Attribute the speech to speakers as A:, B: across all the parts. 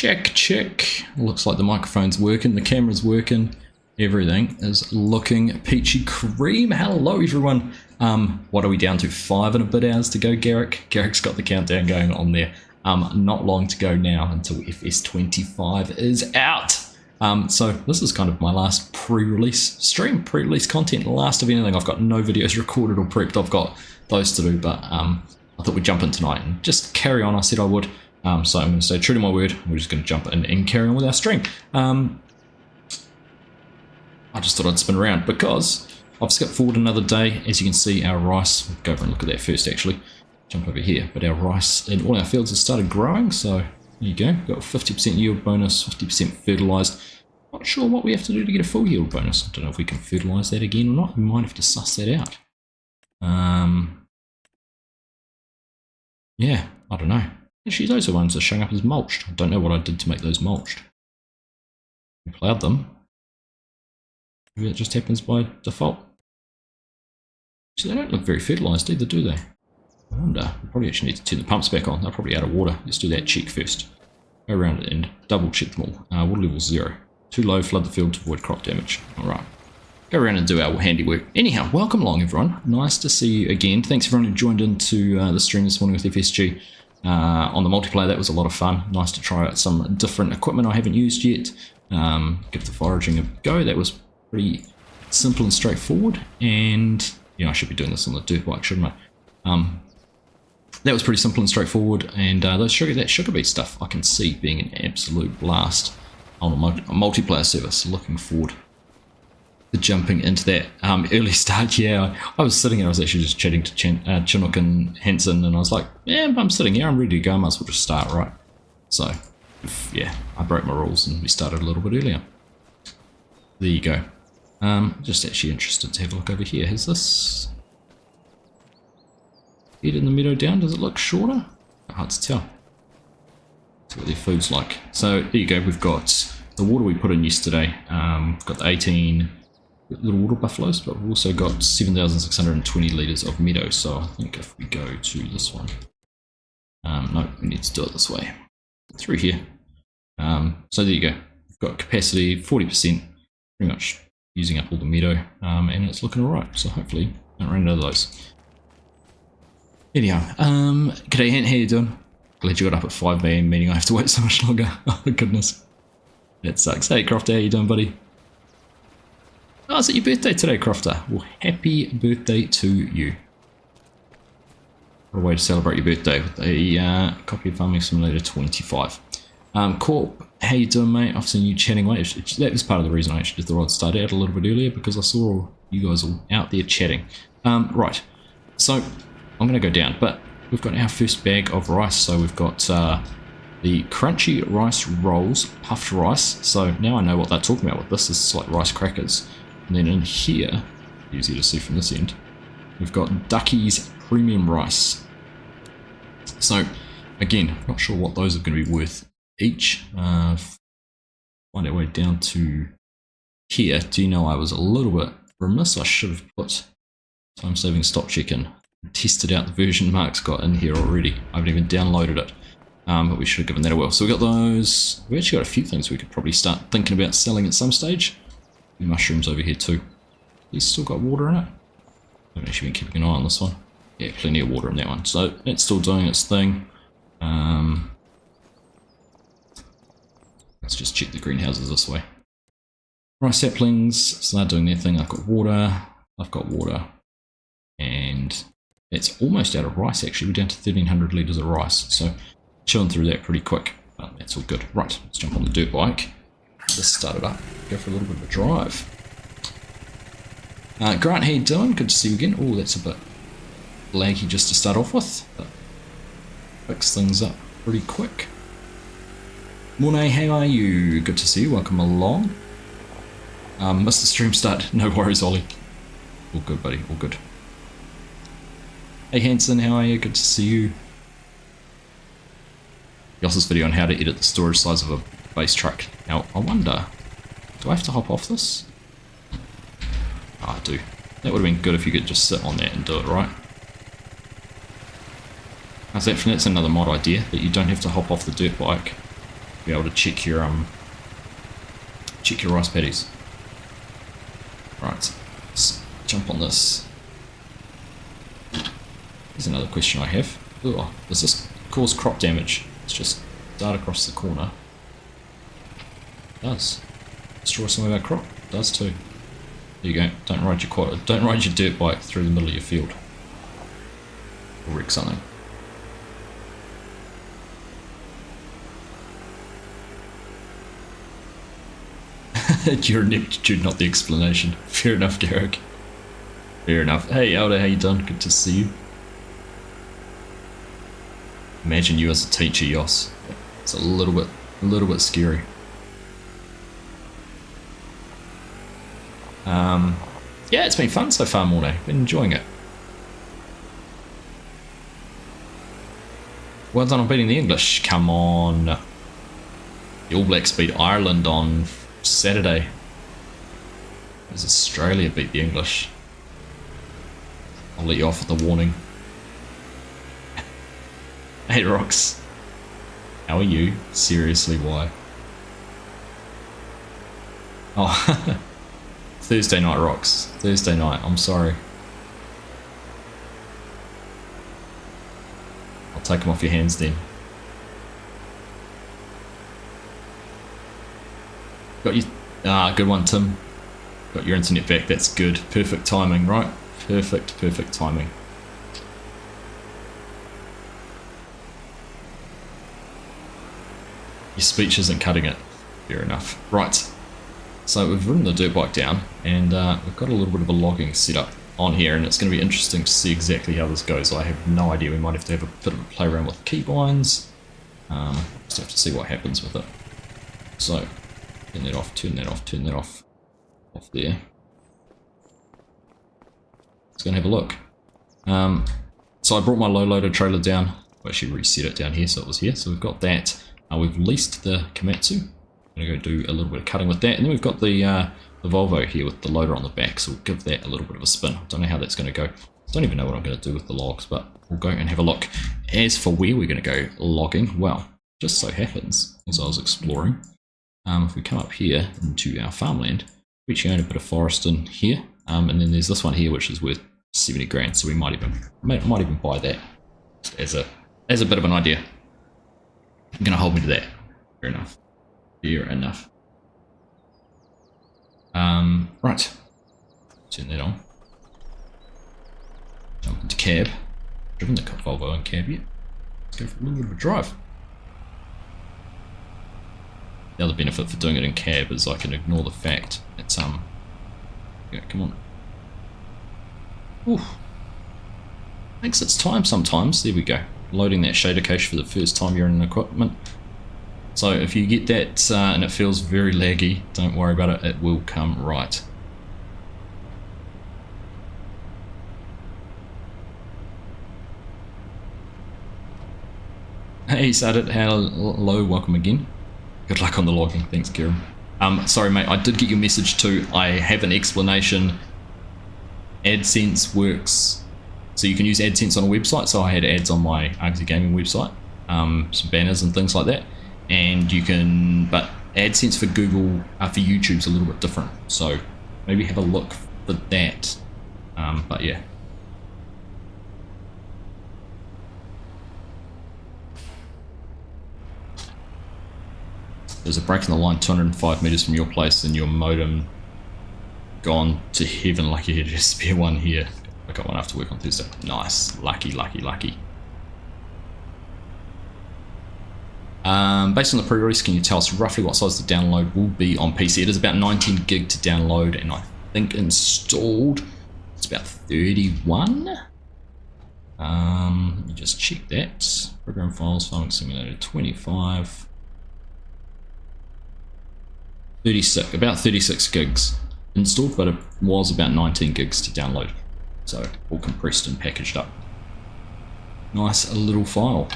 A: Check. Looks like the microphone's working, the camera's working, everything is looking peachy cream. Hello everyone. What are we down to? 5 and a bit hours to go, Garrick? Garrick's got the countdown going on there. Not long to go now until FS25 is out. So this is kind of my last pre-release stream, pre-release content. Last of anything, I've got no videos recorded or prepped. I've got those to do, but I thought we'd jump in tonight and just carry on. I said I would. So I'm going to stay true to my word. We're just going to jump in and carry on with our stream. I just thought I'd spin around because I've skipped forward another day. As you can see, our rice, we'll go over and look at that first actually. Jump over here. But our rice in all our fields has started growing. So there you go. Got a 50% yield bonus, 50% fertilized. Not sure what we have to do to get a full yield bonus. I don't know if we can fertilize that again or not. We might have to suss that out. Yeah, I don't know. Actually, those are the ones that are showing up as mulched. I don't know what I did to make those mulched. We plowed them. Maybe that just happens by default. So they don't look very fertilized either, do they? I wonder. We probably actually need to turn the pumps back on. They're probably out of water. Let's do that check first. Go around it and double check them all. Water level 0. Too low, flood the field to avoid crop damage. Alright. Go around and do our handiwork. Anyhow, welcome along everyone. Nice to see you again. Thanks everyone who joined into the stream this morning with FSG. On the multiplayer, that was a lot of fun. Nice to try out some different equipment I haven't used yet. Give the foraging a go. That was pretty simple and straightforward. And I should be doing this on the dirt bike, shouldn't I? That was pretty simple and straightforward. And that sugar beet stuff I can see being an absolute blast on a multiplayer service. Looking forward to jumping into that early start. Yeah, I was sitting here, I was actually just chatting to Chinook and Hanson, and I was like, yeah, I'm sitting here, I'm ready to go, I might as well just start, right? So, yeah, I broke my rules and we started a little bit earlier. There you go. Just actually interested to have a look over here. Has this head in the meadow down? Does it look shorter? Hard to tell. See what their food's like. So, there you go, we've got the water we put in yesterday. We've got the 18 little water buffaloes, but we've also got 7,620 litres of meadow. So I think if we go to this one, no, we need to do it this way, through here. So there you go, we've got capacity 40%, pretty much using up all the meadow, and it's looking alright, so hopefully don't run into those. Anyhow, g'day Hant, how you doing? Glad you got up at 5 AM, meaning I have to wait so much longer. Oh goodness, that sucks. Hey Crofter, how you doing, buddy? Oh, is it your birthday today, Crofter? Well, happy birthday to you. What a way to celebrate your birthday with a copy of Farming Simulator 25. Corp, how you doing, mate? I've seen you chatting away. That was part of the reason I actually thought I'd start out a little bit earlier, because I saw you guys all out there chatting. Right, so I'm going to go down, but we've got our first bag of rice. So we've got the crunchy rice rolls, puffed rice. So now I know what they're talking about with this. This is like rice crackers. And then in here, easy to see from this end, we've got Ducky's premium rice. So again, not sure what those are going to be worth each. Find our way down to here. Do you know I was a little bit remiss? I should have put time-saving stop check in. Tested out the version Mark's got in here already. I haven't even downloaded it, but we should have given that a whirl. So we got those. We actually got a few things we could probably start thinking about selling at some stage. Mushrooms over here too. These still got water in it. I haven't actually been keeping an eye on this one. Yeah, plenty of water in that one. So it's still doing its thing. Let's just check the greenhouses this way. Rice saplings, so they're doing their thing. I've got water. And it's almost out of rice actually. We're down to 1,300 litres of rice. So chilling through that pretty quick. But that's all good. Right, let's jump on the dirt bike. This started up, go for a little bit of a drive. Grant, how you doing? Good to see you again. Oh, that's a bit laggy just to start off with, but fix things up pretty quick. Mornay, how are you? Good to see you, welcome along. Missed the stream start, no worries Ollie. All good buddy, all good. Hey Hanson, how are you? Good to see you. Yoss's video on how to edit the storage size of a base truck. Now, I wonder, do I have to hop off this? I do. That would have been good if you could just sit on that and do it, right? That's another mod idea, that you don't have to hop off the dirt bike be able to check your rice paddies. Right, let's jump on this. Here's another question I have. Ooh, does this cause crop damage? Let's just dart across the corner. It does. Destroy some of our crop? It does too. There you go. Don't ride your dirt bike through the middle of your field. Or wreck something. Your ineptitude, not the explanation. Fair enough, Garrick. Fair enough. Hey, Elder, how you doing? Good to see you. Imagine you as a teacher, Yoss. It's a little bit scary. Yeah, it's been fun so far, Mornay. Been enjoying it. Well done on beating the English. Come on. The All Blacks beat Ireland on Saturday. As Australia beat the English. I'll let you off with the warning. Hey, Rox. How are you? Seriously, why? Oh, Thursday night, Rox. Thursday night, I'm sorry. I'll take them off your hands then. Got you. Ah, good one, Tim. Got your internet back, that's good. Perfect timing, right? Perfect timing. Your speech isn't cutting it. Fair enough. Right. So we've ridden the dirt bike down, and we've got a little bit of a logging setup on here, and it's going to be interesting to see exactly how this goes. I have no idea. We might have to have a bit of a play around with keybinds. Just have to see what happens with it. So, turn that off, turn that off, turn that off. Off there. Let's go and have a look. So I brought my low loader trailer down. I'll actually reset it down here so it was here. So we've got that. We've leased the Komatsu. I'm going to go do a little bit of cutting with that. And then we've got the Volvo here with the loader on the back. So we'll give that a little bit of a spin. I don't know how that's going to go. I don't even know what I'm going to do with the logs, but we'll go and have a look. As for where we're going to go logging, well, just so happens, as I was exploring, if we come up here into our farmland, we actually own a bit of forest in here. And then there's this one here, which is worth 70 grand. So we might even buy that as a bit of an idea. You're going to hold me to that. Fair enough. Fair enough. Right. Turn that on. Jump into cab. Driven the Volvo in cab yet. Let's go for a little bit of a drive. The other benefit for doing it in cab is I can ignore the fact that yeah, come on. Ooh. Thinks it's time sometimes. There we go. Loading that shader cache for the first time you're in equipment. So if you get that and it feels very laggy, don't worry about it, it will come right. Hey Sadit, hello, welcome again. Good luck on the logging, thanks Kieran. Sorry mate, I did get your message too. I have an explanation. AdSense works, so you can use AdSense on a website. So I had ads on my Argsy Gaming website, some banners and things like that. And you can, but AdSense for Google, for YouTube's a little bit different. So maybe have a look for that. But yeah. There's a break in the line 205 meters from your place and your modem gone to heaven. Lucky you had a spare one here. I got one after work on Thursday. Nice. Lucky, lucky, lucky. Based on the pre-release, can you tell us roughly what size the download will be on PC? It is about 19 gig to download, and I think installed it's about 31. Let me just check that. Program files, Farming Simulator 25. 36, about 36 gigs installed, but it was about 19 gigs to download. So all compressed and packaged up. Nice little file.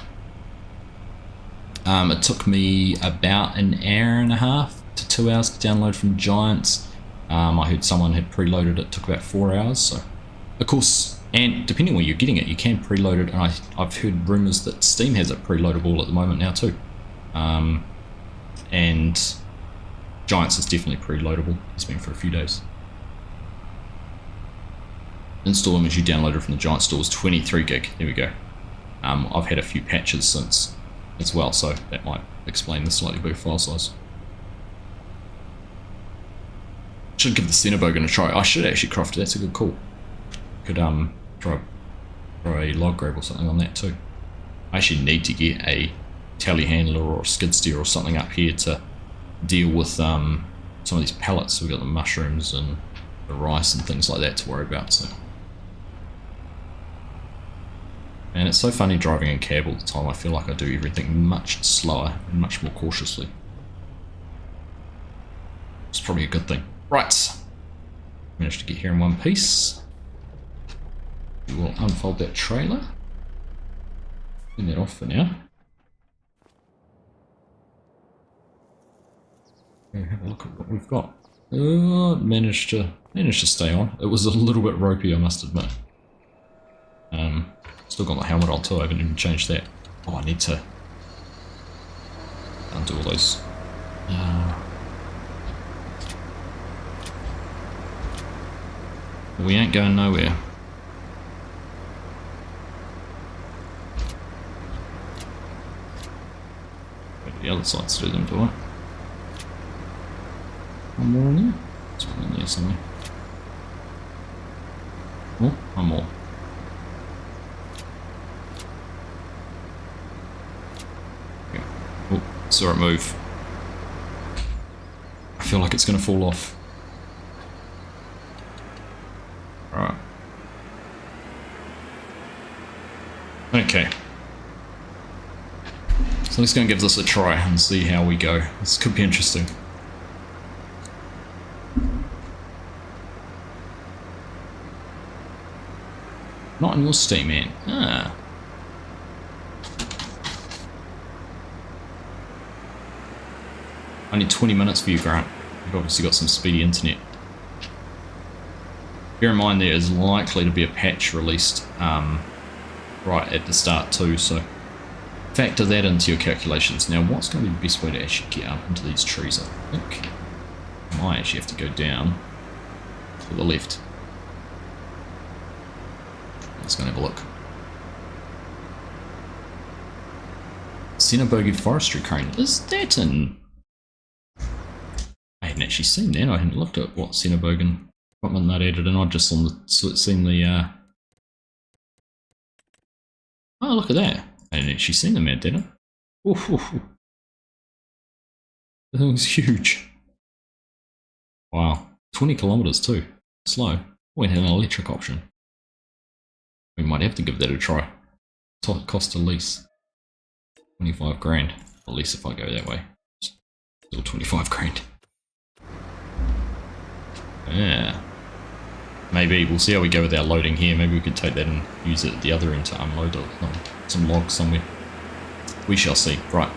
A: It took me about an hour and a half to 2 hours to download from Giants. I heard someone had preloaded it, took about 4 hours. So, of course, and depending where you're getting it, you can preload it. And I've heard rumours that Steam has it preloadable at the moment now too. and Giants is definitely preloadable. It's been for a few days. Install image you downloaded from the Giant store was 23 gig. There we go. I've had a few patches since as well, so that might explain the slightly bigger file size. Should give the Cinnabogin a try. I should actually craft it. That's a good call. Could try a log grab or something on that too. I actually need to get a telehandler or a skid steer or something up here to deal with some of these pallets. We've got the mushrooms and the rice and things like that to worry about. So, and it's so funny driving in cab all the time. I feel like I do everything much slower and much more cautiously. It's probably a good thing. Right, managed to get here in one piece. We will unfold that trailer. Turn that off for now. Have a look at what we've got. Managed to stay on. It was a little bit ropey, I must admit. Still got my helmet on too. I haven't even changed that. Oh, I need to undo all those. We ain't going nowhere. Maybe the other side to do them, do I? One more in there? There's one in there somewhere. Oh, one more. Okay. Oh, saw it move. I feel like it's going to fall off. Alright. Okay. So let's go and give this a try and see how we go. This could be interesting. Not in your Steam, man. Ah. Only 20 minutes for you, Grant. You've obviously got some speedy internet. Bear in mind there is likely to be a patch released right at the start too, so factor that into your calculations. Now what's going to be the best way to actually get up into these trees? I think I might actually have to go down to the left. Let's go and have a look. Cinnabogin Forestry crane. Is that in... I hadn't actually seen that. I hadn't looked at what Cinnabogin equipment that added, and I'd just seen the... Oh, look at that. I hadn't actually seen them out, did I? Ooh. The thing's huge. Wow. 20 kilometers too. Slow. We had an electric option. We might have to give that a try. Cost a lease 25 grand. At least if I go that way. Still 25 grand. Yeah. Maybe we'll see how we go with our loading here. Maybe we could take that and use it at the other end to unload some logs somewhere. We shall see. Right.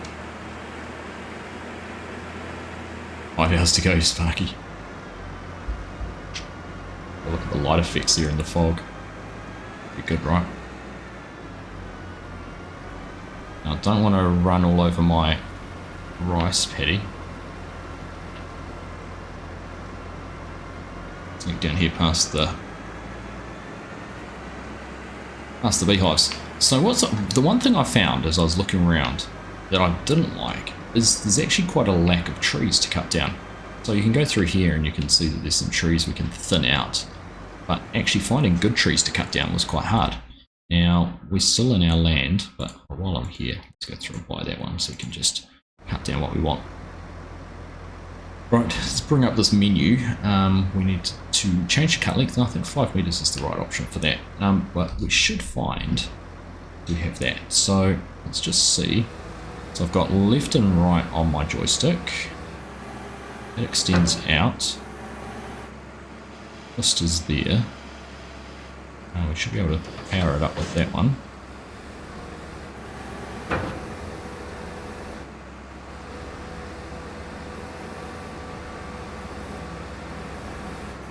A: 5 hours to go, Sparky. Look at the light effects here in the fog. Be good, right? Now I don't want to run all over my rice paddy. Let's get down here past the beehives. So the one thing I found as I was looking around that I didn't like is there's actually quite a lack of trees to cut down. So you can go through here and you can see that there's some trees we can thin out. But actually finding good trees to cut down was quite hard. Now, we're still in our land, but while I'm here, let's go through and buy that one so we can just cut down what we want. Right, let's bring up this menu. We need to change the cut length, and I think 5 meters is the right option for that. But we should find we have that. So let's just see. So I've got left and right on my joystick. It extends out. Just is there. We should be able to power it up with that one.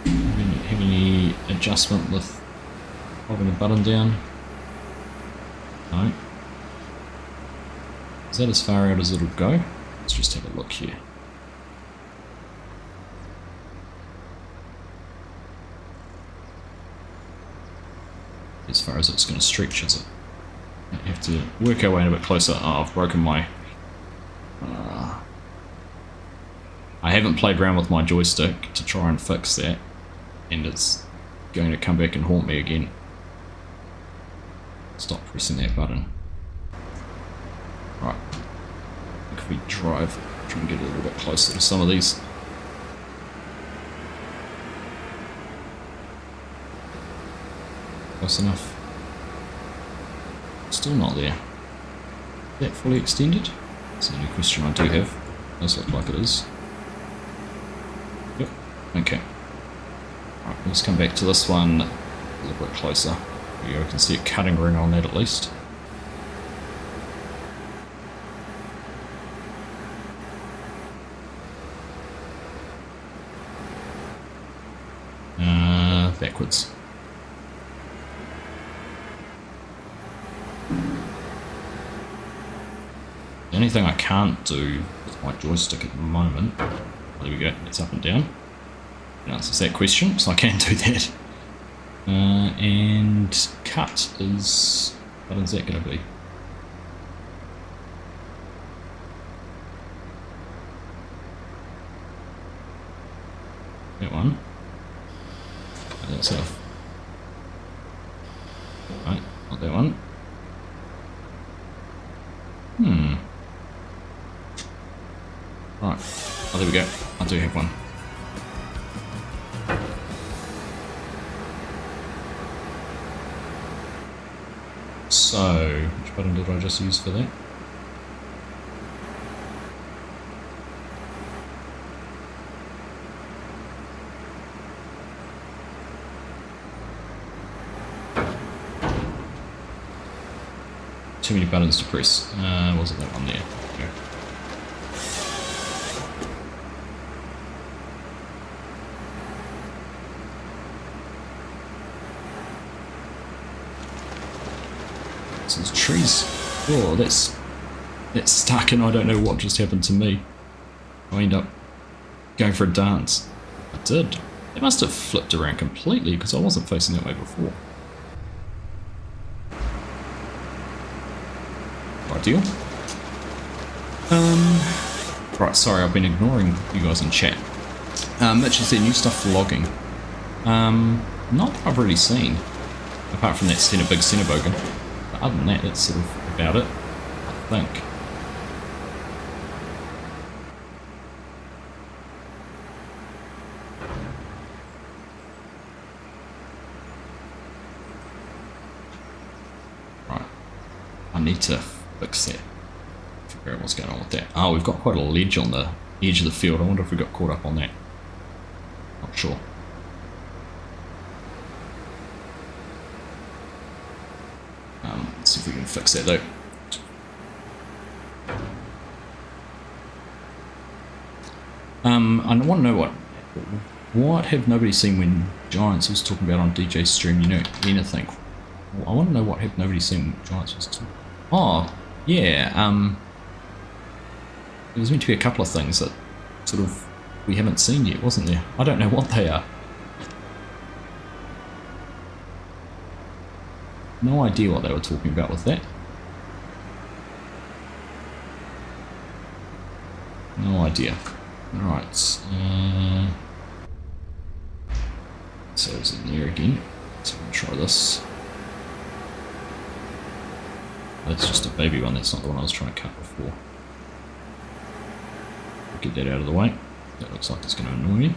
A: Have any adjustment with holding a button down? No. Is that as far out as it'll go? Let's just have a look here. As far as it's going to stretch, is it? You have to work our way in a bit closer. Oh, I've broken my... I haven't played around with my joystick to try and fix that, and it's going to come back and haunt me again. Stop pressing that button. Right. If we try and get a little bit closer to some of these. Close enough. Still not there. Is that fully extended? That's the only question I do have. Does look like it is. Yep. Okay. Right, let's come back to this one a little bit closer. There you go, we can see it cutting ring on that at least. Backwards. The only thing I can't do with my joystick at the moment, there we go, it's up and down. It answers that question, so I can do that. And cut is, what is that going to be? That one. That's off. Right, not that one. Right. Oh, there we go. I do have one. So, which button did I just use for that? Too many buttons to press. Was it that one there? Okay. So there's trees. Oh, that's stuck, and I don't know what just happened to me. I end up going for a dance. I did. It must have flipped around completely because I wasn't facing that way before. Ideal. Right, sorry, I've been ignoring you guys in chat. Mitch has said new stuff for logging. Not that I've really seen, apart from that big Centerbogan. But other than that, that's sort of about it, I think. Right, I need to fix that. Figure out what's going on with that. Oh, we've got quite a ledge on the edge of the field. I wonder if we got caught up on that. Not sure. Let's see if we can fix that though. I want to know what have nobody seen when Giants was talking about on DJ's stream, you know, anything. I want to know what have nobody seen when Giants was talking. Oh, yeah, there's meant to be a couple of things that sort of we haven't seen yet, wasn't there? I don't know what they are. No idea what they were talking about with that. No idea. Alright, so it's in there again. So we'll try this. That's just a baby one, that's not the one I was trying to cut before. Get that out of the way. That looks like it's going to annoy me.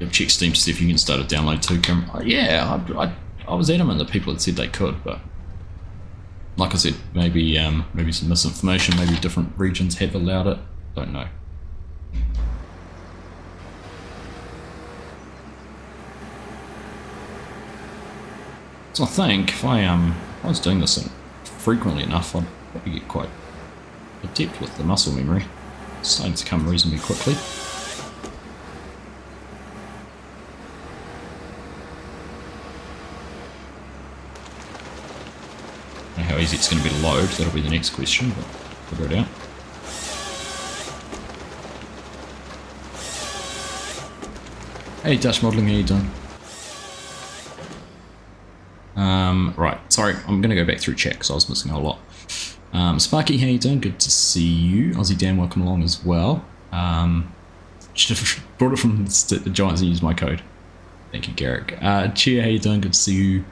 A: Okay. Check Steam to see if you can start a download too, Kim. Yeah, I was adamant that people had said they could, but like I said, maybe some misinformation, maybe different regions have allowed it, don't know. So I think if I If I was doing this frequently enough, I'd probably get quite adept with the muscle memory. It's starting to come reasonably quickly. I don't know how easy it's going to be to load, that'll be the next question, but figure it out. Hey Dutch Modelling, how you doing? Right, sorry, I'm going to go back through chat because I was missing a whole lot. Sparky, how you doing? Good to see you. Aussie Dan, welcome along as well. Should have brought it from the Giants and used my code. Thank you, Garrick. Chia, how you doing? Good to see you.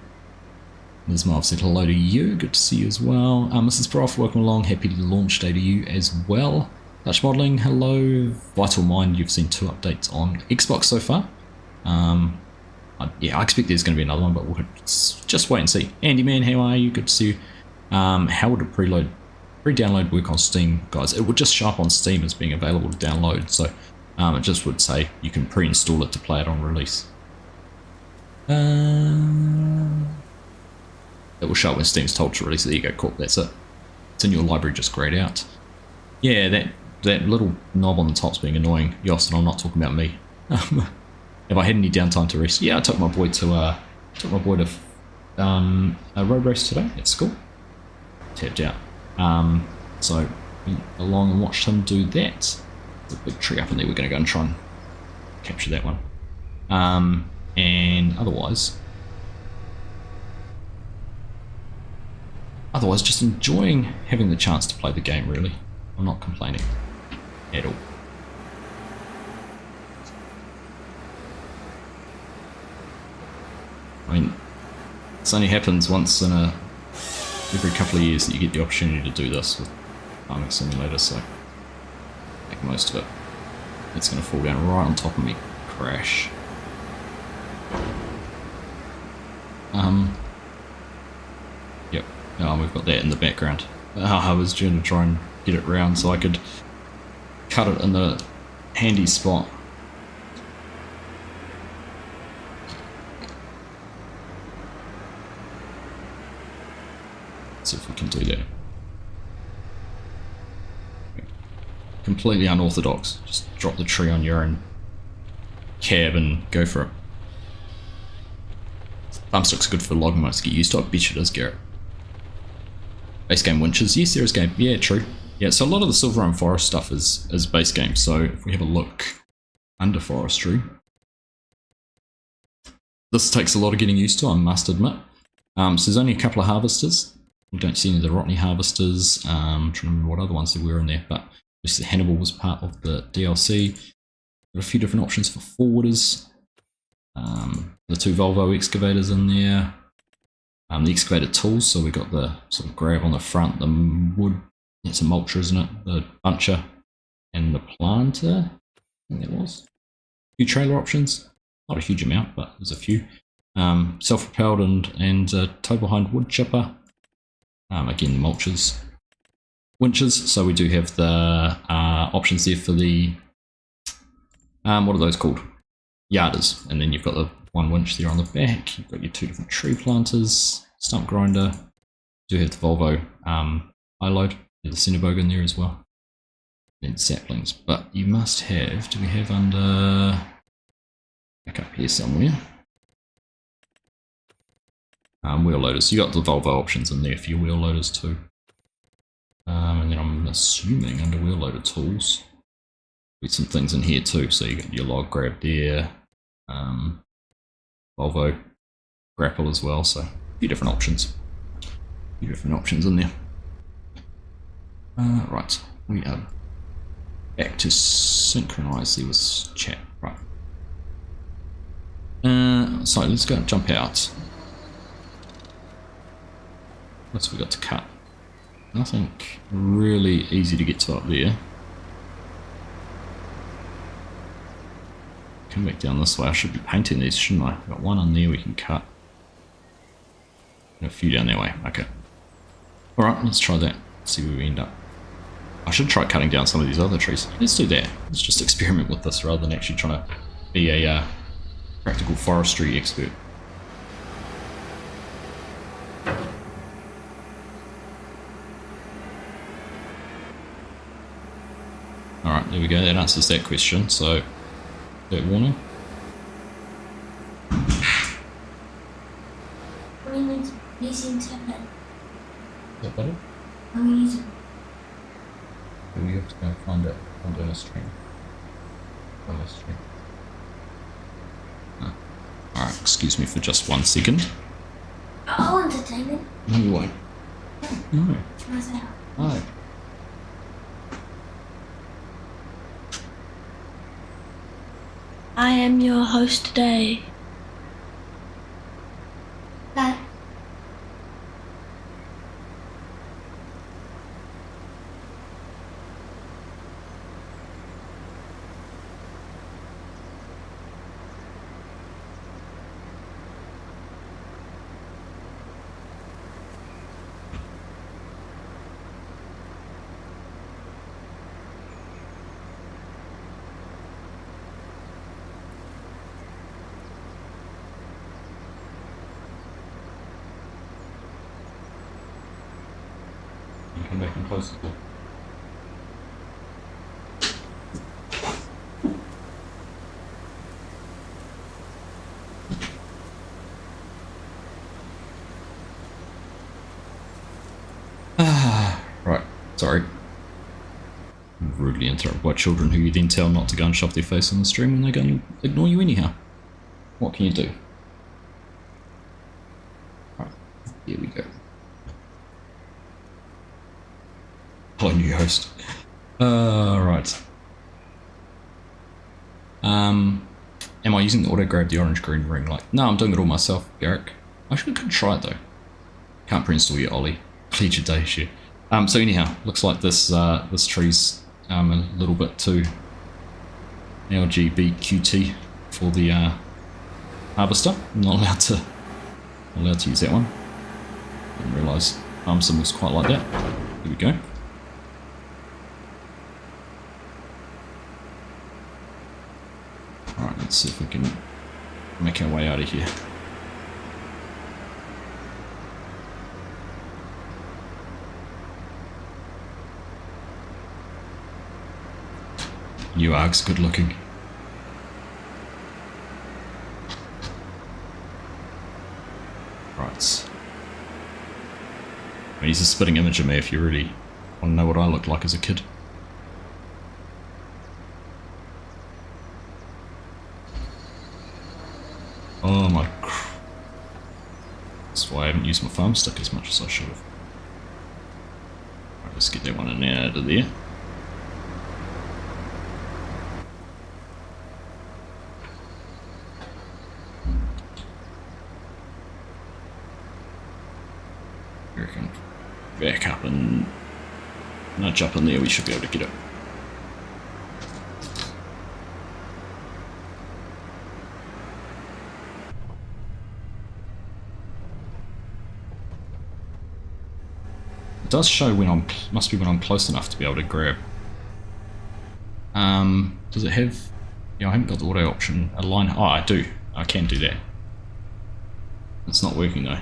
A: Ms. Marv said hello to you. Good to see you as well. Mrs. Prof, welcome along. Happy to launch day to you as well. Dutch Modelling, hello. Vital Mind, you've seen 2 updates on Xbox so far. Yeah, I expect there's going to be another one, but we'll just wait and see. Andy Man, how are you? Good to see you. How would a pre-download work on Steam, guys? It would just show up on Steam as being available to download, so it just would say you can pre-install it to play it on release. It will show up when Steam's told to release it. There you go, cool, that's it. It's in your library just grayed out. Yeah, that little knob on the top's being annoying. Yoss, and I'm not talking about me. Have I had any downtime to rest? Yeah, I took my boy to a road race today at school. Tapped out. So went along and watched him do that. There's a big tree up in there. We're going to go and try and capture that one. And otherwise, just enjoying having the chance to play the game. Really, I'm not complaining at all. I mean, this only happens once in every couple of years that you get the opportunity to do this with Farming Simulator, so make the most of it. It's going to fall down right on top of me. Crash. Yep. Oh, we've got that in the background. I was trying to try and get it round so I could cut it in the handy spot. See if we can do that. Completely unorthodox. Just drop the tree on your own cab and go for it. Thumbstick's good for logging modes to get used to. I bet it is, Garrett. Base game winches. Yes, there is game. Yeah, true. Yeah, so a lot of the Silver Run Forest stuff is base game. So if we have a look under Forestry, this takes a lot of getting used to, I must admit. So there's only a couple of harvesters. We don't see any of the Rotney harvesters. I'm trying to remember what other ones there were in there, but obviously Hannibal was part of the DLC. Got a few different options for forwarders. The 2 Volvo excavators in there. The excavator tools, so we got the sort of grab on the front, the wood, it's a mulcher, isn't it? The buncher and the planter, I think that was. A few trailer options, not a huge amount, but there's a few. Self-propelled and tow behind wood chipper. Again, the mulches, winches, so we do have the options there for the, what are those called? Yarders, and then you've got the one winch there on the back, you've got your 2 different tree planters, stump grinder, you do have the Volvo high load, there's the Cinnabog in there as well, and saplings, but you must have, do we have under, back up here somewhere, wheel loaders. You got the Volvo options in there for your wheel loaders too. And then I'm assuming under wheel loader tools, with some things in here too. So you got your log grab there, Volvo grapple as well. So a few different options. In there. Right, we are back to synchronize there with chat. Right. So let's go and jump out. What's we got to cut? Nothing really easy to get to up there. Come back down this way. I should be painting these, shouldn't I? Got one on there we can cut. And a few down that way. Okay. Alright, let's try that. See where we end up. I should try cutting down some of these other trees. Let's do that. Let's just experiment with this rather than actually trying to be a practical forestry expert. Alright, there we go, that answers that question, so that warning.
B: We need using tablet.
A: Is that better?
B: I'm using.
A: We have to go find it on a stream. On a stream. Oh. Alright, excuse me for just 1 second.
B: Oh, entertainment.
A: No, you won't. No.
B: Myself.
A: No.
C: I am your host today.
B: That.
A: Come back and close the door. Right, sorry. Rudely interrupted by children who you then tell not to go and shove their face on the stream when they go and ignore you anyhow. What can you do? Right, here we go. Hello, new host. Right. Am I using the auto grab the orange green ring light? No, I'm doing it all myself, Garrick. I could try it though. Can't pre-install your Ollie. Plead your day issue. So anyhow, looks like this this tree's a little bit too LGBTQT for the harvester. I'm not allowed to use that one. Didn't realise farm sim was quite like that. Here we go. Alright, let's see if we can make our way out of here. New Arg's good looking. Right. I mean, he's a spitting image of me if you really want to know what I looked like as a kid. Oh my cr... That's why I haven't used my farm stick as much as I should have. Right, let's get that one in out of there. I reckon back up and nudge up in there, we should be able to get it. It does show when I'm, must be when I'm close enough to be able to grab. Does it have, yeah, I haven't got the auto option, align, oh I do, I can do that. It's not working though,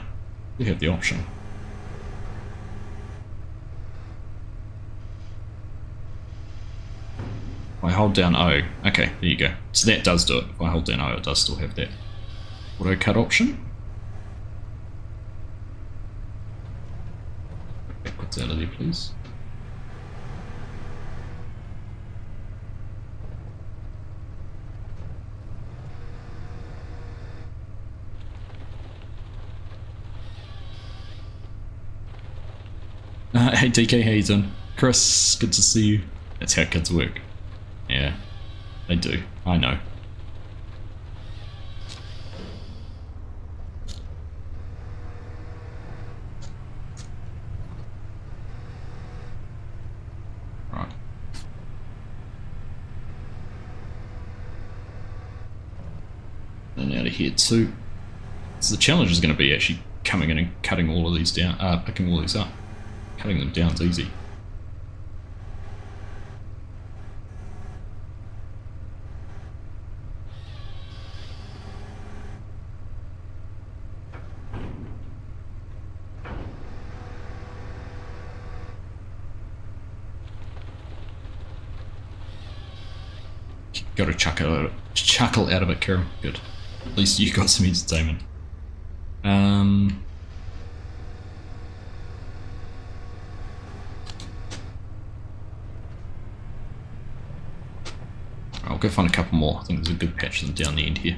A: we have the option. If I hold down O, okay, there you go. So that does do it, if I hold down O it does still have that auto cut option. Backwards out of there please. Hey DK, how you doing? Chris, good to see you. That's how kids work. Yeah, they do, I know. Right. And out of here too. So the challenge is going to be actually coming in and cutting all of these down, picking all these up. Cutting them down is easy. Got to chuckle out of it, Karen. Good. At least you got some entertainment. I'll go find a couple more. I think there's a good patch of them down the end here.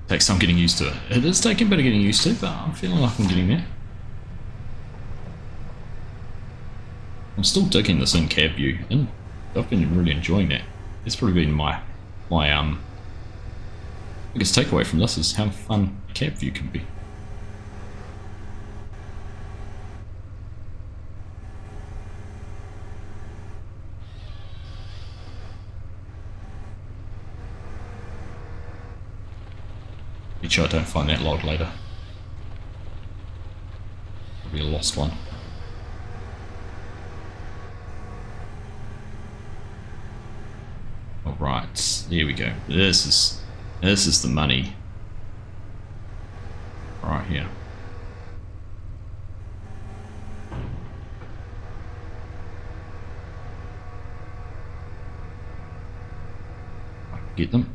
A: Takes some getting used to it. It is taking a bit of getting used to, but I'm feeling like I'm getting there. I'm still digging this in-cab view, and I've been really enjoying that. It's probably been my biggest takeaway from this is how fun cab view can be. Be sure I don't find that log later. Probably a lost one. Alright, here we go. This is the money. Right here. I can get them.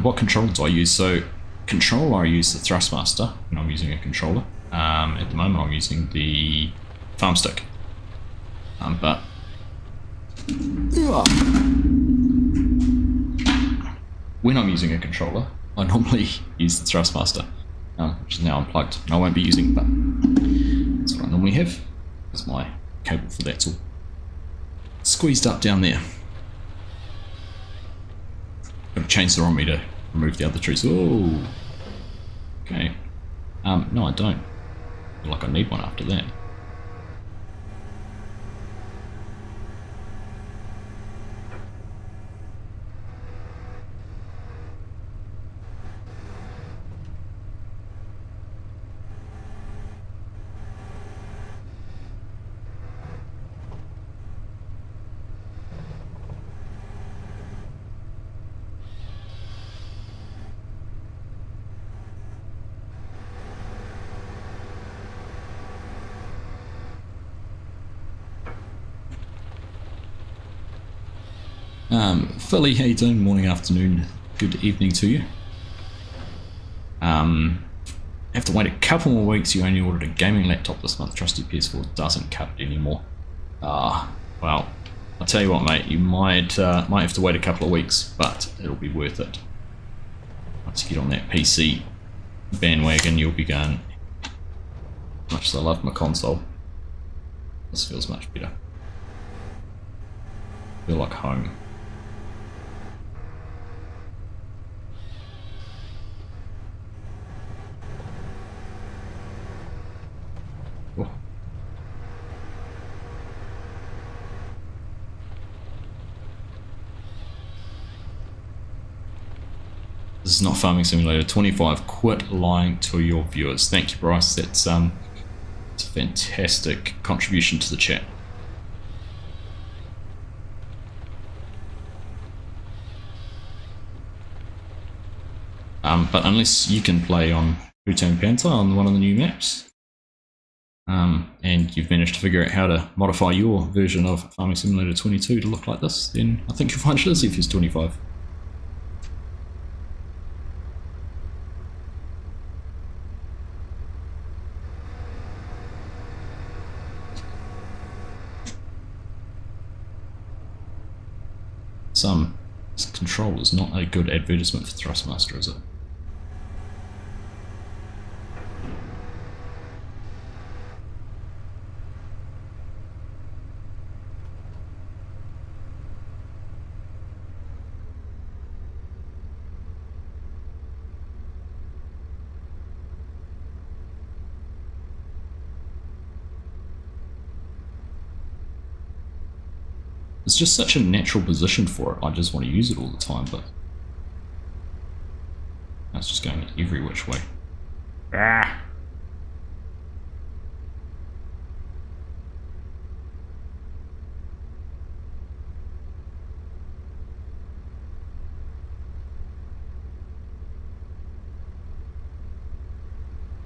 A: What controller do I use? So, controller I use the Thrustmaster when I'm using a controller. At the moment I'm using the farm stick. But when I'm using a controller, I normally use the Thrustmaster, which is now unplugged. I won't be using, but that's what I normally have. There's my cable for that all squeezed up down there. Got a chainsaw on me to remove the other trees. Oh, okay. No, I don't. I feel like I need one after that. Philly, how you doing? Morning, afternoon, good evening to you. Have to wait a couple more weeks. You only ordered a gaming laptop this month. Trusty PS4 doesn't cut it anymore. Well, I'll tell you what, mate. You might have to wait a couple of weeks, but it'll be worth it. Once you get on that PC bandwagon, you'll be going. Much as I love my console, this feels much better. Feel like home. Oh. This is not Farming Simulator 25. Quit lying to your viewers. Thank you, Bryce. That's it's a fantastic contribution to the chat. But unless you can play on Hutan Pantai on one of the new maps, and you've managed to figure out how to modify your version of Farming Simulator 22 to look like this, then I think you'll find it is if it's 25. This control is not a good advertisement for Thrustmaster, is it? It's just such a natural position for it. I just want to use it all the time, but that's just going every which way. Ah.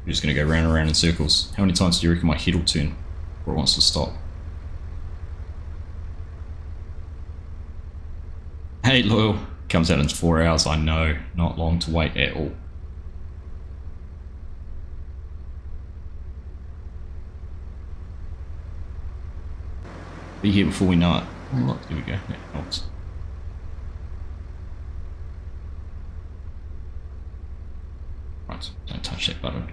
A: We're just going to go round and round in circles. How many times do you reckon my head will turn before it wants to stop? Hey, Loyal. Comes out in 4 hours, I know. Not long to wait at all. Be here before we know it. Oh, look, here we go. That helps. Right, don't touch that button.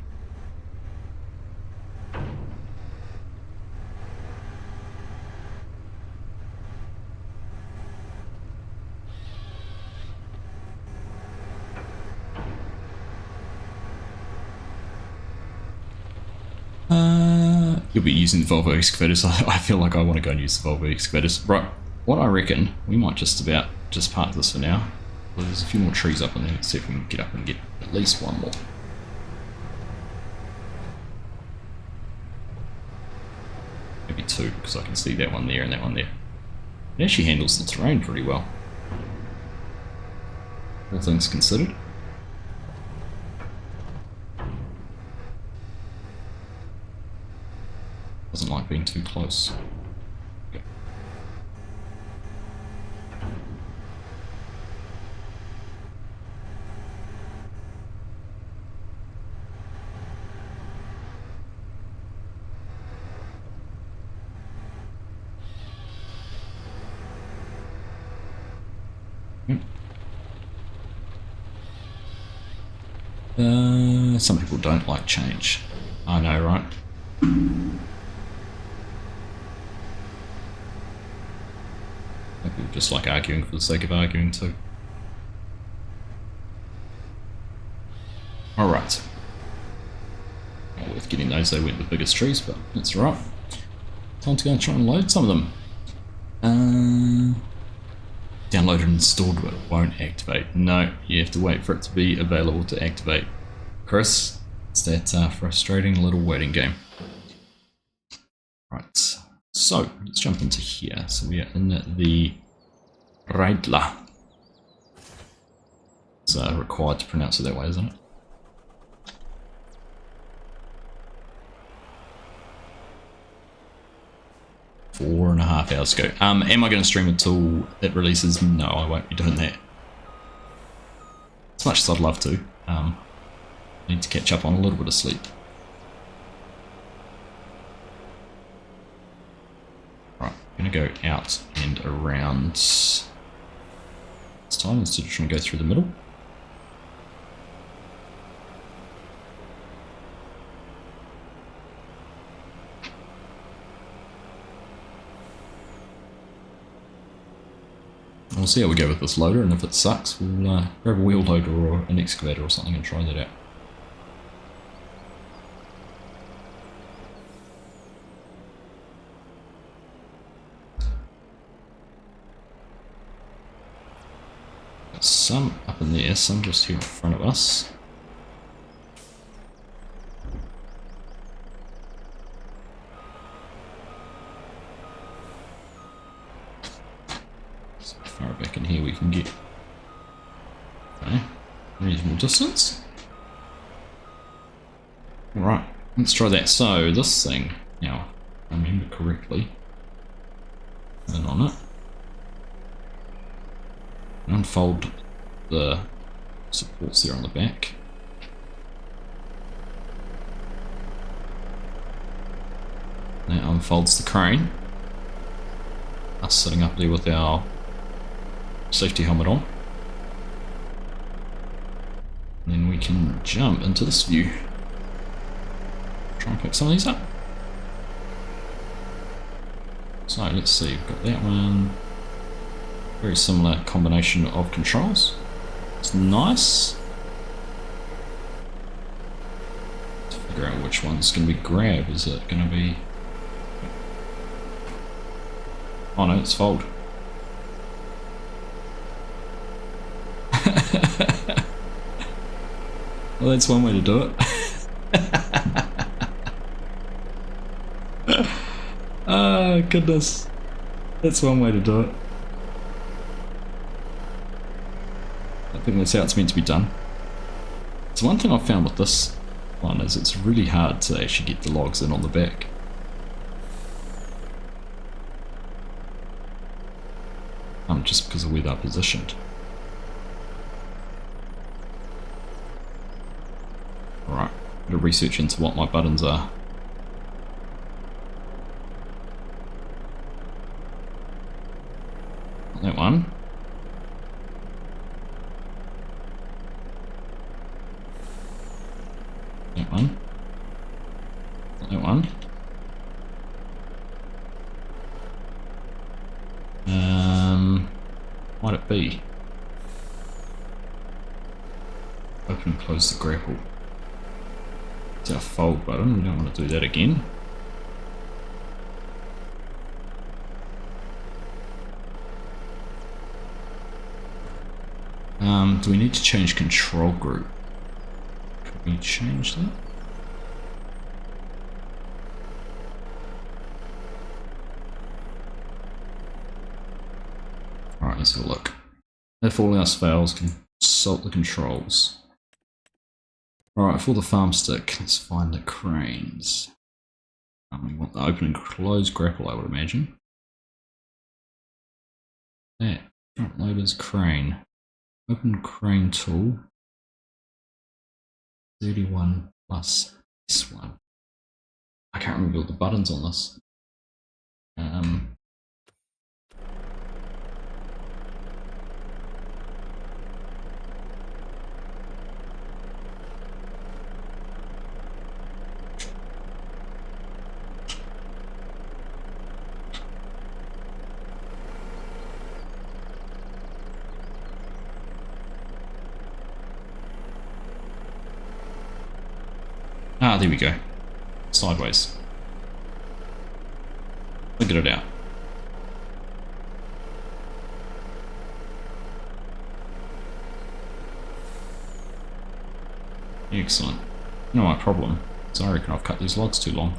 A: You'll be using the Volvo excavators. I feel like I want to go and use the Volvo excavators. Right, what I reckon, we might just park this for now. Well, there's a few more trees up in there. Let's see if we can get up and get at least one more. Maybe two, because I can see that one there and that one there. It actually handles the terrain pretty well, all things considered. Doesn't like being too close. Okay. Some people don't like change. I know, right? People just like arguing for the sake of arguing too. Alright. Not worth getting those, they weren't the biggest trees, but that's alright. Time to go and try and load some of them. Downloaded and installed but it won't activate. No, you have to wait for it to be available to activate. Chris, it's that frustrating little waiting game. Right, so let's jump into here. So we are in the Raidla. It's required to pronounce it that way, isn't it? Four and a half hours ago. Am I going to stream until it releases? No, I won't be doing that. As much as I'd love to. Need to catch up on a little bit of sleep. Right, I'm going to go out and around this time instead of trying to go through the middle. We'll see how we go with this loader, and if it sucks, we'll grab a wheel loader or an excavator or something and try that out. Got some up in there, some just here in front of us. Far back in here we can get. Okay, reasonable distance. Alright, let's try that. So this thing, now, if I remember correctly, and on it, unfold the supports there on the back. That unfolds the crane. Us sitting up there with our safety helmet on. And then we can jump into this view. Try and pick some of these up. So let's see, we've got that one. Very similar combination of controls. It's nice. Let's figure out which one's going to be grab. Is it going to be... Oh no, it's fold. Well, that's one way to do it. Oh, goodness. That's one way to do it. I think that's how it's meant to be done. So one thing I've found with this one is it's really hard to actually get the logs in on the back. Just because of where they're positioned. Alright, bit of research into what my buttons are. That one. That one. That one. Might it be? Open and close the grapple. It's our fold button, we don't want to do that again. Do we need to change control group? Can we change that? Alright, let's have a look. If all else fails, consult the controls. Alright, for the farm stick, let's find the cranes. We want the open and close grapple, I would imagine. That, front loader's crane. Open crane tool. 31 plus this one. I can't remember all the buttons on this. Ah, there we go. Sideways. Figured it out. Excellent. You know my problem. So I reckon I've cut these logs too long.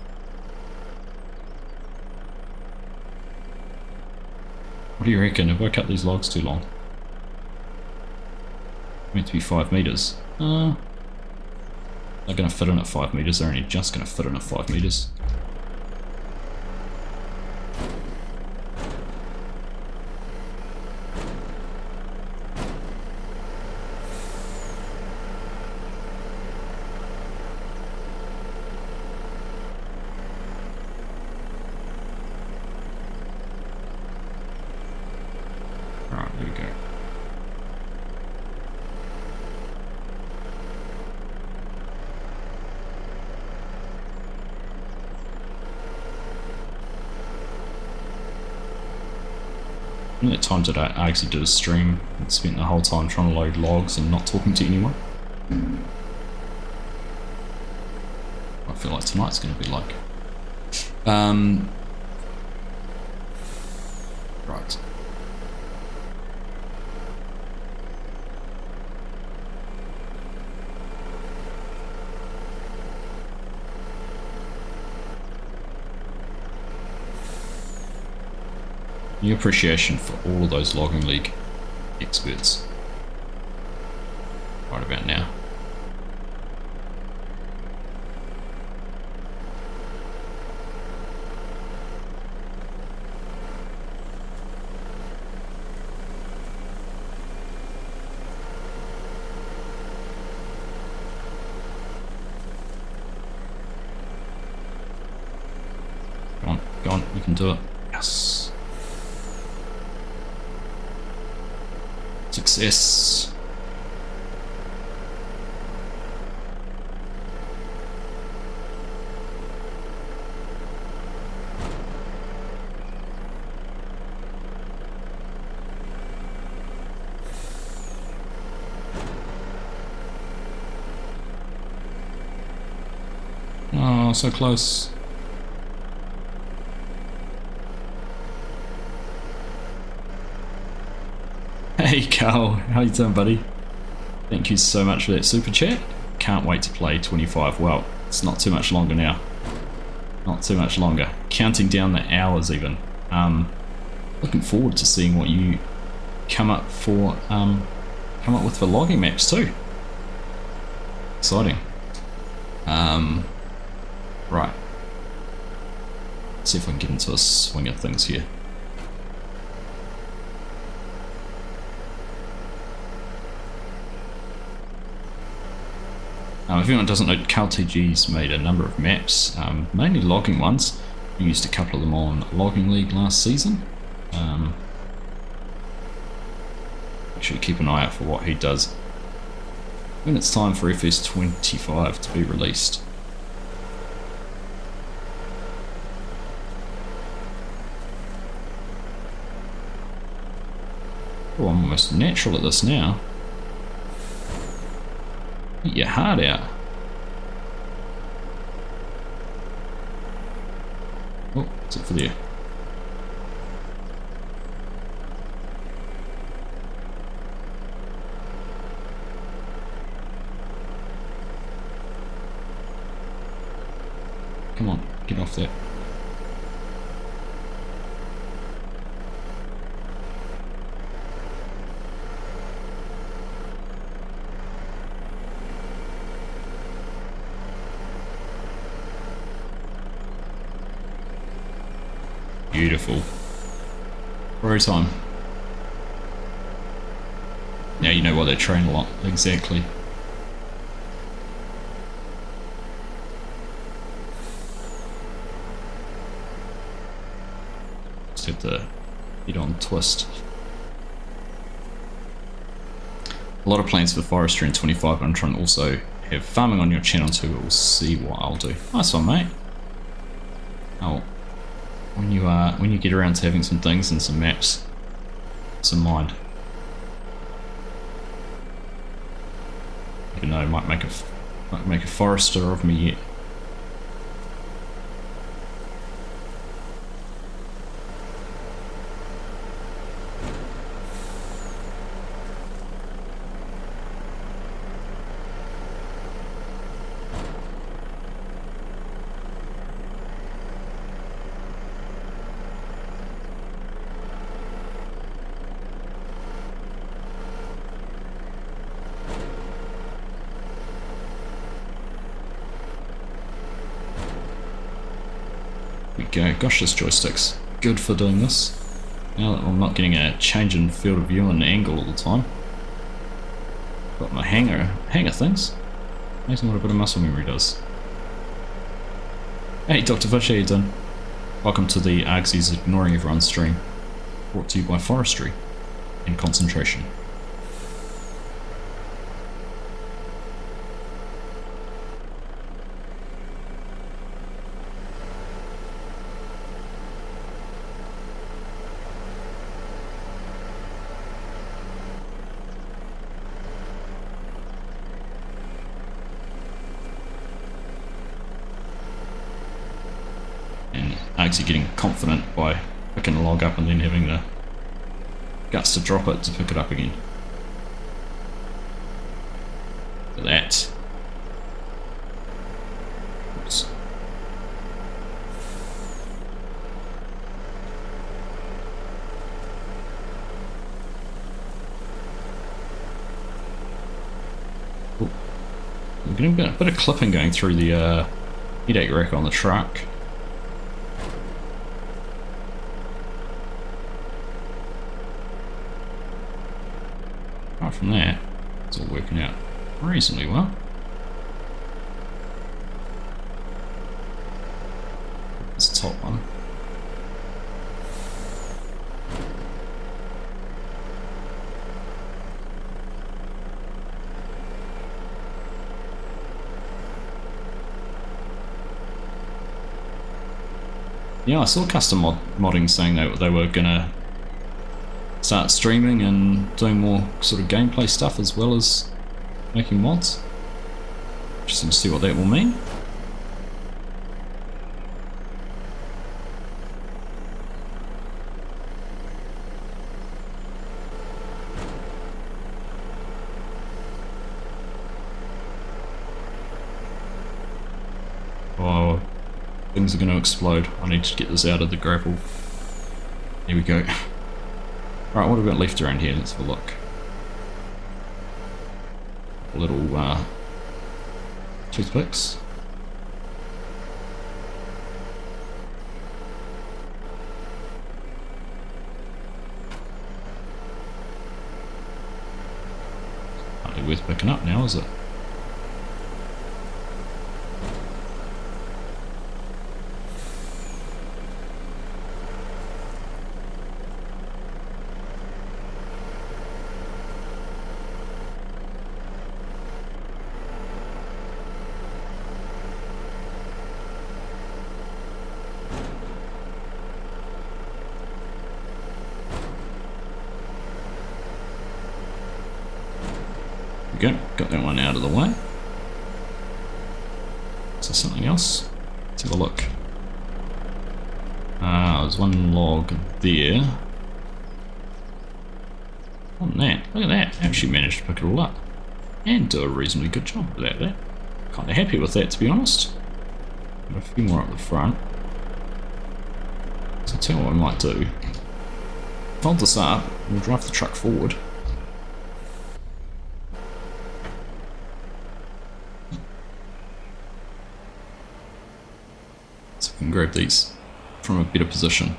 A: What do you reckon? Have I cut these logs too long? Meant to be 5 meters. They're going to fit in at 5 meters. They're only just going to fit in at 5 meters. Alright, there we go. I think at times that I actually did a stream and spent the whole time trying to load logs and not talking to anyone. I feel like tonight's going to be like. Right. New appreciation for all of those logging league experts right about now. Go on, you can do it. Yes. Success. Oh, so close. Hey Carl, how you doing, buddy? Thank you so much for that super chat. Can't wait to play 25. Well, it's not too much longer now. Not too much longer. Counting down the hours even. Looking forward to seeing what you come up with for logging maps too. Exciting. Right. Let's see if I can get into a swing of things here. If anyone doesn't know, CalTG's made a number of maps, mainly logging ones. We used a couple of them on Logging League last season. Make sure you keep an eye out for what he does when it's time for FS25 to be released. Oh, I'm almost natural at this now. Get your heart out. Oh, what's it for you? Come on, get off that. Beautiful. Pro time. Now you know why they train a lot. Exactly. Just have to hit on twist. A lot of plans for Forestry in 25. I'm trying to also have farming on your channel too. We'll see what I'll do. Nice one, mate. Oh. When you get around to having some things and some maps, some mind. You know, might make a forester of me yet. Go. Gosh, this joystick's good for doing this. Now that I'm not getting a change in field of view and angle all the time. Got my hanger things. Amazing what a bit of muscle memory does. Hey Dr. Fish, how you doing? Welcome to the Argsy's Ignoring Everyone stream. Brought to you by Forestry and Concentration. Argsy getting confident by picking a log up and then having the guts to drop it to pick it up again. Look at that. Oops. Ooh. We're getting a bit of clipping going through the headache rack on the truck. From there, it's all working out reasonably well. This top one. Yeah, I saw custom modding saying that they were gonna start streaming and doing more sort of gameplay stuff as well as making mods. Interesting to see what that will mean. Oh, things are going to explode. I need to get this out of the grapple. Here we go. Right, what have we got left around here? Let's have a look. A little toothpicks. Hardly worth picking up now, is it? There we go, got that one out of the way. Is there something else? Let's have a look. There's one log there. On that, look at that. Actually managed to pick it all up. And do a reasonably good job without that. Kind of happy with that, to be honest. Got a few more up the front. So tell you what I might do. Fold this up, we'll drive the truck forward. So we can grab these from a better position.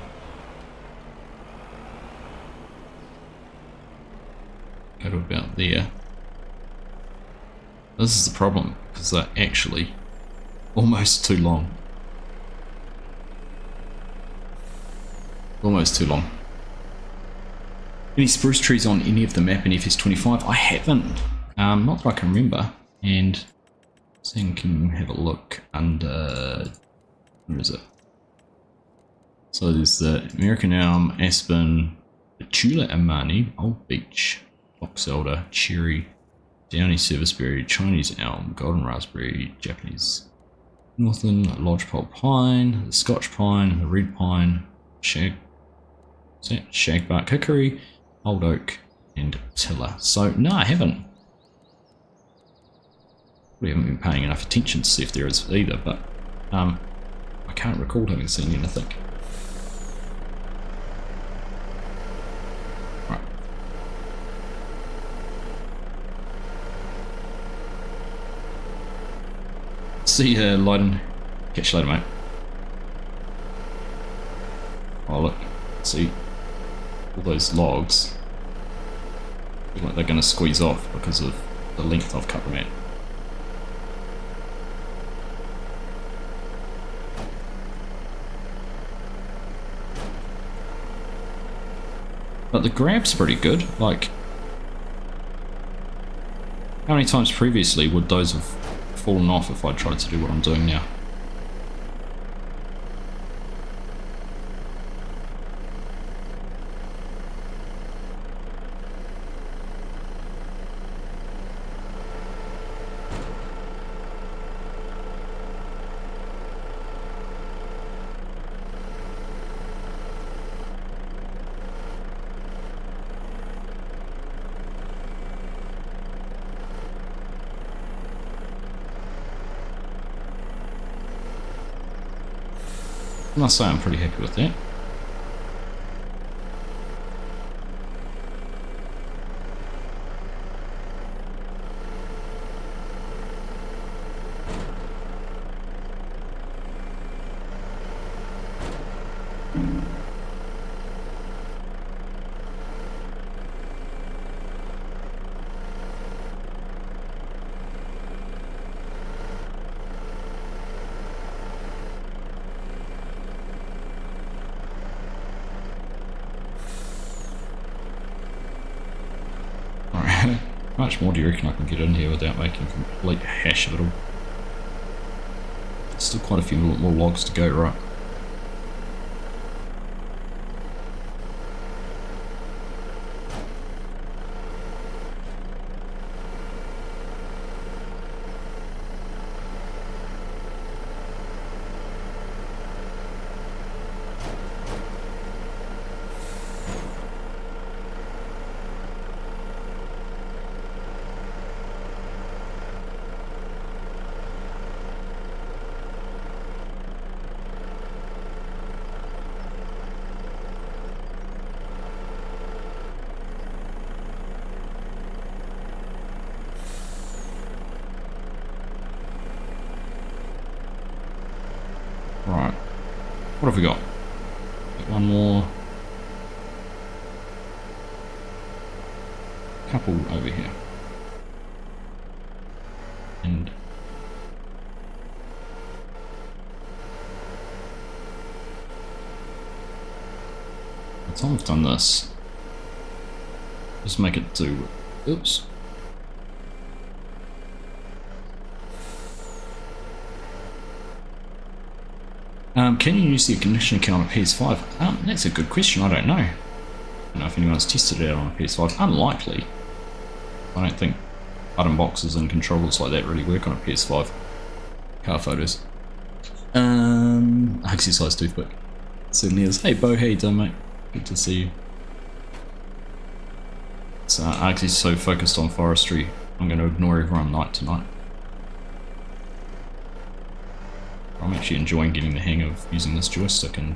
A: Go to about there. This is the problem, because they're actually almost too long. Almost too long. Any spruce trees on any of the map in FS25? I haven't. Not that I can remember. And seeing, can have a look under... Where is it? So there's the American elm, aspen, Betula amani, old beech, box elder, cherry, downy serviceberry, Chinese elm, golden raspberry, Japanese northern lodgepole pine, the Scotch pine, the red pine, shagbark hickory, old oak, and tiller. So no, I haven't. We haven't been paying enough attention to see if there is either, but I can't recall having seen anything. Right. See you, Leiden. Catch you later, mate. Oh look, see all those logs. Look like they're going to squeeze off because of the length I've cut them at. But the grab's pretty good. Like, how many times previously would those have fallen off if I tried to do what I'm doing now? I must say I'm pretty happy with that. How much more do you reckon I can get in here without making a complete hash of it all? Still quite a few more logs to go, right? Right, what have we got? One more. Couple over here. time I've done this, just make it do. Oops. Can you use the ignition account on a PS5? That's a good question. I don't know. I don't know if anyone's tested it out on a PS5. Unlikely. I don't think button boxes and controllers like that really work on a PS5. Car photos. Exercise toothpick. Certainly is. Hey Bo, how you doing, mate? Good to see you. So I'm actually so focused on forestry, I'm going to ignore everyone night to night. I'm actually enjoying getting the hang of using this joystick and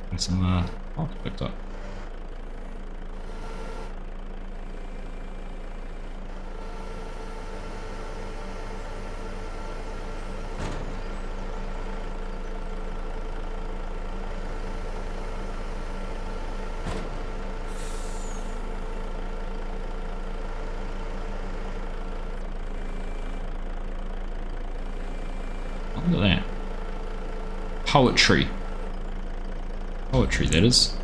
A: getting some parts picked up. Look at that. Poetry. Poetry, that is.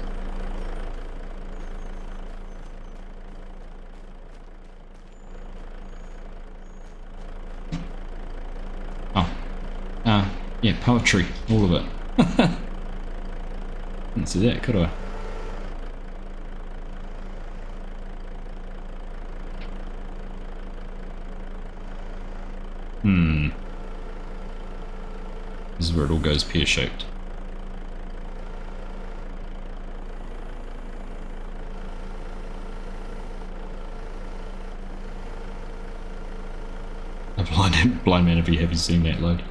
A: Oh. Yeah, poetry. All of it. Didn't see that, could I? This is where it all goes pear-shaped. A blind man if you haven't seen that load.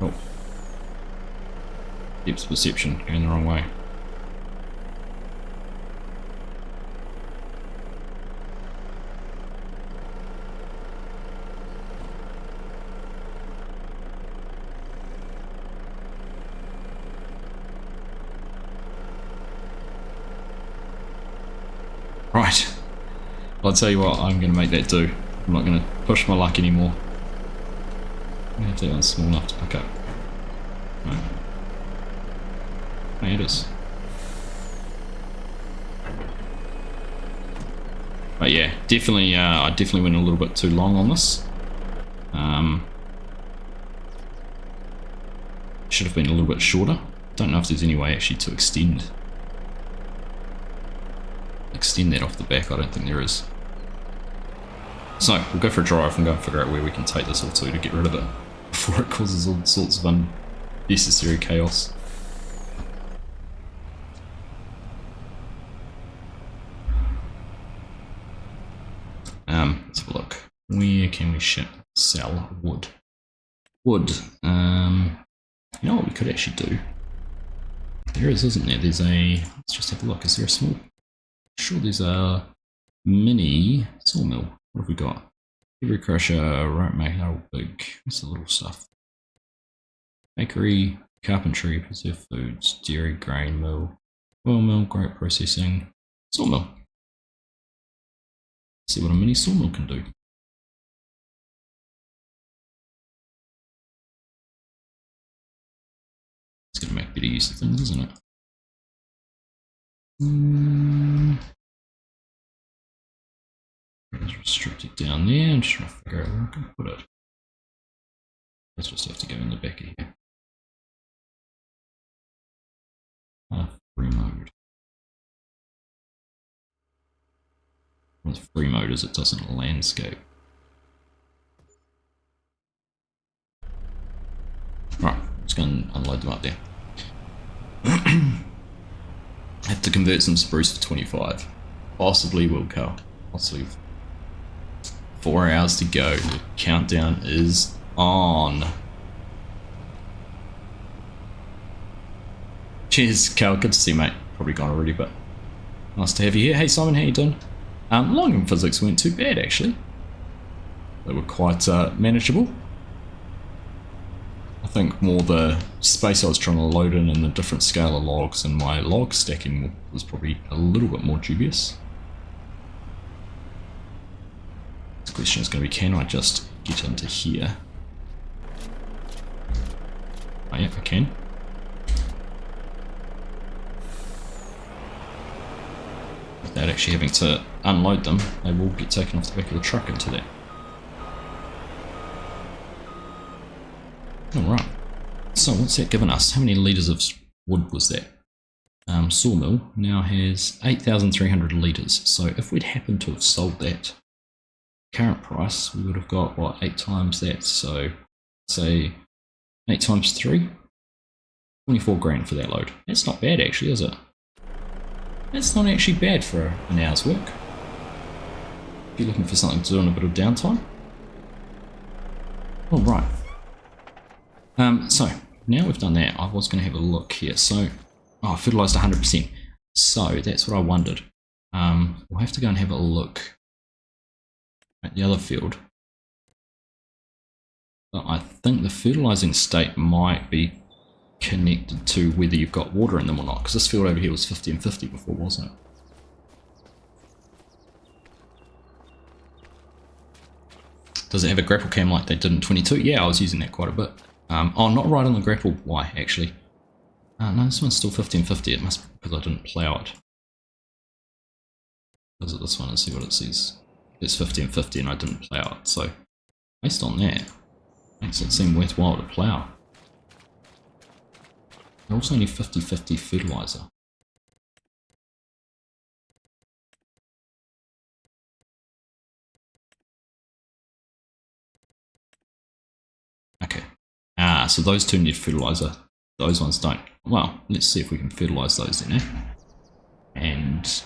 A: Oh. Depth perception going the wrong way. Right. I'll tell you what, I'm going to make that do. I'm not going to push my luck anymore. I have that one small enough to pick up. Right. Hey, it is. But yeah, definitely, I definitely went a little bit too long on this. Should have been a little bit shorter. Don't know if there's any way actually to extend that off the back. I don't think there is. So we'll go for a drive and go and figure out where we can take this all to get rid of it before it causes all sorts of unnecessary chaos. Let's have a look. Where can we sell wood? Wood. You know what we could actually do? There is, isn't there? There's a. Let's just have a look. Is there a small? Sure, there's a mini sawmill. What have we got? Every crusher, rope maker, all big. What's the little stuff? Bakery, carpentry, preserved foods, dairy, grain mill, oil mill, grape processing, sawmill. See what a mini sawmill can do. It's going to make better use of things, isn't it? It's restricted down there. I'm just trying to figure out where I can put it. Let's just have to go in the back of here. Free mode. With free mode is it doesn't landscape. Right, let's go and unload them up there. Have to convert some spruce for 25. Possibly will, Carl. Possibly. 4 hours to go. The countdown is on. Cheers, Carl. Good to see you, mate. Probably gone already, but nice to have you here. Hey, Simon, how you doing? Long and physics weren't too bad, actually. They were quite manageable. I think more the space I was trying to load in and the different scale of logs and my log stacking was probably a little bit more dubious. question is going to be, can I just get into here? Oh yeah, I can. Without actually having to unload them, they will get taken off the back of the truck into that. Alright, so what's that given us? How many litres of wood was that? Sawmill now has 8,300 litres, so if we'd happened to have sold that current price, we would have got, what, 8 times that, so say 8 times 3? 24 grand for that load. That's not bad actually, is it? That's not actually bad for an hour's work. If you're looking for something to do on a bit of downtime. Alright. So, now we've done that, I was going to have a look here. So, oh, fertilised 100%. So, that's what I wondered. We'll have to go and have a look at the other field. But I think the fertilising state might be connected to whether you've got water in them or not. Because this field over here was 50 and 50 before, wasn't it? Does it have a grapple cam like they did in 22? Yeah, I was using that quite a bit. Oh, not right on the grapple Y, actually. No, this one's still 50 and 50. It must be because I didn't plough it. Visit this one and see what it says. It's 50 and 50 and I didn't plough it. So, based on that, makes it seem worthwhile to plough. I also need 50-50 fertiliser. Okay. So those two need fertiliser. Those ones don't. Well, let's see if we can fertilise those then, eh? And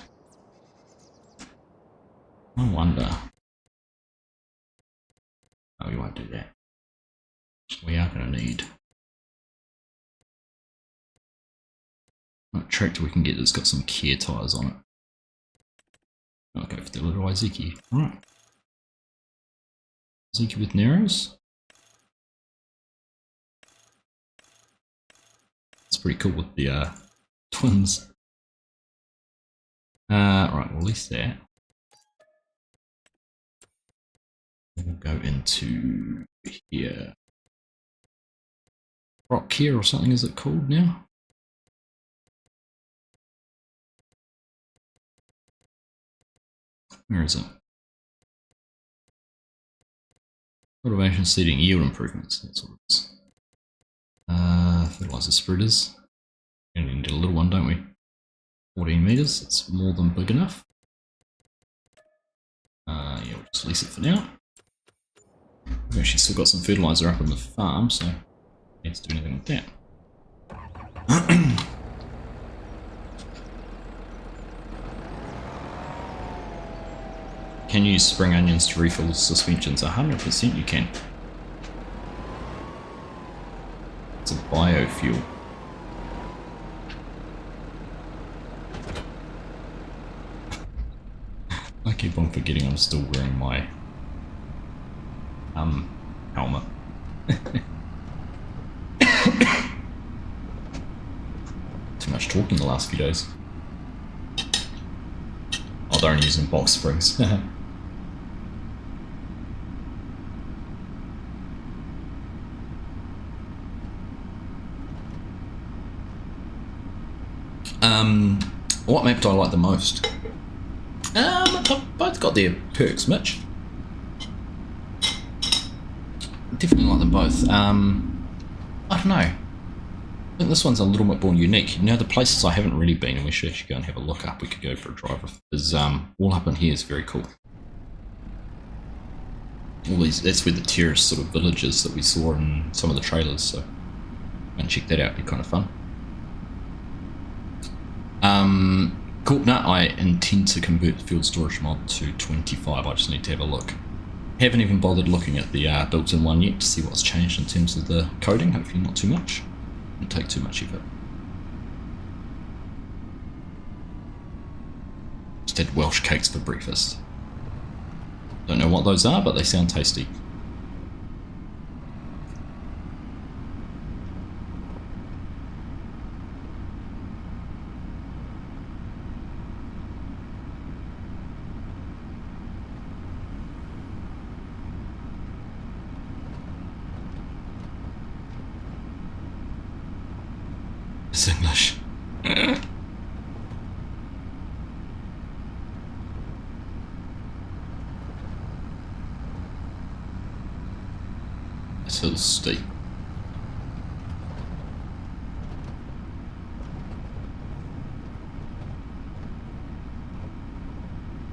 A: I wonder. Oh, we won't do that. We are going to need a tractor we can get that's got some care tyres on it. I'll go for the little Izeki. Right. Izeki with narrows. It's pretty cool with the twins. Right, we'll lease that. We'll go into here. Rock Care or something is it called now? Where is it? Cultivation, seeding, yield improvements. That's what it is. Fertilizer spreaders. We need a little one, don't we? 14 meters. It's more than big enough. Yeah, we'll just lease it for now. We've actually still got some fertilizer up on the farm, so need to do anything with that. Can you use spring onions to refill suspensions? 100% you can. It's a biofuel. I keep on forgetting I'm still wearing my helmet. Too much talking the last few days. Oh, they're only using box springs. What map do I like the most? I've both got their perks, Mitch. Definitely like them both. I don't know. I think this one's a little bit more unique. You know, the places I haven't really been, and we should actually go and have a look up. We could go for a drive. Is all up in here is very cool. All these, that's where the terraced sort of villages that we saw in some of the trailers. So, go and check that out. It'd be kind of fun. Cool. No, I intend to convert the field storage mod to 25. I just need to have a look. Haven't even bothered looking at the built-in one yet to see what's changed in terms of the coding. Hopefully not too much. Won't take too much effort. Just had Welsh cakes for breakfast. Don't know what those are, but they sound tasty. It's English. This hill's steep.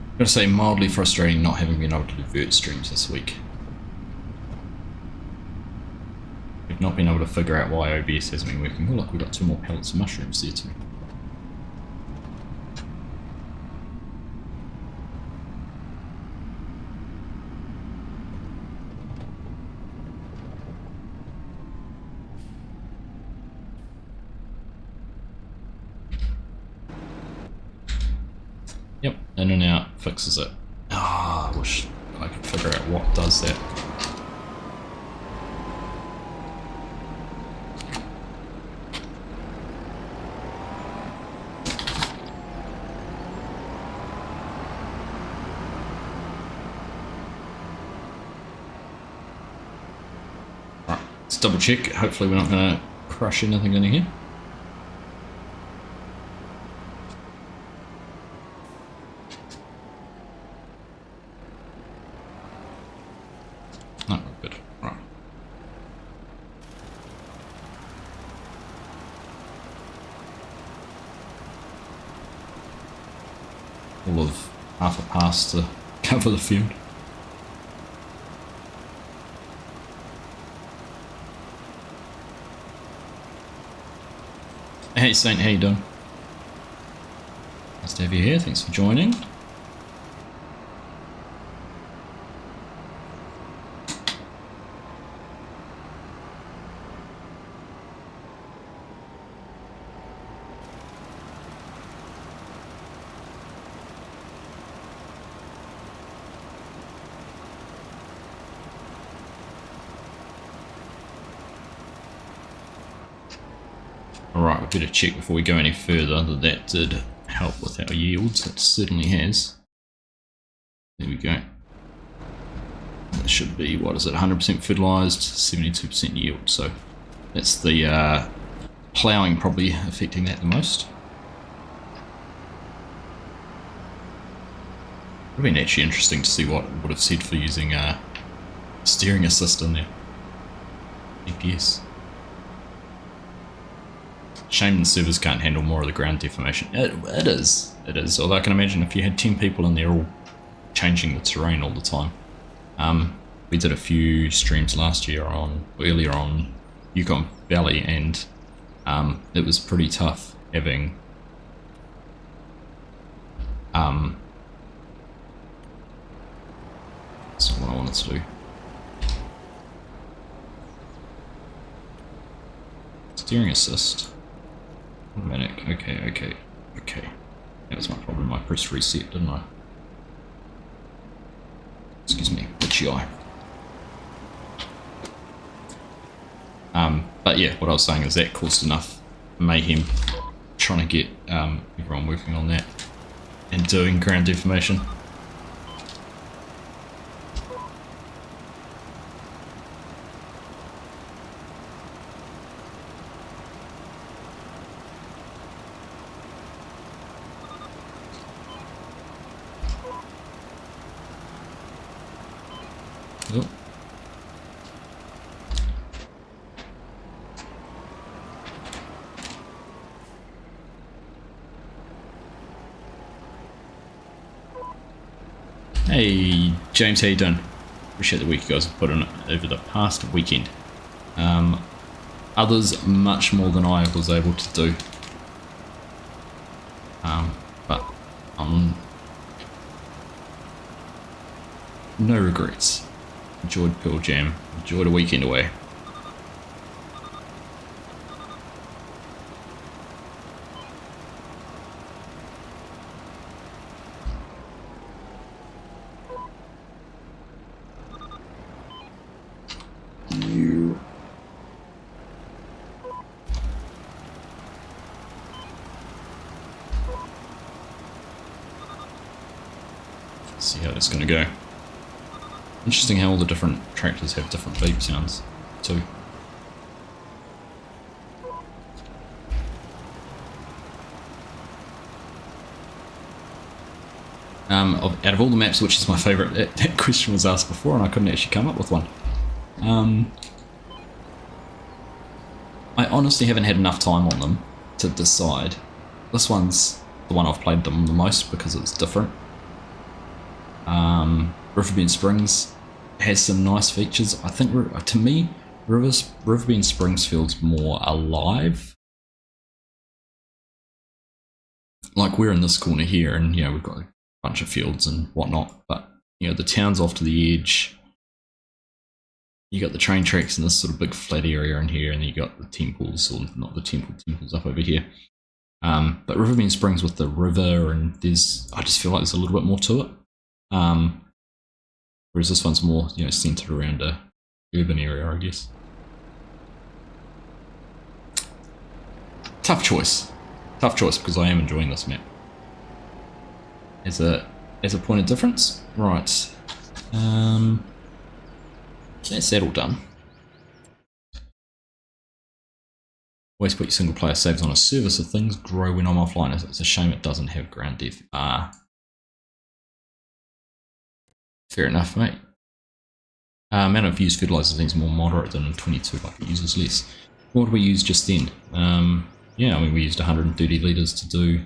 A: I'm gonna say mildly frustrating not having been able to divert streams this week. We've not been able to figure out why OBS hasn't been working. Oh look, we've got 2 more pallets of mushrooms there too. Yep, in and out, fixes it. Ah, I wish I could figure out what does that. Right, let's double check. Hopefully we're not going to crush anything in here. No, good. Right. All of half a pass to cover the field. Hey Saint, how you doing? Nice to have you here, thanks for joining. Alright, we better check before we go any further that did help with our yields. It certainly has. There we go. That should be, what is it, 100% fertilised, 72% yield. So that's the ploughing probably affecting that the most. It would have been actually interesting to see what it would have said for using steering assist in there. GPS. Shame the servers can't handle more of the ground deformation. It is. Although I can imagine if you had 10 people in there all changing the terrain all the time. We did a few streams last year earlier on Hutan Valley, and it was pretty tough having that's not what I wanted to do. Steering assist. Automatic. Okay. That was my problem. I pressed reset, didn't I? Excuse me, itchy eye. But yeah, what I was saying is that caused enough mayhem trying to get everyone working on that and doing ground deformation. Oh. Hey James, how you doing? Appreciate the work you guys have put in over the past weekend. Others much more than I was able to do. But no regrets. Enjoyed Pearl Jam, enjoyed a weekend away. See how that's going to go. Interesting how all the different tractors have different beep sounds too. Out of all the maps, which is my favourite? That question was asked before and I couldn't actually come up with one. I honestly haven't had enough time on them to decide. This one's the one I've played them the most because it's different. Riverbend Springs has some nice features. I think, to me, Riverbend Springs feels more alive. Like we're in this corner here and, you know, we've got a bunch of fields and whatnot, but, you know, the town's off to the edge. You got the train tracks in this sort of big flat area in here, and then you got the temples, or not the temples up over here. But Riverbend Springs with the river, and I just feel like there's a little bit more to it. Whereas this one's more, you know, centered around a urban area, I guess. Tough choice because I am enjoying this map. As a point of difference, right? That's that all done. Always put your single player saves on a server so things grow when I'm offline. It's a shame it doesn't have ground depth. Fair enough, mate. Amount of used fertilizer things more moderate than in 22, like it uses less. What did we use just then? Yeah, I mean we used 130 litres to do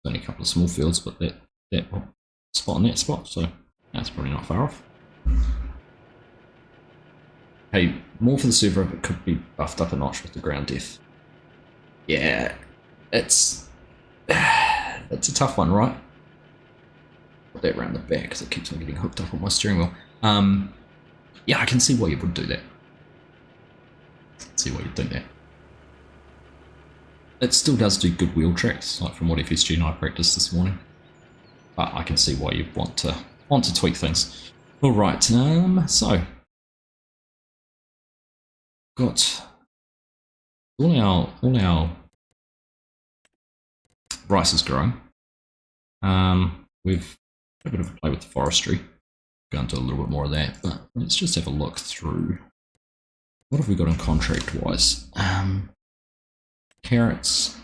A: only a couple of small fields, but that spot and that spot, so that's probably not far off. Hey, more for the server, but could be buffed up a notch with the ground depth. Yeah, it's a tough one, right? Put that around the back because it keeps on getting hooked up on my steering wheel. Yeah, I can see why you would do that. See why you'd do that. It still does do good wheel tracks, like from what FSG and I practiced this morning. But I can see why you'd want to tweak things. All right, so got all our rice is growing. We've had a bit of a play with the forestry. Going to do a little bit more of that, but let's just have a look through. What have we got in contract wise? Carrots,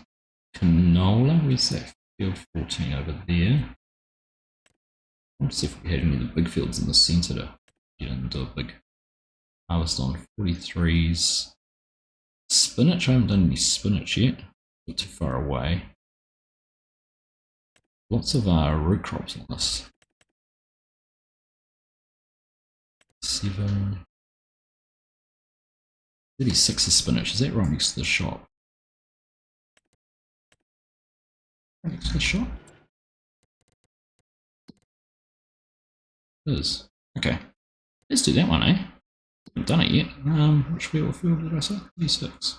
A: canola. Where's that field 14 over there? Let's see if we had any of the big fields in the centre to get into a big harvest on. 43s. Spinach, I haven't done any spinach yet. Not too far away. Lots of root crops on this. 7. 36 of spinach. Is that right next to the shop? Right next to the shop? It is. Okay. Let's do that one, eh? Haven't done it yet. Which field did I say? 36.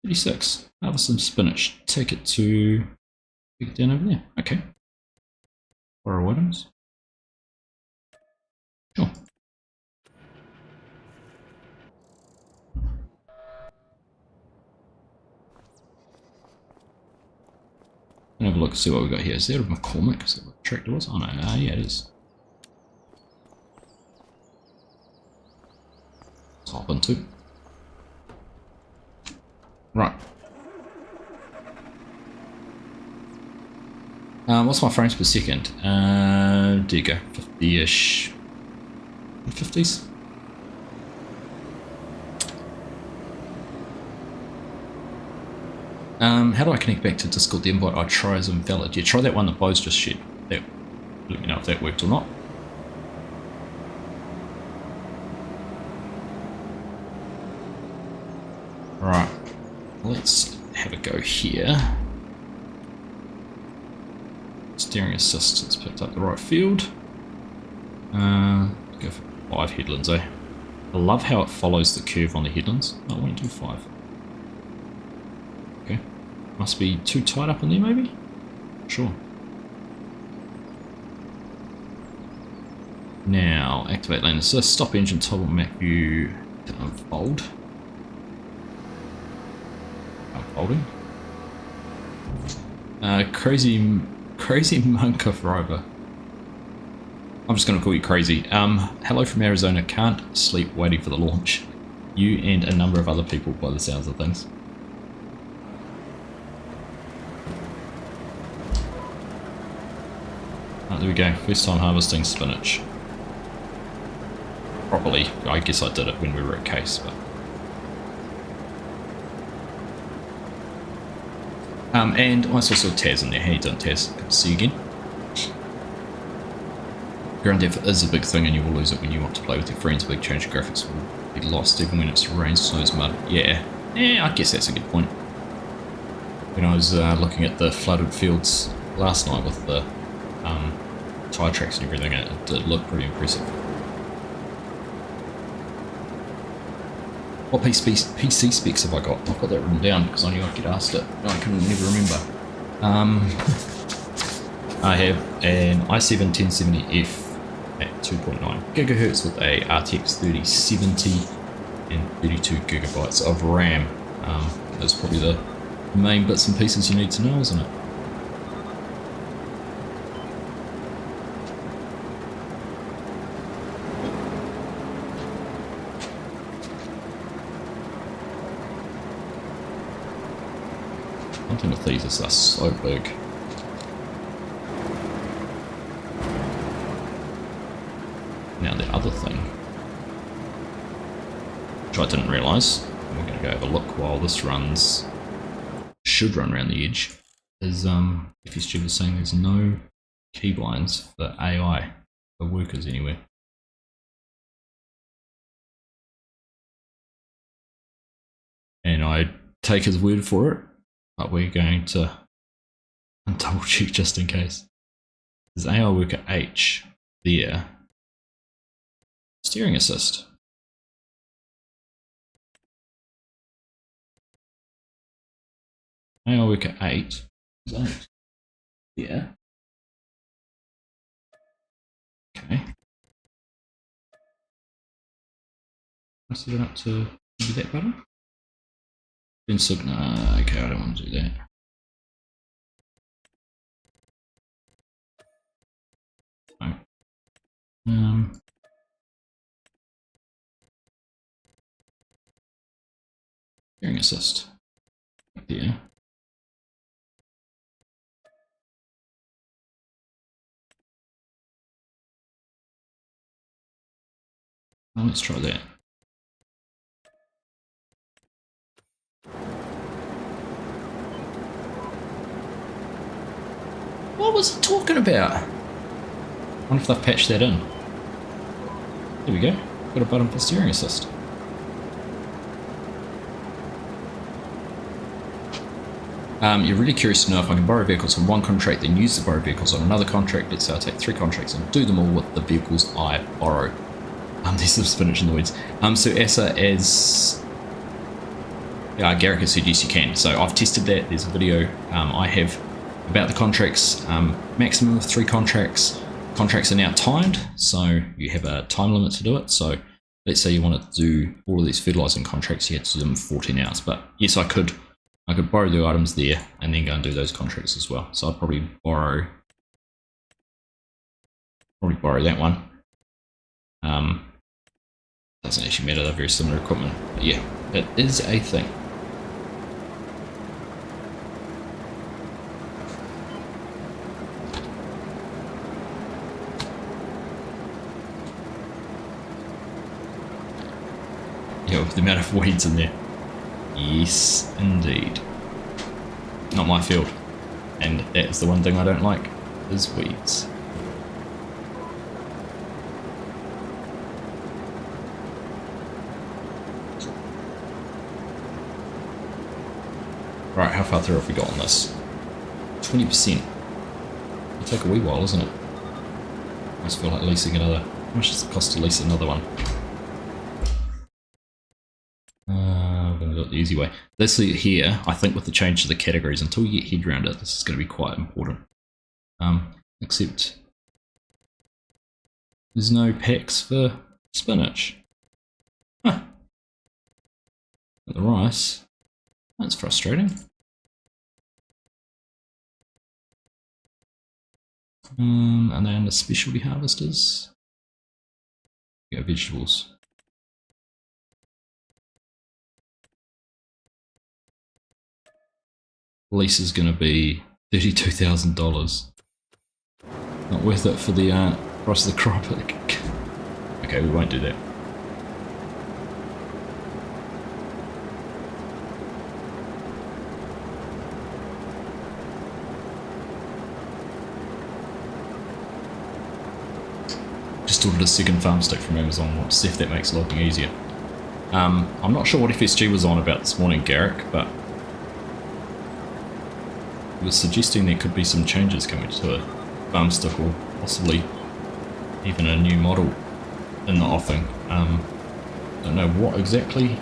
A: 36. Harvest some spinach. Take it down over there. Okay. Borrow items. Sure. Have a look and see what we got here. Is that a McCormick? Is that what the tractor was? Oh no, yeah it is. Let's hop into. Right. What's my frames per second? There you go, 50-ish. 50s? How do I connect back to Discord? The invite I try is invalid. Yeah, try that one that Bo's just shared. Let me know if that worked or not. Right, let's have a go here. Steering assist has picked up the right field. Go for 5 headlands, eh? I love how it follows the curve on the headlands. Oh, 1, 2, 5. Okay. Must be too tight up in there, maybe? Sure. Now, activate lane assist, stop engine, toggle map view to unfold. Unfolding. Crazy monk of rover. I'm just going to call you crazy. Hello from Arizona. Can't sleep waiting for the launch. You and a number of other people by the sounds of things. Right, there we go. First time harvesting spinach. Properly. I guess I did it when we were at Case, but... and I also saw Taz in there. How you doing, Taz? Good to see you again. Ground depth is a big thing and you will lose it when you want to play with your friends. Big change of graphics will be lost even when it's rain, snows, mud. Yeah, I guess that's a good point. When I was looking at the flooded fields last night with the tyre tracks and everything, it did look pretty impressive. What PC specs have I got? I've got that written down because I knew I'd get asked it and I couldn't never remember. I have an i7 1070F at 2.9 gigahertz with a RTX 3070 and 32 gigabytes of RAM. Those are probably the main bits and pieces you need to know, isn't it? One thing with these is they're so big. Now the other thing, which I didn't realise, we're going to go have a look while this runs, should run around the edge, is FSG was saying there's no keybinds for AI, for workers anywhere. And I take his word for it, but we're going to double check just in case. There's AI worker H there. Steering assist. AI worker 8. Is 8? Yeah. Okay. I set it up to do that button. Then signal. Okay, I don't want to do that. No. Steering assist. Yeah. Well, let's try that. What was it talking about? I wonder if they've patched that in. There we go. Got a button for steering assist. You're really curious to know if I can borrow vehicles from one contract, then use the borrowed vehicles on another contract. Let's say I take 3 contracts and do them all with the vehicles I borrow. There's some spinach in the weeds. So Asa, as Garrick has said, yes you can. So I've tested that. There's a video I have about the contracts. Maximum of 3 contracts. Contracts are now timed, so you have a time limit to do it. So let's say you wanted to do all of these fertilizing contracts, you had to do them in 14 hours. But yes, I could borrow the items there and then go and do those contracts as well. So I'd probably borrow that one. Doesn't actually matter, they're very similar equipment. But yeah, it is a thing. Yeah, with the amount of weeds in there. Yes, indeed. Not my field. And that is the one thing I don't like, is weeds. Right, how far through have we got on this? 20%. It'll take a wee while, isn't it? I just feel like leasing another... How much does it cost to lease another one? I'm going to do it the easy way. This here, I think with the change to the categories, until you get head around it, this is going to be quite important. Except there's no packs for spinach. Huh. Got the rice. That's frustrating. And then the specialty harvesters. Yeah, vegetables. Lease is going to be $32,000. Not worth it for the price of the crop. Okay, we won't do that. Just ordered a second farm stick from Amazon. Let's see if that makes logging easier. I'm not sure what FSG was on about this morning, Garrick, but he was suggesting there could be some changes coming to a farm stick, or possibly even a new model in the offing. Don't know what exactly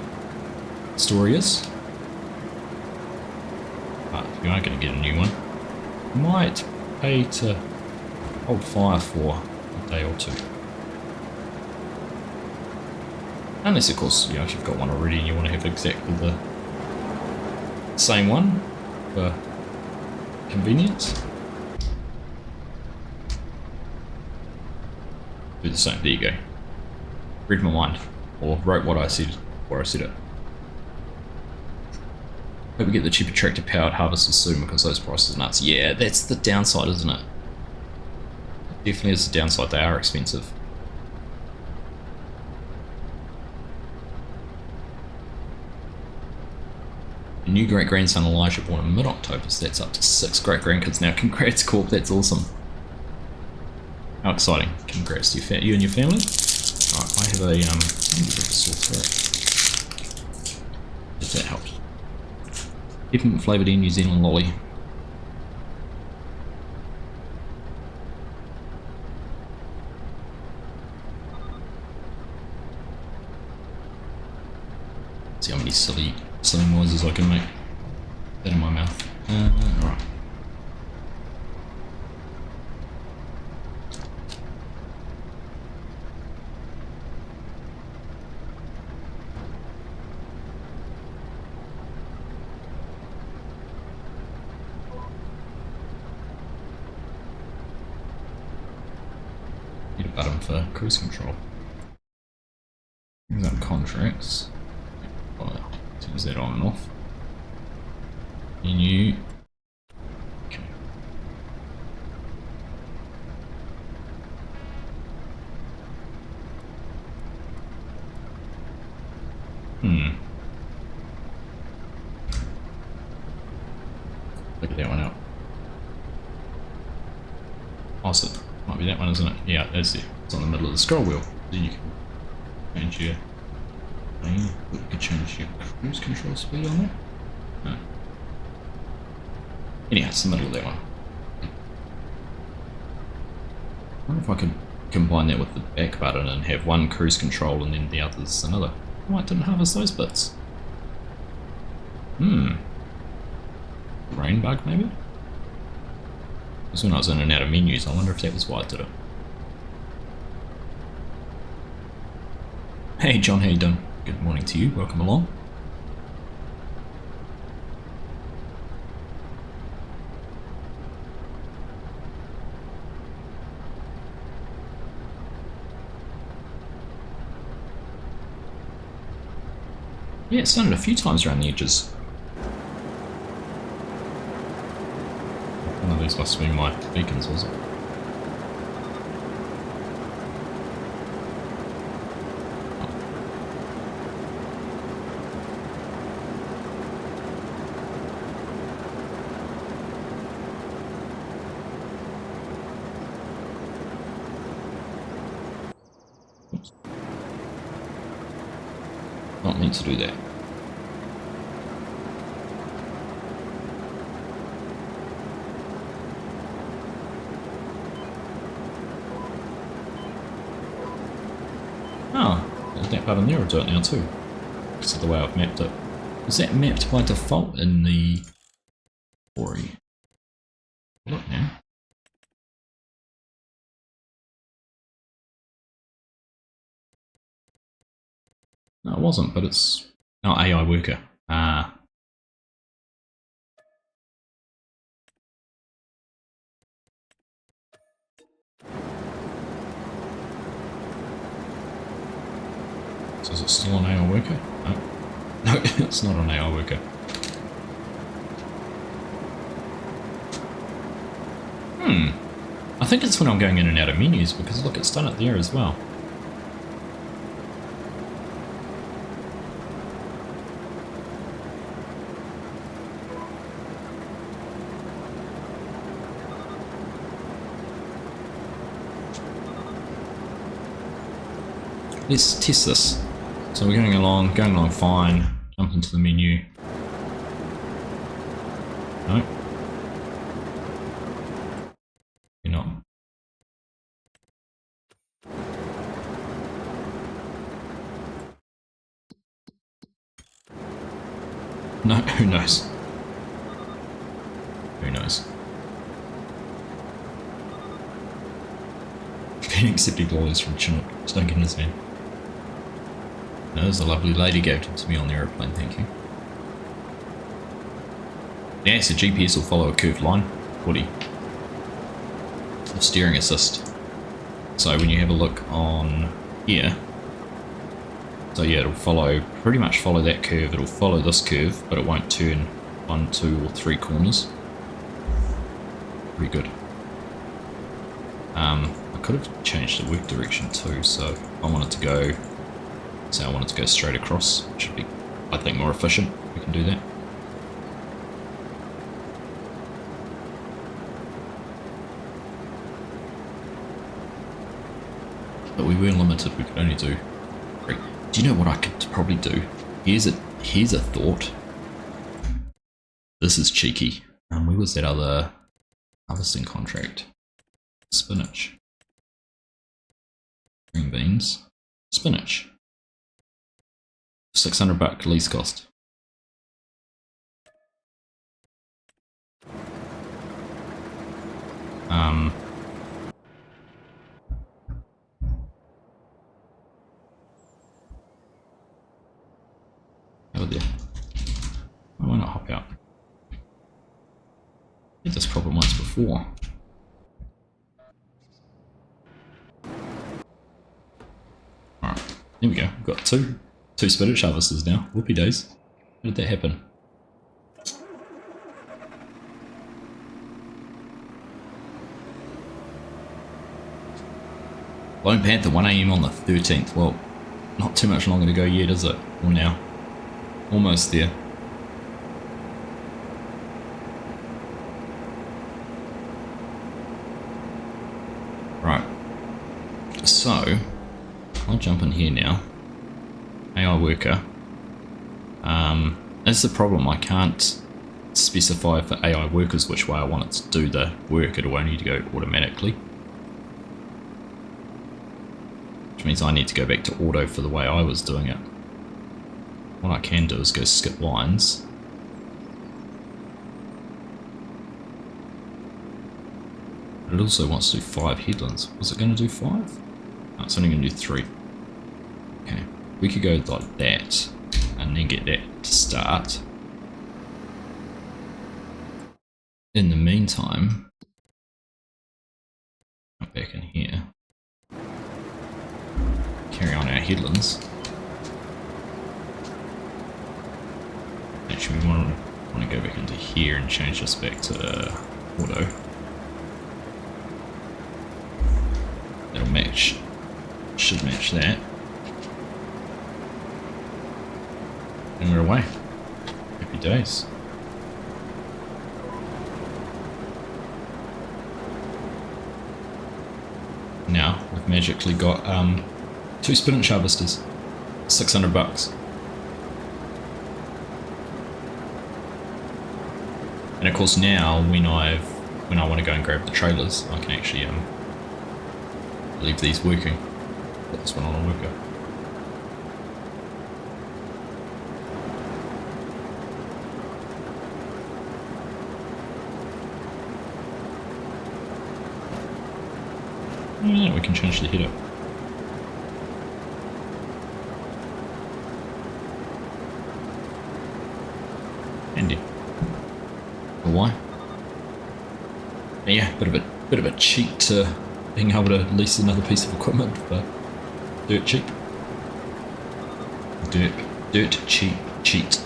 A: the story is, but if you are going to get a new one, you might pay to hold fire for a day or two. Unless, of course, you know, if you've got one already and you want to have exactly the same one for convenience. Do the same. There you go. Read my mind, or wrote what I said before I said it. Hope we get the cheaper tractor powered harvesters soon, because those prices are nuts. Yeah, that's the downside, isn't it? Definitely is the downside. They are expensive. Your new great-grandson Elijah born in mid-October, so that's up to 6 great-grandkids now. Congrats, Corp, that's awesome. How exciting. Congrats to you and your family. Alright, I have a, let me get a sore throat. If that helps. Peppermint flavoured in New Zealand lolly. See how many silly noises I can make. That in my mouth. Alright. Need a button for cruise control. Brings up contracts. Turns that on and off. Menu. Okay. Look at that one out. Oh, so might be that one, isn't it? Yeah, that's it. It's on the middle of the scroll wheel. Then you can change your lane. You can change your cruise control speed on that. No. Anyhow, it's the middle of that one. I wonder if I could combine that with the back button and have one cruise control and then the other's another. Why didn't harvest those bits? Rain bug, maybe? Because when I was in and out of menus, I wonder if that was why I did it. Hey John, how you doing? Good morning to you, welcome along. Yeah, it's done it a few times around the edges. One of these must be my beacons, was it? Oops. Not meant to do that. Oh, there's that button there, I'll do it now too. Because of the way I've mapped it. Is that mapped by default in the story? Look now. No, it wasn't, but it's... Oh, AI worker. Ah. So is it still an AI worker? No. No, it's not an AI worker. I think it's when I'm going in and out of menus, because look, it's done it there as well. Let's test this. So we're going along fine. Jump into the menu. No. You're not. No, who knows? Who knows? Been accepting dollars from Chinook. Just don't get in his van. No, there's a lovely lady gave it to me on the aeroplane, thank you. Yeah, so GPS will follow a curved line. Woody. Steering assist. So when you have a look on here, so yeah, it'll follow, pretty much follow that curve. It'll follow this curve, but it won't turn 1, 2 or 3 corners. Pretty good. I could have changed the work direction too, so if I wanted to go, say I wanted to go straight across, it should be, I think, more efficient. We can do that. But we were limited, we could only do 3. Do you know what I could probably do? Here's a thought. This is cheeky. Where was that other harvesting contract? Spinach. Green beans. Spinach. $600 lease cost. Oh there. Why not hop out? I had this problem once before. Alright, here we go. We've got two spinach harvesters now. Whoopie days. How did that happen? Lone Panther, 1 AM on the 13th. Well, not too much longer to go yet, is it? Or now? Almost there. Right. So, I'll jump in here now. AI worker. That's the problem. I can't specify for AI workers which way I want it to do the work. It'll only go automatically. Which means I need to go back to auto for the way I was doing it. What I can do is go skip lines. But it also wants to do 5 headlands. Was it going to do 5? No, it's only going to do 3. Okay, we could go like that and then get that to start. In the meantime, back in here, carry on our headlands. Actually, we want to go back into here and change this back to auto. That'll match, should match that. And we're away. Happy days. Now we've magically got 2 spinach harvesters, $600. And of course now when I want to go and grab the trailers, I can actually leave these working. Put this one on a worker. Yeah, we can change the header. Handy. Or why? Yeah, bit of a cheat to being able to lease another piece of equipment for dirt cheap. Dirt cheap cheat.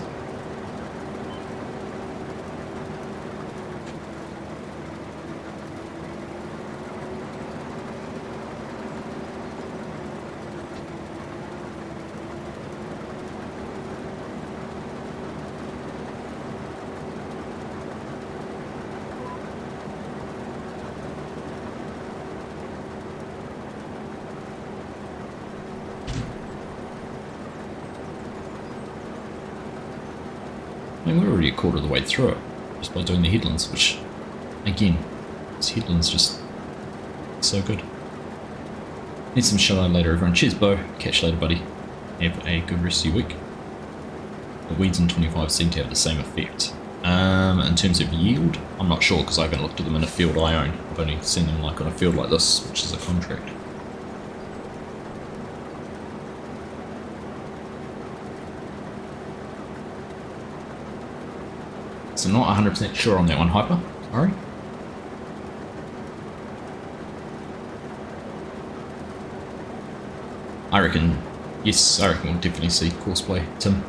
A: I mean, we're already a quarter of the way through it, just by doing the headlands, which, again, this headlands just so good. Need some shell later, everyone. Cheers, Bo. Catch you later, buddy. Have a good rest of your week. The weeds in 25 seem to have the same effect. In terms of yield, I'm not sure because I haven't looked at them in a field I own. I've only seen them like on a field like this, which is a contract. So not 100% sure on that one, Hyper. Sorry. I reckon, yes, I reckon we'll definitely see Courseplay, Tim.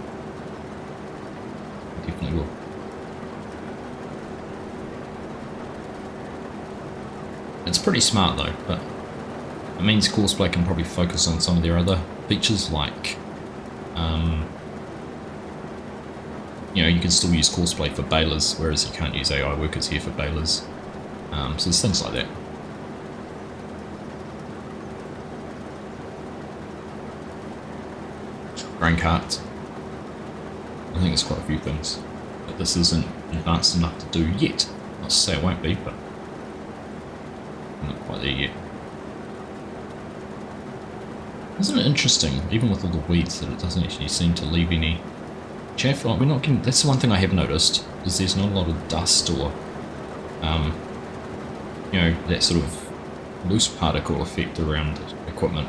A: Definitely will. It's pretty smart though, but it means Courseplay can probably focus on some of their other features like, you know, you can still use Courseplay for balers, whereas you can't use AI workers here for balers. So there's things like that. Grain carts. I think there's quite a few things, but this isn't advanced enough to do yet. Not to say it won't be, but I'm not quite there yet. Isn't it interesting, even with all the weeds, that it doesn't actually seem to leave any chaff? Like, we're not getting. That's the one thing I have noticed, is there's not a lot of dust or, you know, that sort of loose particle effect around equipment.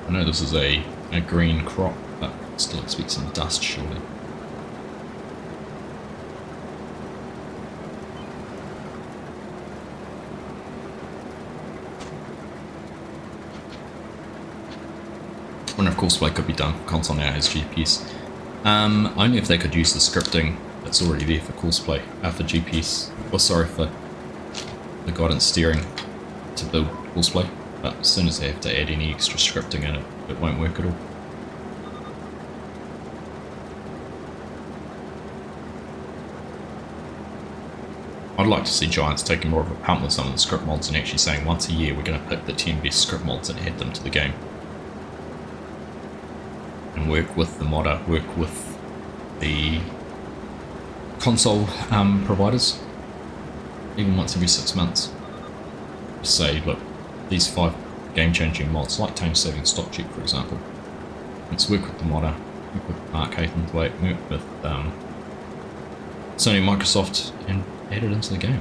A: I know this is a green crop, but still expect some dust surely. Wonder if Courseplay could be done. Console now has GPS. Only if they could use the scripting that's already there for Courseplay, for GPS, or sorry, for the guidance steering to build Courseplay. But as soon as they have to add any extra scripting in it, it won't work at all. I'd like to see Giants taking more of a punt with some of the script mods and actually saying once a year we're going to pick the 10 best script mods and add them to the game. And work with the modder, work with the console providers, even once every 6 months. Say, look, these 5 game-changing mods, like time saving stock check for example. Let's work with the modder, work with Mark Haythan's way, work with Sony and Microsoft and add it into the game.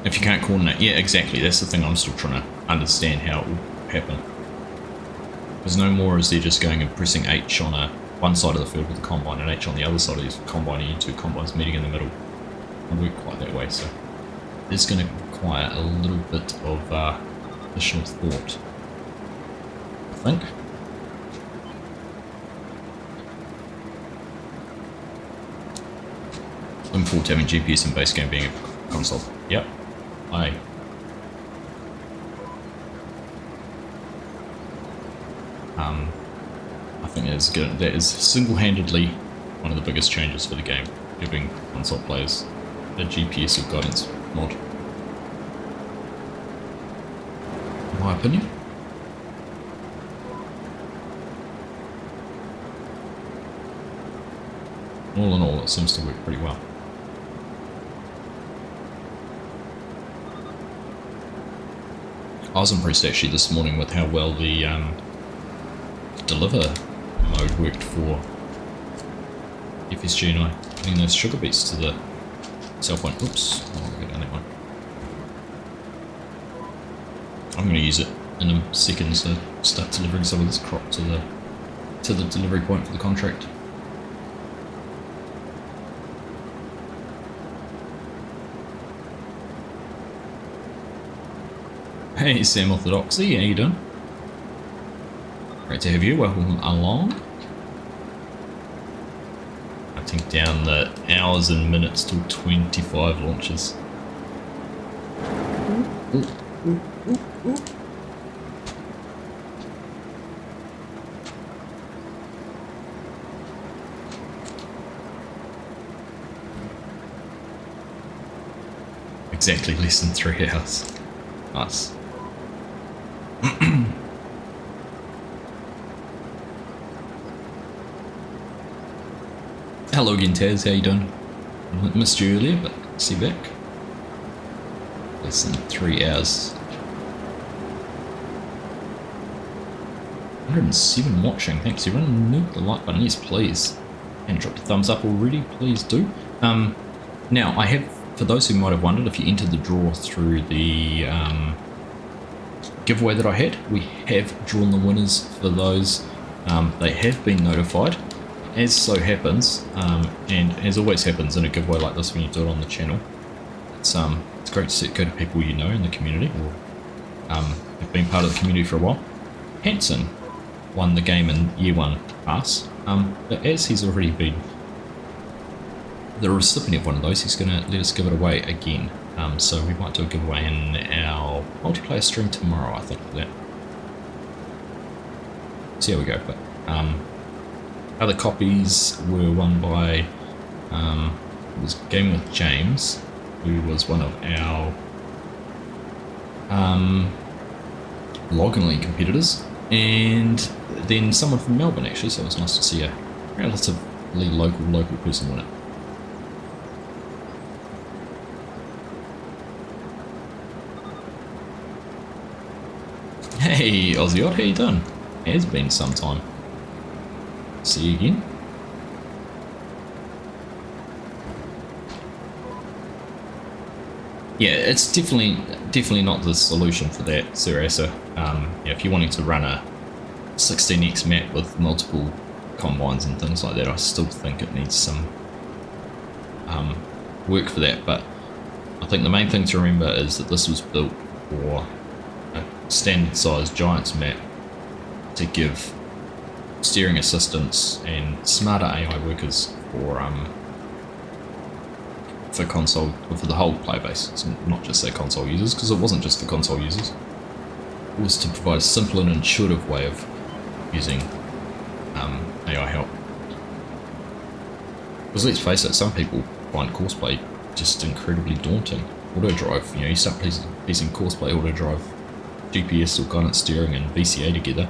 A: If you can't coordinate, yeah, exactly. That's the thing I'm still trying to understand how it will happen. Because no more is there just going and pressing H on one side of the field with the combine and H on the other side of the combine and you two combines meeting in the middle. It won't work quite that way, so it's going to require a little bit of additional thought, I think. Looking forward to having GPS in base game being a console. Yep. I think that is single-handedly one of the biggest changes for the game, giving console players a GPS or guidance mod. In my opinion. All in all, it seems to work pretty well. I was impressed actually this morning with how well the deliver mode worked for FSG and I, putting those sugar beets to the sell point. Oops, I'll go down that one. I'm going to use it in a second to start delivering some of this crop to the delivery point for the contract. Hey Sam Orthodoxy, how you doing? Great to have you, welcome along. I think down the hours and minutes till 25 launches. Ooh, ooh, ooh, ooh. Exactly less than 3 hours. Nice. Hello again, Taz. How you doing? Missed you earlier, but see you back. Less than 3 hours. 107 watching. Thanks everyone. Nuke the like button. Yes, please. And drop the thumbs up already. Please do. Now, I have, for those who might have wondered, if you entered the draw through the giveaway that I had, we have drawn the winners for those. They have been notified. As so happens, and as always happens in a giveaway like this when you do it on the channel, it's great to see it go to people you know in the community or have been part of the community for a while. Hanson won the game in year 1 pass, but as he's already been the recipient of one of those, he's going to let us give it away again. So we might do a giveaway in our multiplayer stream tomorrow, I think, for that. See how we go, but other copies were won by it was Gaming with James, who was one of our Login League competitors, and then someone from Melbourne actually, so it was nice to see a relatively local person win it. Hey Aussie Odd, how you doing? It has been some time. See you again. Yeah, it's definitely not the solution for that, Sarasa. Yeah, if you're wanting to run a 16x map with multiple combines and things like that, I still think it needs some work for that. But I think the main thing to remember is that this was built for a standard size Giants map to give steering assistance and smarter AI workers for console, or for the whole player base. It's not just their console users, because it wasn't just for console users. It was to provide a simple and intuitive way of using AI help. Because let's face it, some people find courseplay just incredibly daunting. Auto drive, you start piecing courseplay, auto drive, GPS or guidance steering and VCA together.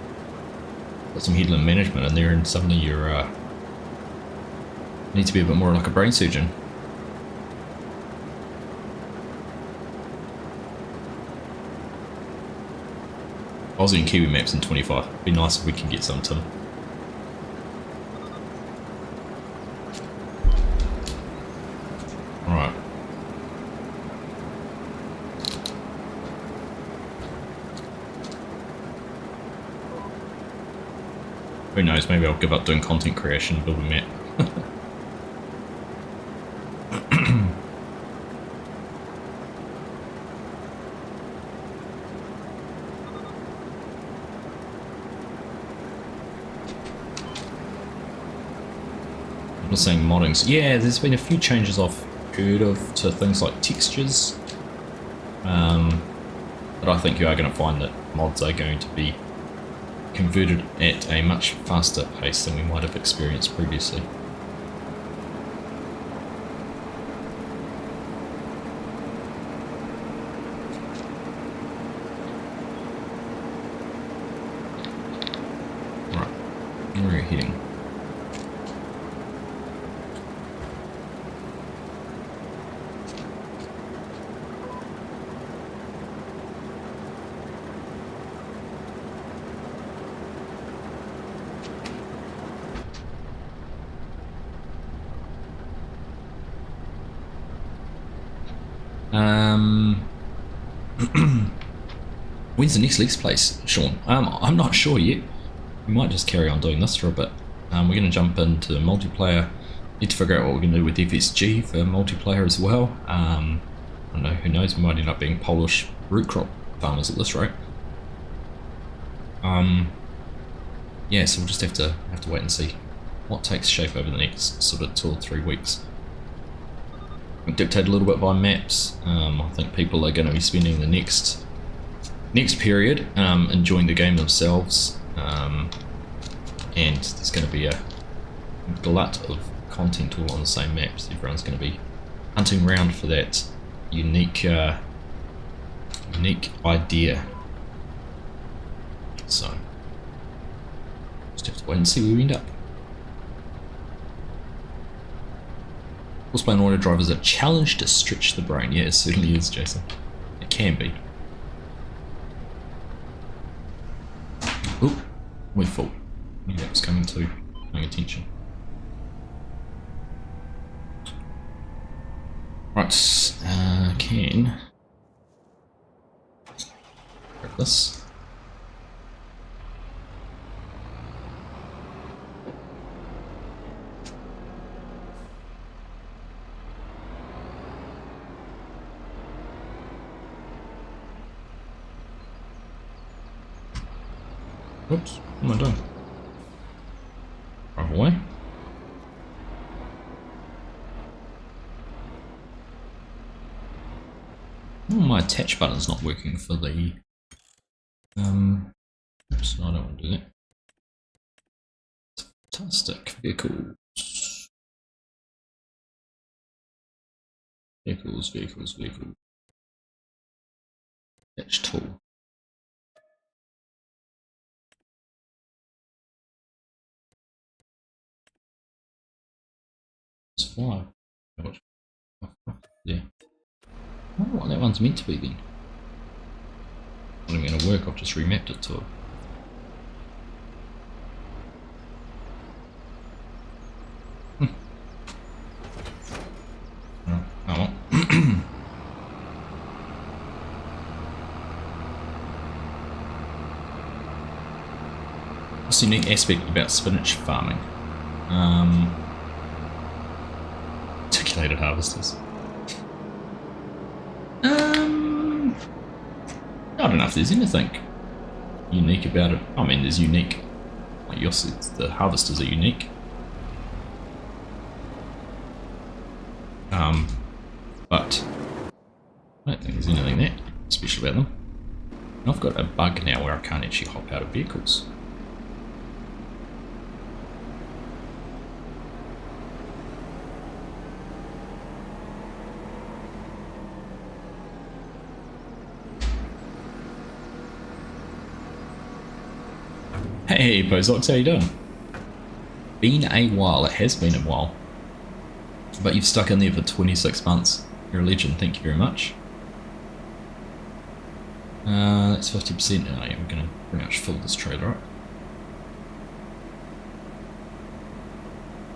A: Got some headland management in there, and suddenly you're need to be a bit more like a brain surgeon. Aussie and Kiwi maps in 25. It'd be nice if we could get some, Tim. Alright. Who knows, maybe I'll give up doing content creation and build a map. I'm not saying moddings. Yeah, there's been a few changes I've heard of to things like textures. But I think you are going to find that mods are going to be converted at a much faster pace than we might have experienced previously. Right, where are you heading? When's the next League's place, Sean? I'm not sure yet. We might just carry on doing this for a bit. We're going to jump into multiplayer. Need to figure out what we're going to do with FSG for multiplayer as well. I don't know, who knows, we might end up being Polish root crop farmers at this rate. Yeah, so we'll just have to wait and see what takes shape over the next sort of 2 or 3 weeks. dictated a little bit by maps. I think people are going to be spending the next period enjoying the game themselves, and there's going to be a glut of content all on the same maps. Everyone's going to be hunting around for that unique idea. So just have to wait and see where we end up. Horse playing auto drive is a challenge to stretch the brain. Yeah, it certainly is, Jason. It can be. Oop, we're full. Knew that was coming too. Paying attention. Right, can grab this. Oops, what am I doing? Drive away. Oh, my attach button's not working for the oops, no, I don't want to do that. Fantastic. Vehicles. Vehicles. Attach tool. It's 5. Yeah. I wonder what that one's meant to be then. Not even going to work, I've just remapped it to it. Oh well. What's the unique aspect about spinach farming? Articulated harvesters. I don't know if there's anything unique about it. I mean, there's unique, like yours, the harvesters are unique. But I don't think there's anything that special about them. And I've got a bug now where I can't actually hop out of vehicles. Hey, Bozox, how you doing? Been a while, it has been a while. But you've stuck in there for 26 months. You're a legend, thank you very much. That's 50%. Oh, yeah, we're going to pretty much fill this trailer up.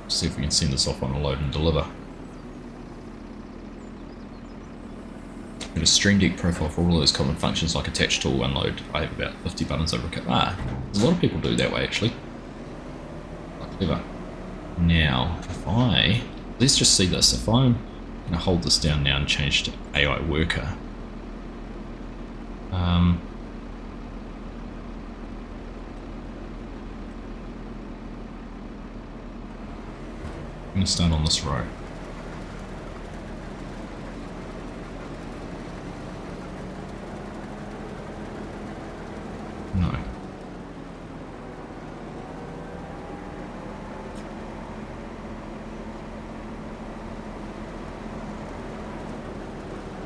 A: See if we can send this off on a load and deliver. Got a Stream Deck profile for all of those common functions like attach tool, unload. I have about 50 buttons over a couple. There's a lot of people do that way actually. Quite clever. Now, if let's just see this. If I'm going to hold this down now and change to AI worker. I'm going to start on this row. No.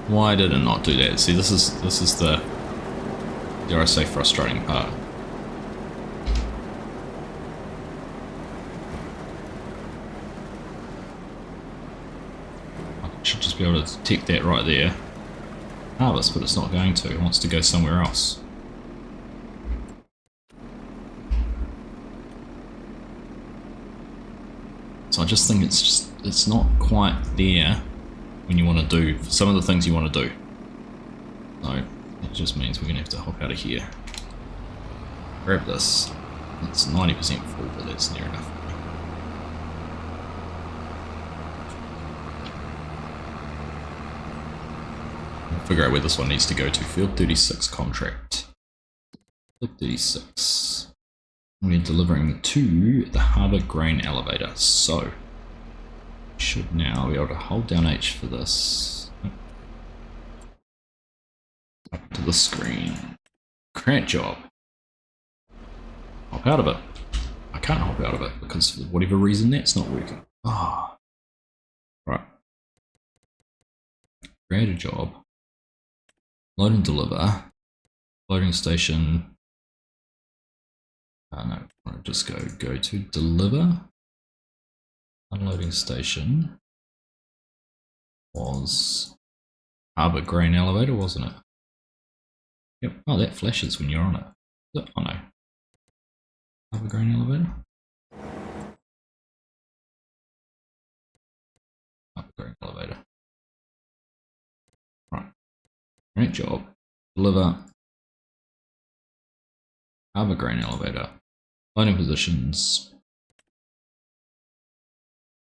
A: Why did it not do that? See, this is the, dare I say, frustrating part. I should just be able to detect that right there. Harvest, but it's not going to. It wants to go somewhere else. So I just think it's not quite there when you want to do some of the things you want to do. So it just means we're going to have to hop out of here. Grab this. It's 90% full, but that's near enough. We'll figure out where this one needs to go to. Field 36 contract. Field 36. We're delivering to the Harbour Grain Elevator. So Should now be able to hold down H for this. Up to the screen. Create job. Hop out of it. I can't hop out of it because for whatever reason that's not working. Ah. Right. Create a job. Load and deliver. Loading station. No, I'll just go to deliver. Unloading station was Harbour Grain Elevator, wasn't it? Yep. Oh, that flashes when you're on it. Oh no. Harbour Grain Elevator? Harbour Grain Elevator. Right. Great job. Deliver. Harbour Grain Elevator. Loading positions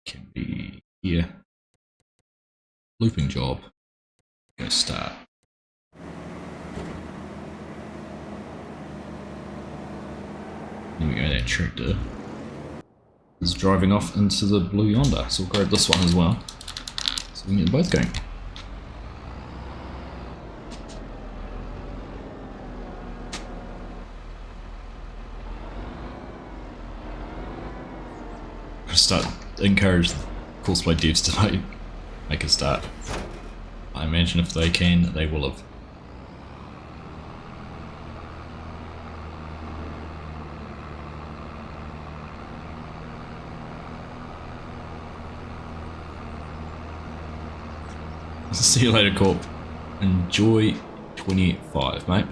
A: can be here. Looping job. Go start. There we go, that tractor is driving off into the blue yonder. So we'll grab this one as well. So we can get them both going. Start encourage cosplay devs to make a start. I imagine if they can, they will have. See you later, Corp. Enjoy 25, mate.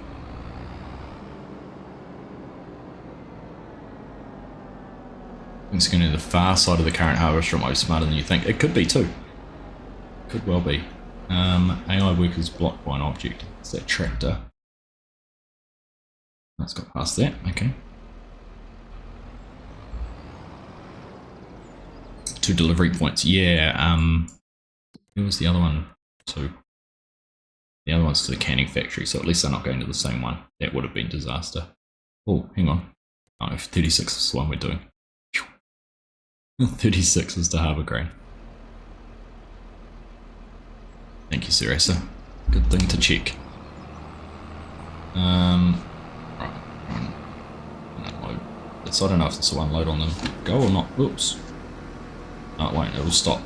A: It's going to the far side of the current harvester might be smarter than you think. It could be too. Could well be. AI workers blocked by an object. It's that tractor. Let's go past that. Okay. 2 delivery points. Yeah. Who was the other one to? The other one's to the canning factory. So at least they're not going to the same one. That would have been disaster. Oh, hang on. Oh, 36 is the one we're doing. 36 is to Harbour Grain. Thank you, Serasa. Good thing to check. Right. Unload. So I don't know if this will unload on them. Go or not. Oops. No, it won't. It will stop.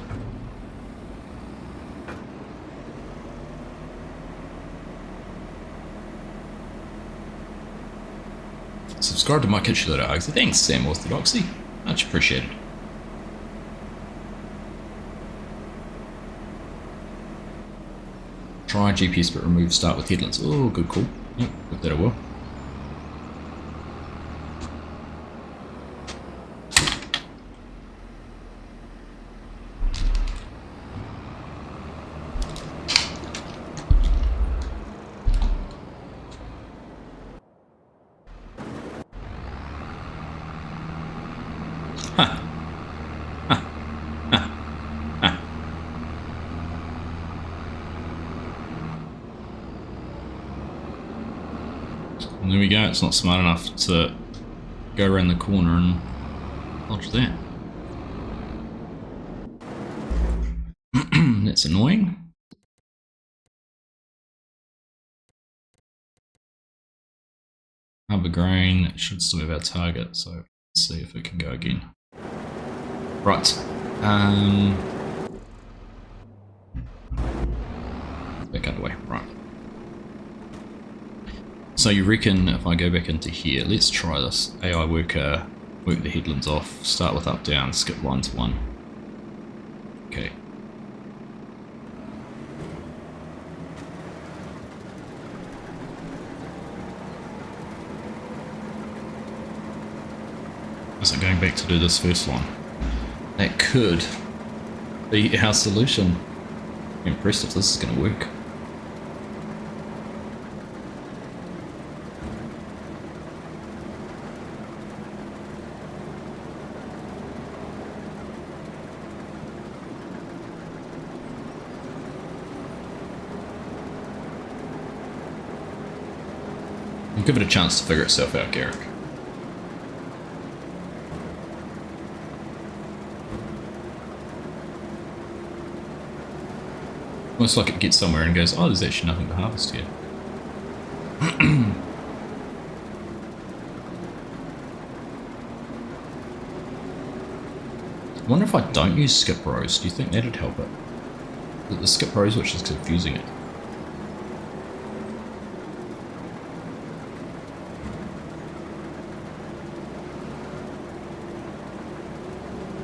A: Subscribe to my kitchen letter, Argsy. Thanks, Sam Orthodoxy. Much appreciated. Try GPS but remove start with headlands. Oh, good call. Yep, got that I will. And there we go, it's not smart enough to go around the corner and dodge that. That's annoying. Harbour Grain should still have our target, so let's see if it can go again. Right. Back underway, right. So you reckon if I go back into here, let's try this. AI worker, work the headlands off, start with up down, skip line to 1. Okay. Is it going back to do this first one? That could be our solution. I'm impressed if this is going to work. Give it a chance to figure itself out, Garrick. almost like it gets somewhere and goes, oh, there's actually nothing to harvest here. I wonder if I don't use skip rows, do you think that'd help it? Is it the skip rows which is confusing it?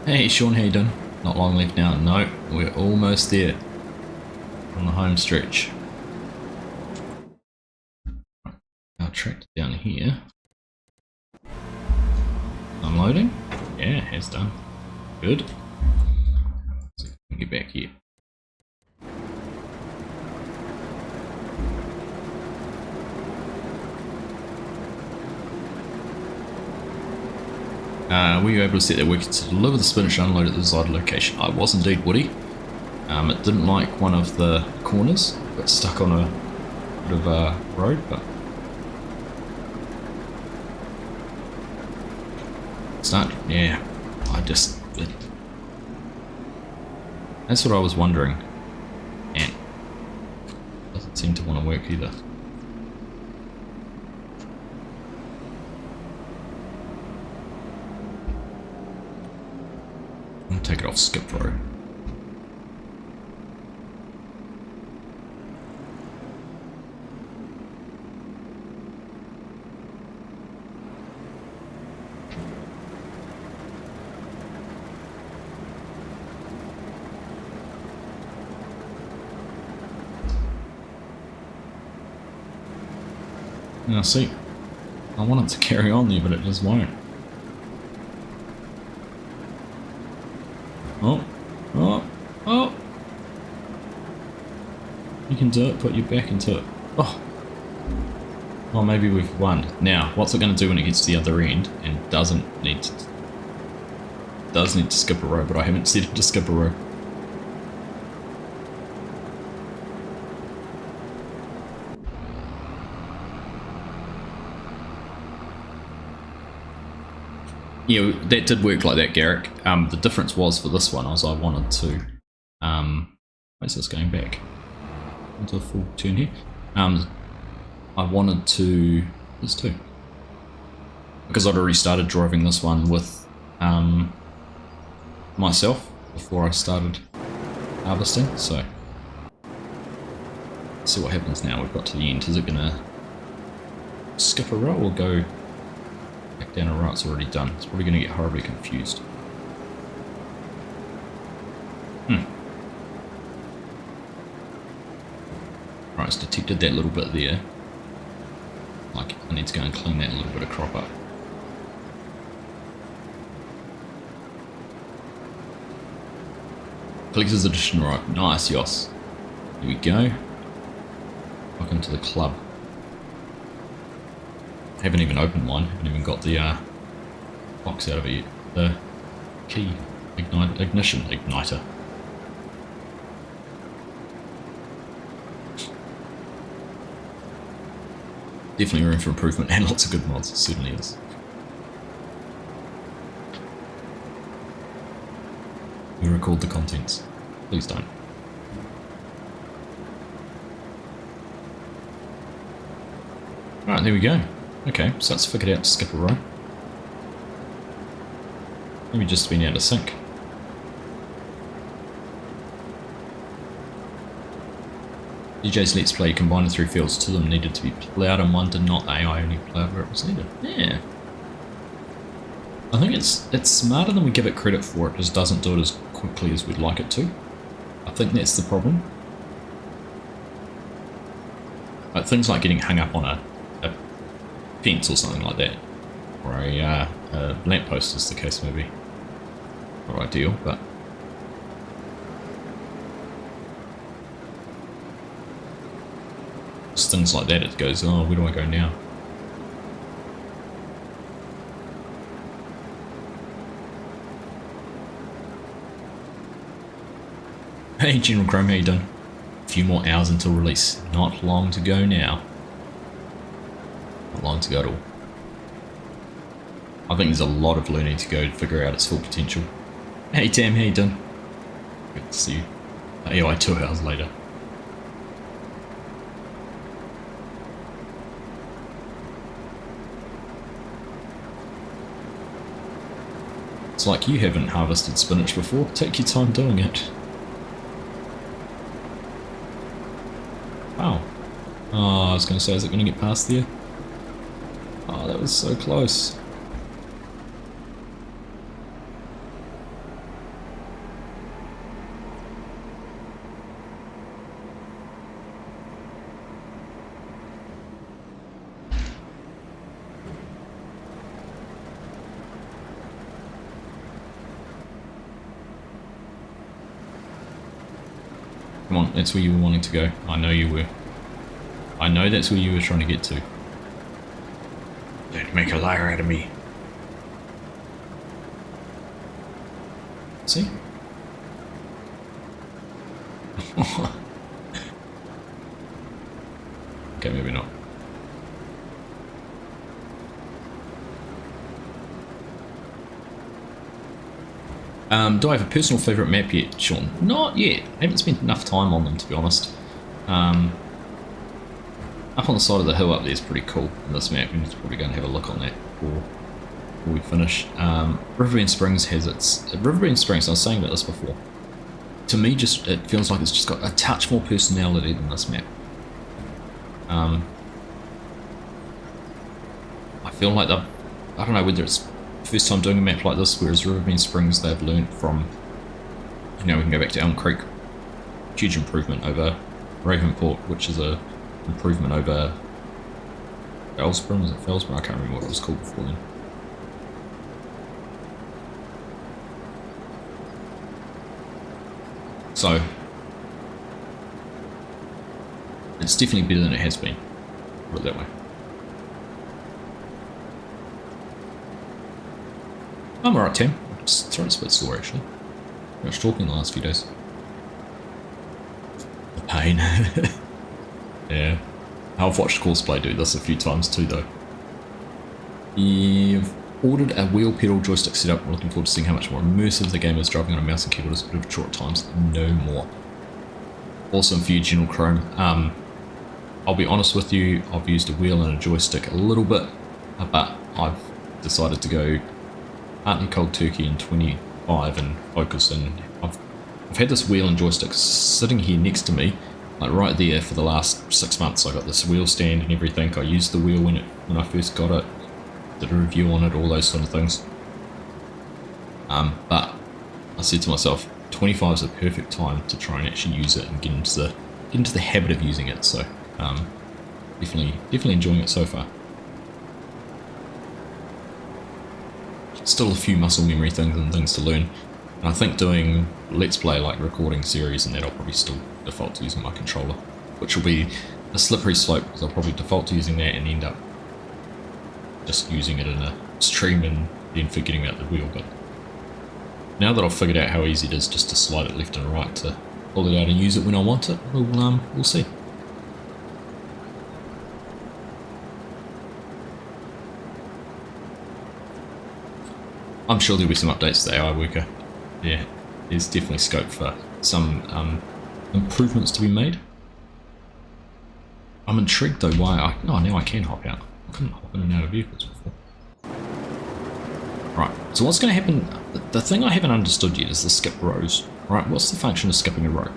A: Hey Sean, how you doing? Not long left now. No, we're almost there. On the home stretch. Our tractor down here. Unloading? Yeah, it has done. Good. So we can get back here. Were you able to set that worker to deliver the spinach and unload at the desired location? I was indeed, Woody. It didn't like one of the corners, got stuck on a bit of a road, but yeah, that's what I was wondering, and it doesn't seem to want to work either. I'll take it off skip row. Now see, I want it to carry on there, but it just won't. Oh! You can do it, put your back into it. Oh! Well, maybe we've won. Now, what's it going to do when it gets to the other end and does need to skip a row, but I haven't set it to skip a row. Yeah, that did work like that, Garrick. The difference was for this one, I wanted to, where's this going back? Into a full turn here. I wanted to, there's two. Because I'd already started driving this one with myself before I started harvesting, so. Let's see what happens now. We've got to the end. Is it gonna skip a row or go back down a row? It's already done. It's probably going to get horribly confused. Right, it's detected that little bit there. Like, I need to go and clean that little bit of crop up. Collector's edition, right. Nice, Yos. Here we go. Welcome to the club. Haven't even opened mine, haven't even got the box out of it yet. The key ignition igniter. Definitely room for improvement and lots of good mods, it certainly is. We record the contents. Please don't. Alright, there we go. Okay, so let's figure it out to skip a row. Maybe just been out of sync. DJ's Let's Play combined 3 fields. 2 of them needed to be ploughed and 1 did not. AI only ploughed where it was needed. Yeah. I think it's smarter than we give it credit for. It just doesn't do it as quickly as we'd like it to. I think that's the problem. Like things like getting hung up on a fence or something like that, or a lamppost as the case may be. Not ideal, but just things like that, it goes, oh, where do I go now? Hey General Chrome, how you doing? A few more hours until release. Not long to go now. Not long to go at all. I think there's a lot of learning to go to figure out its full potential. Hey Tam, how you doing? Good to see you. AI 2 hours later. It's like you haven't harvested spinach before. Take your time doing it. Wow. Oh, I was going to say, is it going to get past there? Oh, that was so close. Come on, that's where you were wanting to go. I know you were. I know that's where you were trying to get to. Don't make a liar out of me. See? Okay, maybe not. Do I have a personal favourite map yet, Sean? Not yet. I haven't spent enough time on them, to be honest. Up on the side of the hill up there is pretty cool in this map. We're probably going to have a look on that before we finish. Riverbend Springs has its... Riverbend Springs, I was saying about this before. To me, just it feels like it's just got a touch more personality than this map. I feel like I don't know whether it's first time doing a map like this, whereas Riverbend Springs they've learnt from, you know, we can go back to Elm Creek, huge improvement over Ravenport, which is a improvement over Felsborough, was it Felsborough? I can't remember what it was called before then. So it's definitely better than it has been, put it that way. I'm alright, Tim. Just throat's a bit sore actually. Too much talking the last few days. The pain. Yeah. I've watched Courseplay do this a few times too though. You've ordered a wheel pedal joystick setup. I'm looking forward to seeing how much more immersive the game is. Driving on a mouse and keyboard is a bit of a chore at times. No more. Awesome for you, General Chrome. I'll be honest with you, I've used a wheel and a joystick a little bit, but I've decided to go partly cold turkey in 25 and focus, and I've had this wheel and joystick sitting here next to me, like right there for the last 6 months. I got this wheel stand and everything. I used the wheel when I first got it, did a review on it, all those sort of things. But I said to myself, 25 is the perfect time to try and actually use it and get into the habit of using it. So definitely enjoying it so far. Still a few muscle memory things and things to learn. And I think doing Let's Play, like recording series and that, I'll probably still default to using my controller, which will be a slippery slope because I'll probably default to using that and end up just using it in a stream and then forgetting about the wheel. But now that I've figured out how easy it is just to slide it left and right to pull it out and use it when I want it, we'll see. I'm sure there'll be some updates to the AI worker. Yeah, there's definitely scope for some improvements to be made. I'm intrigued though why now I can hop out. I couldn't hop in and out of vehicles before. Right, so what's going to happen, the thing I haven't understood yet is the skip rows. Right, what's the function of skipping a row?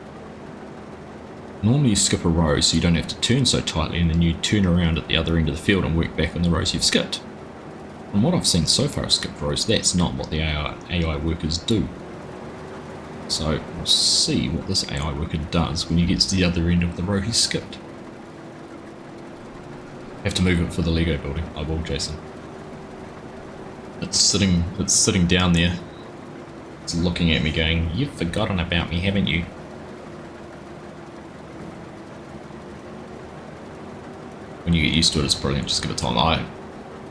A: Normally you skip a row so you don't have to turn so tightly, and then you turn around at the other end of the field and work back on the rows you've skipped. From what I've seen so far of skip rows, that's not what the AI workers do. So we'll see what this AI worker does when he gets to the other end of the row he skipped. Have to move it for the Lego building. I will, Jason. It's sitting down there. It's looking at me going, "You've forgotten about me, haven't you?" When you get used to it, it's brilliant. Just give it time. I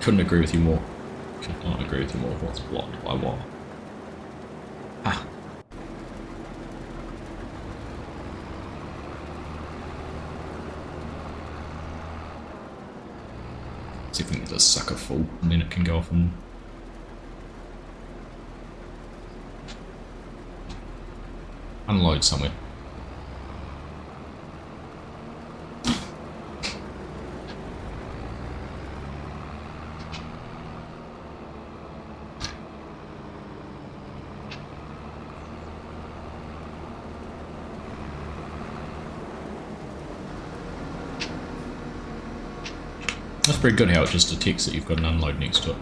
A: couldn't agree with you more. Could not agree with you more. What's blocked by what? Ah. See if we can get this sucker full, and then it can go off and unload somewhere. That's pretty good how it just detects that you've got an unload next to it.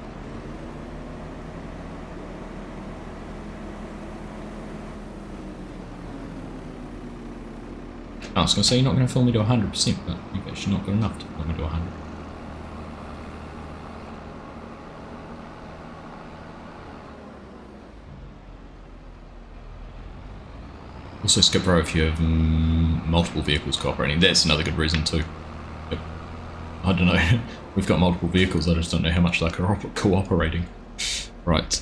A: I was going to say you're not going to fill me to 100%, but you've actually not got enough to fill me to 100. Also skip row if you have multiple vehicles cooperating. That's another good reason too. Yep. I don't know. We've got multiple vehicles. I just don't know how much they're cooperating. Right.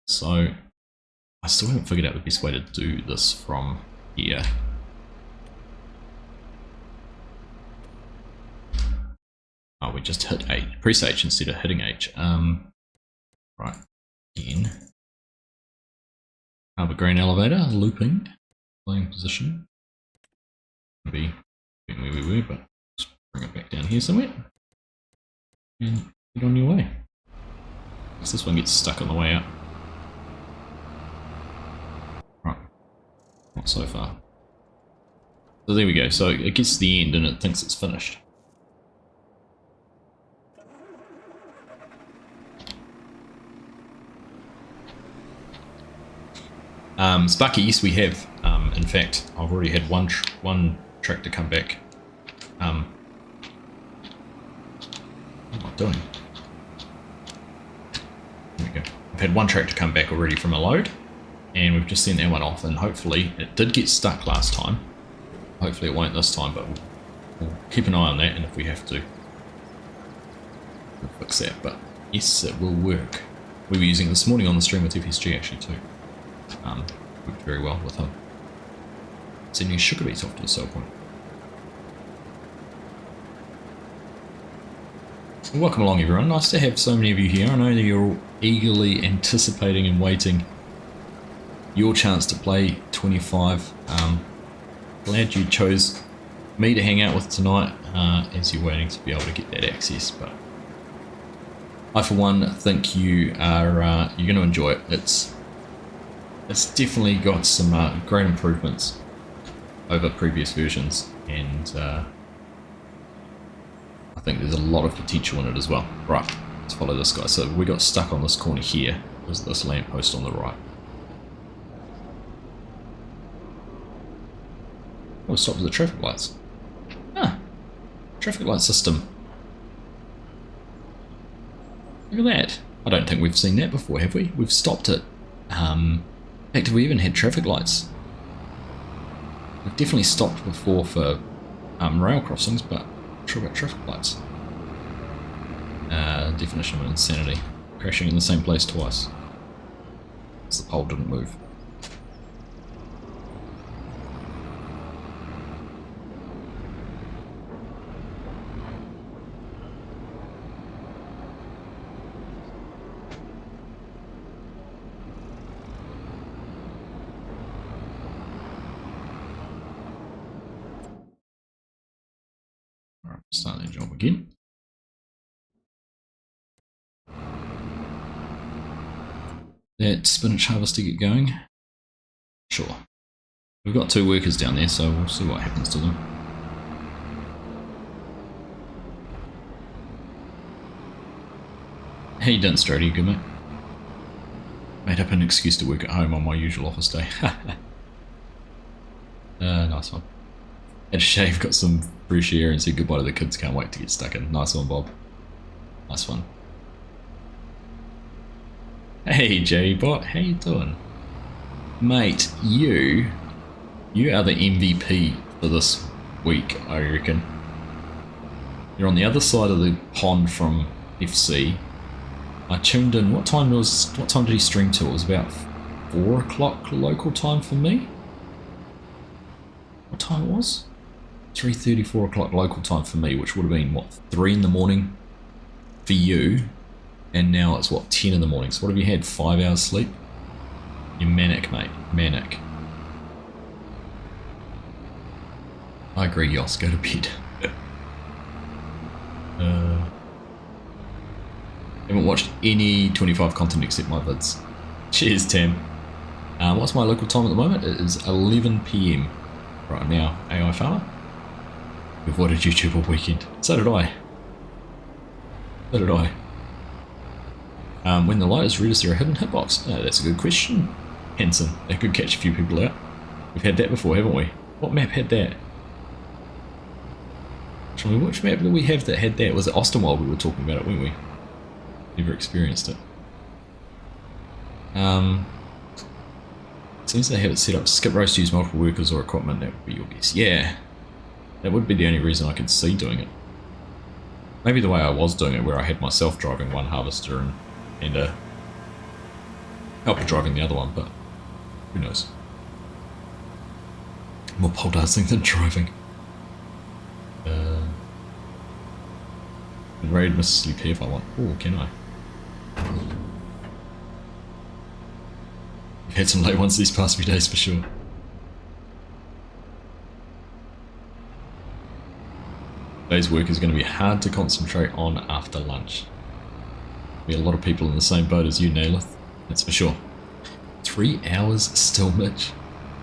A: So I still haven't figured out the best way to do this from here. Oh, we just hit H. Press H instead of hitting H. Right. Again. Have a green elevator, looping, playing position. Maybe but just bring it back down here somewhere. And get on your way. Because this one gets stuck on the way out. Right. Not so far. So there we go. So it gets to the end and it thinks it's finished. Sparky, yes we have. In fact, I've already had one tractor come back. What am I doing? There we go. I've had one tractor come back already from a load, and we've just sent that one off, and hopefully it did get stuck last time. Hopefully it won't this time, but we'll keep an eye on that, and if we have to, we'll fix that. But yes, it will work. We were using it this morning on the stream with FSG actually too. Worked very well with him. Sending sugar beets off to the sell point. Well, welcome along everyone. Nice to have so many of you here. I know that you're all eagerly anticipating and waiting your chance to play 25. Glad you chose me to hang out with tonight as you're waiting to be able to get that access. But I for one think you are you're going to enjoy it. It's definitely got some great improvements over previous versions, and I think there's a lot of potential in it as well. Right, let's follow this guy. So we got stuck on this corner here. There's this lamppost on the right. Oh, stopped at the traffic lights. Ah, traffic light system. Look at that. I don't think we've seen that before, have we? We've stopped it. In fact, have we even had traffic lights? We've definitely stopped before for rail crossings, but I'm not sure about traffic lights. Definition of insanity. Crashing in the same place twice. Because the pole didn't move. Start that job again. That spinach harvester get going? Sure. We've got 2 workers down there, so we'll see what happens to them. How you done, Strody? You good, mate? Made up an excuse to work at home on my usual office day. Nice one. Had a shave, got some fresh air, and said goodbye to the kids. Can't wait to get stuck in. Nice one, Bob. Nice one. Hey, J-Bot, how you doing? Mate, you are the MVP for this week, I reckon. You're on the other side of the pond from FC. I tuned in. What time did he stream till? It was about 4 o'clock local time for me. What time it was? 3:30, 4 o'clock local time for me, which would have been, what, 3 in the morning for you, and now it's, what, 10 in the morning. So what have you had, 5 hours sleep? You're manic, mate, manic. I agree, Yoss, go to bed. Haven't watched any 25 content except my vids. Cheers, Tam. What's my local time at the moment? It is 11 PM right now, AI Farmer. We avoided YouTube all weekend. So did I. So did I. When the light is red, is there a hidden hitbox? That's a good question, Hanson. That could catch a few people out. We've had that before, haven't we? What map had that? Which map did we have that had that? Was it Austin while we were talking about it, weren't we? Never experienced it. Seems they have it set up to skip roast to use multiple workers or equipment. That would be your guess. Yeah, that would be the only reason I could see doing it. Maybe the way I was doing it, where I had myself driving one harvester and a helper driving the other one, but who knows? More pole dancing than driving. Raid Mrs. P if I want. Oh, can I? We've had some late ones these past few days for sure. Today's work is going to be hard to concentrate on after lunch. Be a lot of people in the same boat as you, Nailith. That's for sure. 3 hours still, Mitch.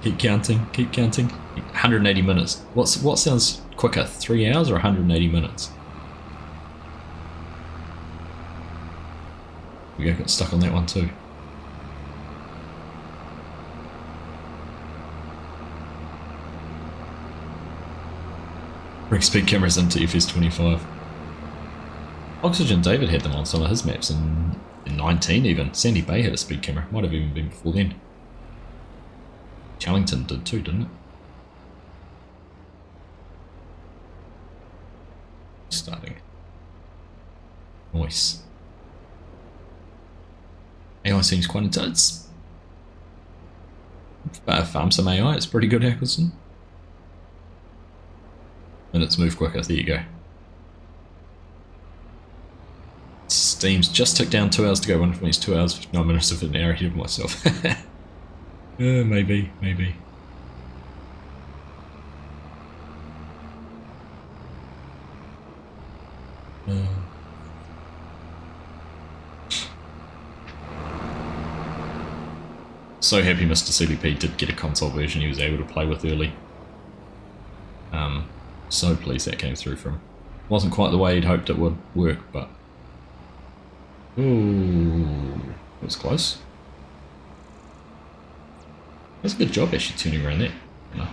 A: Keep counting, keep counting. 180 minutes. What sounds quicker, 3 hours or 180 minutes? We got stuck on that one too. Bring speed cameras into FS25. Oxygen David had them on some of his maps in 19 even. Sandy Bay had a speed camera. Might have even been before then. Challengton did too, didn't it? Starting. Nice. AI seems quite intense. Farm some AI, it's pretty good, Eccleston. Minutes move quicker, there you go. Steam's just ticked down 2 hours to go. One for me is 2 hours, 59 minutes of an hour ahead of myself. Maybe. So happy Mr. CDP did get a console version he was able to play with early. So pleased that came through for him. Wasn't quite the way he'd hoped it would work, but... Ooh, that was close. That's a good job actually turning around there. No.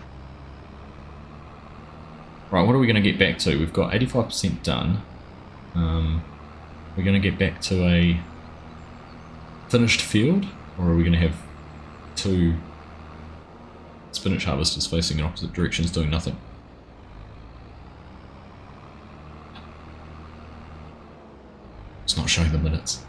A: Right, what are we going to get back to? We've got 85% done. We're going to get back to a finished field, or are we going to have 2 spinach harvesters facing in opposite directions doing nothing? It's not showing the minutes.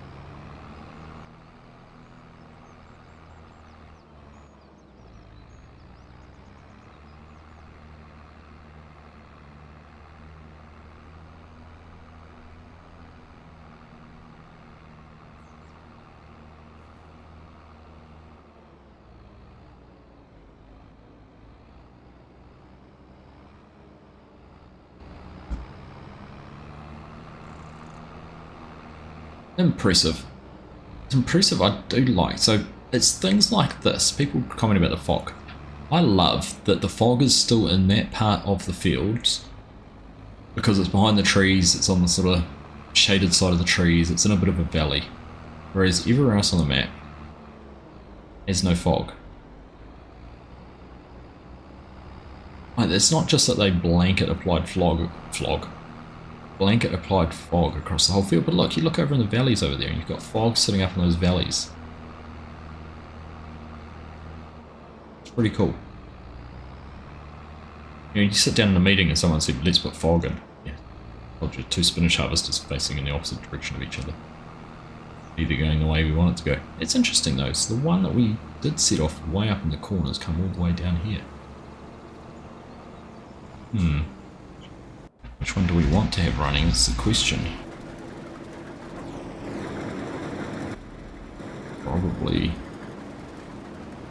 A: Impressive. It's impressive, I do like. So it's things like this. People comment about the fog. I love that the fog is still in that part of the fields because it's behind the trees, it's on the sort of shaded side of the trees, it's in a bit of a valley. Whereas everywhere else on the map has no fog. Like, it's not just that they blanket applied blanket applied fog across the whole field, but look, you look over in the valleys over there and you've got fog sitting up in those valleys. It's pretty cool. You know, you sit down in a meeting and someone said, let's put fog in. Yeah, told you, 2 spinach harvesters facing in the opposite direction of each other. Either going the way we want it to go. It's interesting though, so the one that we did set off way up in the corners come all the way down here. Which one do we want to have running is the question. Probably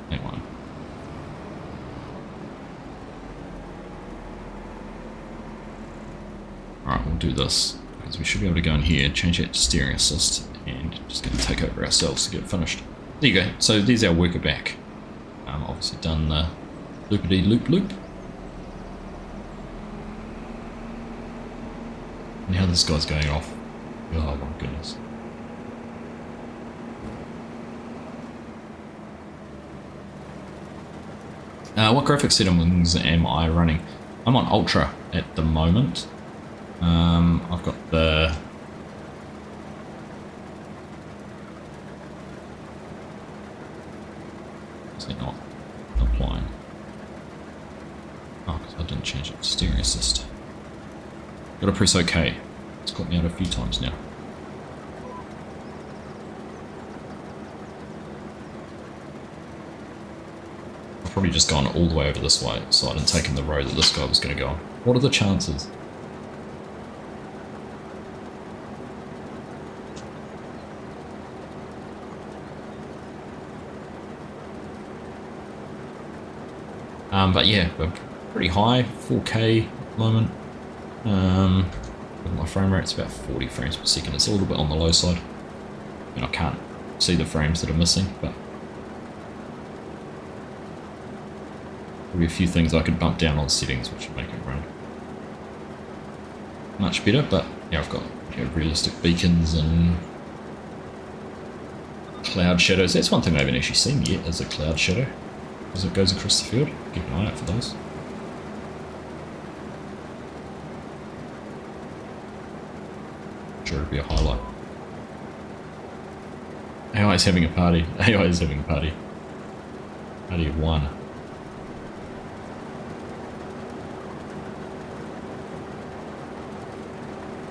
A: that one. Alright, we'll do this because we should be able to go in here, change that to steering assist, and just going to take over ourselves to get it finished. There you go, so there's our worker back. Obviously done the loopity loop loop. Now this guy's going off. Oh my goodness. What graphics settings am I running? I'm on Ultra at the moment. I've got the... Is it not applying? Oh, because I didn't change it to steering assist. Gotta press OK. It's got me out a few times now. I've probably just gone all the way over this way side and taken the road that this guy was going to go on. What are the chances? But yeah, we're pretty high, 4K at the moment. My frame rate's about 40 frames per second. It's a little bit on the low side. I can't see the frames that are missing, but there'll be a few things I could bump down on settings which would make it run much better. But yeah, I've got realistic beacons and cloud shadows. That's one thing I haven't actually seen yet, is a cloud shadow as it goes across the field. Keep an eye out for those. Sure, it'll be a highlight. AI is having a party. AI is having a party. Party of one.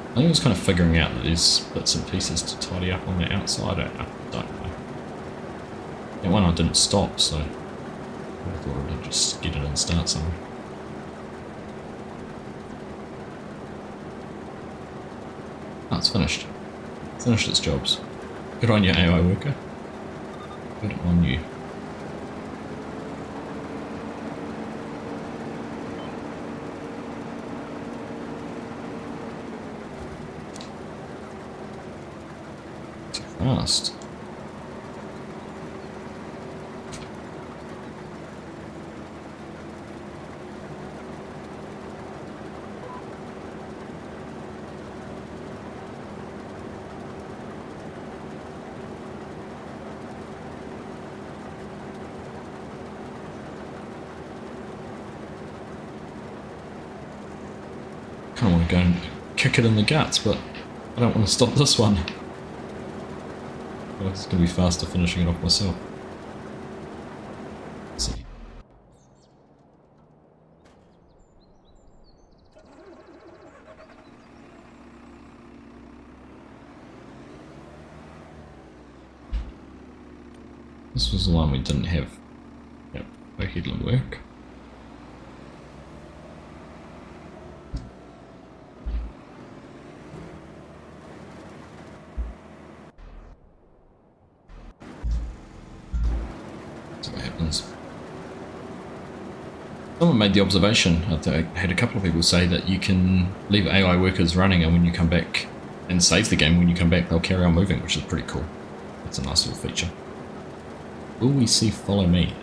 A: I think I was kind of figuring out that there's bits and pieces to tidy up on the outside. I don't know. That one I didn't stop, so I thought I'd just get it and start somewhere. Oh, it's finished. Finished its jobs. Good on you, AI worker. Good on you. Too fast. Kind of want to go and kick it in the guts, but I don't want to stop this one. Well, it's going to be faster finishing it off myself. Let's see. This was the one we didn't have. Yep, overhead didn't work. Someone made the observation, I had a couple of people say that you can leave AI workers running, and when you come back and save the game, when you come back they'll carry on moving, which is pretty cool. That's a nice little feature. Will we see follow me?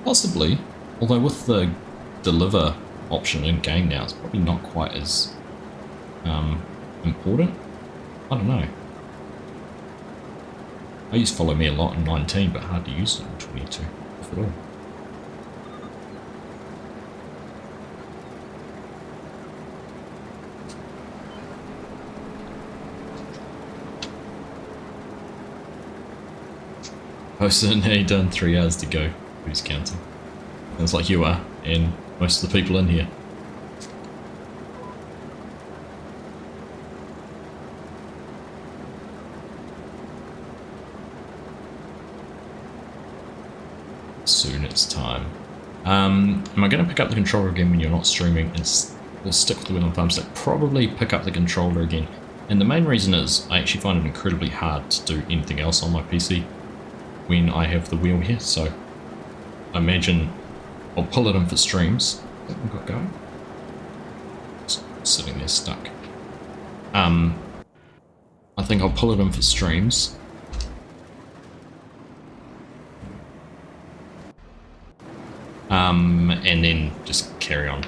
A: Possibly. Although with the deliver option in game now, it's probably not quite as important. I don't know. I use follow me a lot in 19, but hard to use it in 22, if at all. Posted and he done 3 hours to go. Who's counting? Sounds like you are, and most of the people in here. Soon it's time. Am I going to pick up the controller again when you're not streaming and we'll stick with the wheel and thumbstick? Probably pick up the controller again. And the main reason is I actually find it incredibly hard to do anything else on my PC when I have the wheel here, so I imagine I'll pull it in for streams. I think we've got going. Just sitting there stuck. I think I'll pull it in for streams. And then just carry on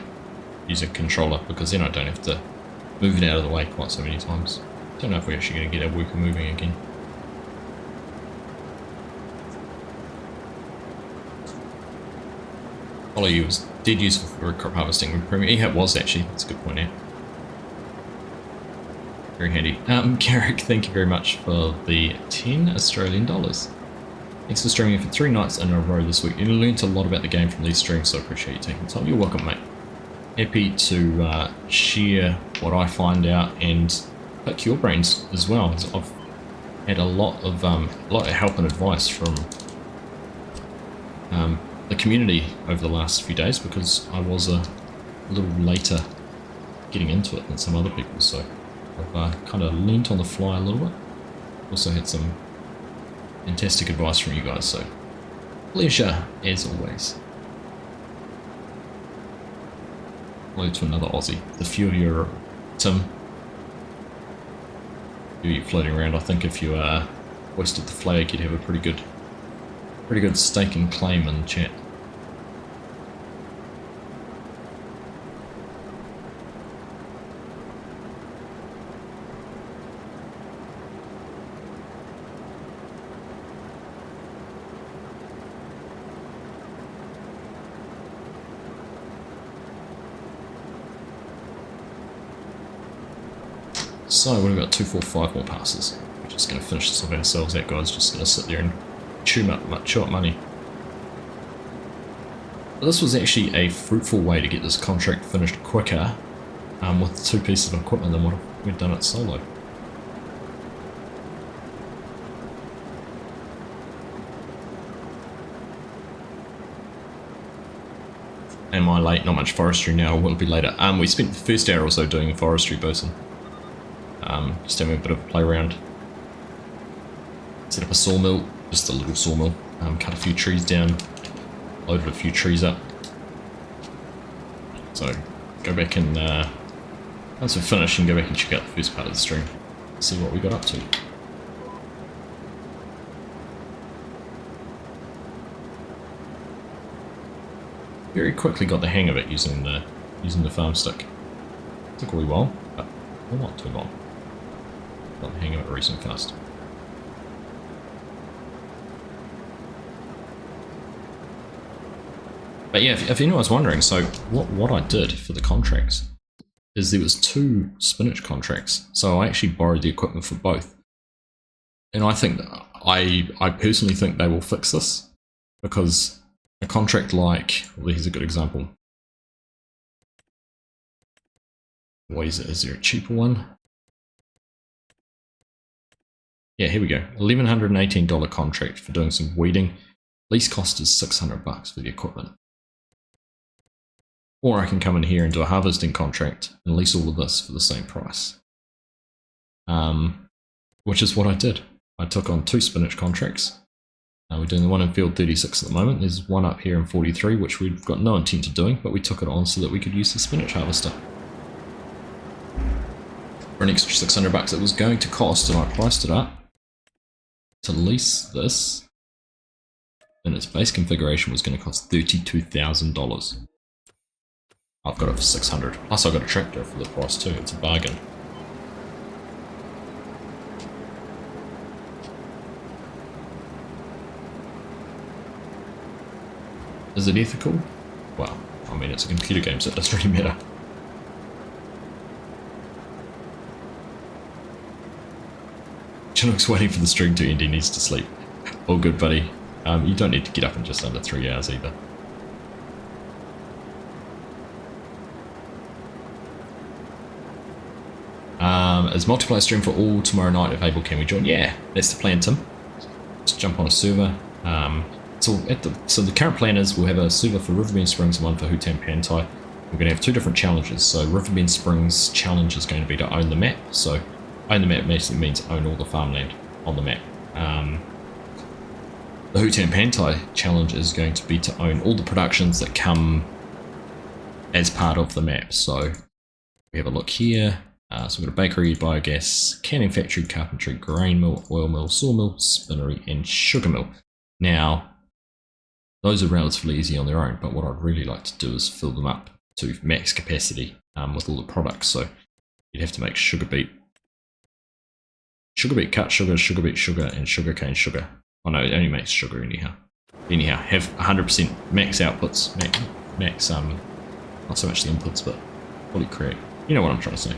A: use a controller, because then I don't have to moved it out of the way quite so many times. Don't know if we're actually going to get our worker moving again. Follow you was dead useful for crop harvesting with premium. Yeah, it was actually. That's a good point there. Very handy. Carrick, thank you very much for the 10 Australian dollars. Thanks for streaming for 3 nights in a row this week. You learned a lot about the game from these streams, so I appreciate you taking the time. You're welcome, mate. Happy to share what I find out and pick your brains as well. I've had a lot of help and advice from the community over the last few days because I was a little later getting into it than some other people, so I've kind of learnt on the fly a little bit. Also had some fantastic advice from you guys, so pleasure as always. Hello to another Aussie. The few of you are Tim. You floating around. I think if you hoisted the flag, you'd have a pretty good stake and claim in the chat. So we've got 2, 4, 5 more passes. We're just going to finish this off ourselves. That guy's just going to sit there and chew up money. But this was actually a fruitful way to get this contract finished quicker with 2 pieces of equipment than what we'd done it solo. Am I late? Not much forestry now. Will it be later? We spent the first hour or so doing forestry bosun. Just having a bit of a play around. Set up a sawmill, just a little sawmill. Cut a few trees down, loaded a few trees up. So go back and once we're finished, and go back and check out the first part of the stream. See what we got up to. Very quickly got the hang of it using the farm stick. Took a wee while, but not too long. Got the hang of it reasonably fast. But yeah, if anyone's wondering, so what I did for the contracts is there was 2 spinach contracts, so I actually borrowed the equipment for both. And I think I personally think they will fix this, because a contract like, well, here's a good example. What is it? Is there a cheaper one? Yeah, here we go. $1,118 contract for doing some weeding. Lease cost is $600 for the equipment. Or I can come in here and do a harvesting contract and lease all of this for the same price. Which is what I did. I took on 2 spinach contracts. We're doing the one in field 36 at the moment. There's one up here in 43, which we've got no intent of doing, but we took it on so that we could use the spinach harvester. For an extra $600 it was going to cost, and I priced it up to lease this in its base configuration was going to cost $32,000. I've got it for $600. Plus I got a tractor for the price too. It's a bargain. Is it ethical? Well, I mean, it's a computer game, so it doesn't really matter. Chinook's waiting for the stream to end. He needs to sleep. All good, buddy. You don't need to get up in just under 3 hours either. Is multiplayer stream for all tomorrow night? If able, can we join? Yeah, that's the plan, Tim. Let's jump on a server. So the current plan is we'll have a server for Riverbend Springs and one for Hutan Pantai. We're going to have 2 different challenges. So Riverbend Springs challenge is going to be to own the map. So own the map basically means own all the farmland on the map. The Hutan Pantai challenge is going to be to own all the productions that come as part of the map. So we have a look here. So we've got a bakery, biogas, canning factory, carpentry, grain mill, oil mill, sawmill, spinnery, and sugar mill. Now, those are relatively easy on their own, but what I'd really like to do is fill them up to max capacity with all the products. So you'd have to make sugar beet cut sugar, sugar beet sugar, and sugar cane sugar. Oh no, it only makes sugar anyhow. Anyhow, have 100% max outputs, max not so much the inputs, but fully create. You know what I'm trying to say.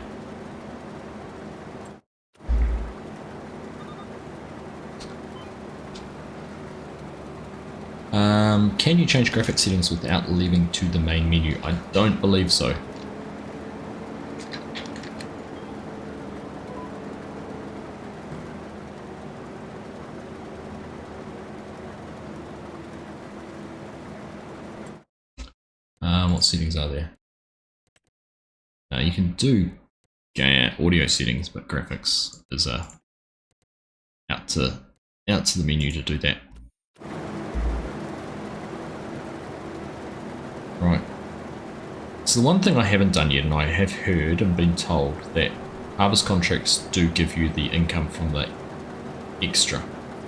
A: Can you change graphic settings without leaving to the main menu? I don't believe so. What settings are there? You can do audio settings, but graphics is out to the menu to do that. Right. So the one thing I haven't done yet, and I have heard and been told that harvest contracts do give you the income from the extra.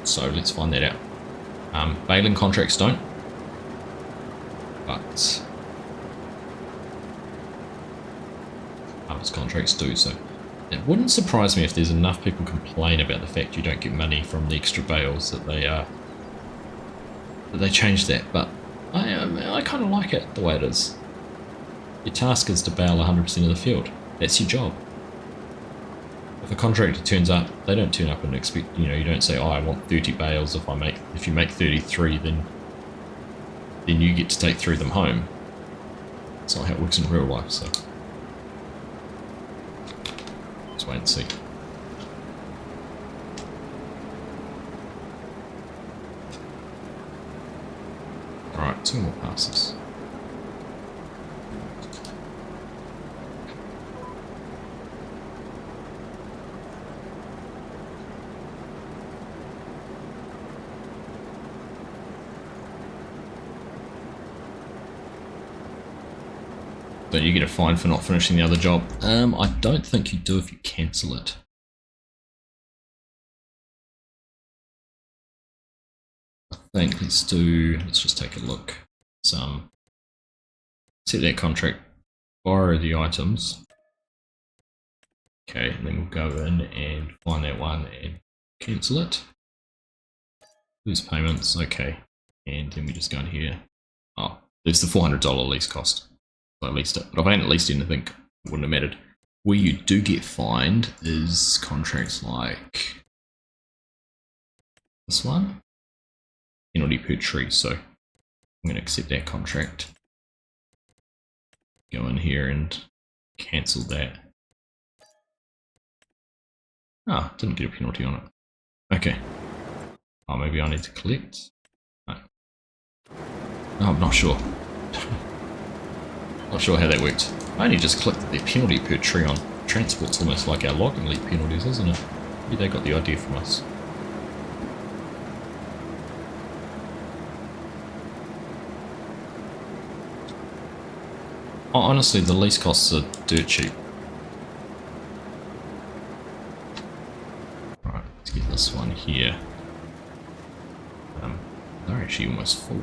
A: So let's find that out. Baling contracts don't, but harvest contracts do. So it wouldn't surprise me if there's enough people complain about the fact you don't get money from the extra bales that they change that. But I kind of like it the way it is. Your task is to bale 100% of the field. That's your job. If a contractor turns up, they don't turn up and expect, you don't say, oh, I want 30 bales. If you make 33, then you get to take 3 of them home. That's not how it works in real life, so let's wait and see. Alright, 2 more passes. Don't you get a fine for not finishing the other job? I don't think you do if you cancel it. I think let's just take a look. Set that contract, borrow the items. Okay, and then we'll go in and find that one and cancel it. Lose payments, okay. And then we just go in here. Oh, there's the $400 lease cost. I leased it, but if I hadn't leased anything, it wouldn't have mattered. Where you do get fined is contracts like this one. Penalty per tree, so I'm going to accept that contract. Go in here and cancel that. Ah, didn't get a penalty on it. Okay. Oh, maybe I need to collect? No, I'm not sure. Not sure how that worked. I only just clicked the penalty per tree on transport's almost like our logging lead penalties, isn't it? Maybe they got the idea from us. Oh, honestly, the lease costs are dirt cheap. Right, let's get this one here. They're actually almost full.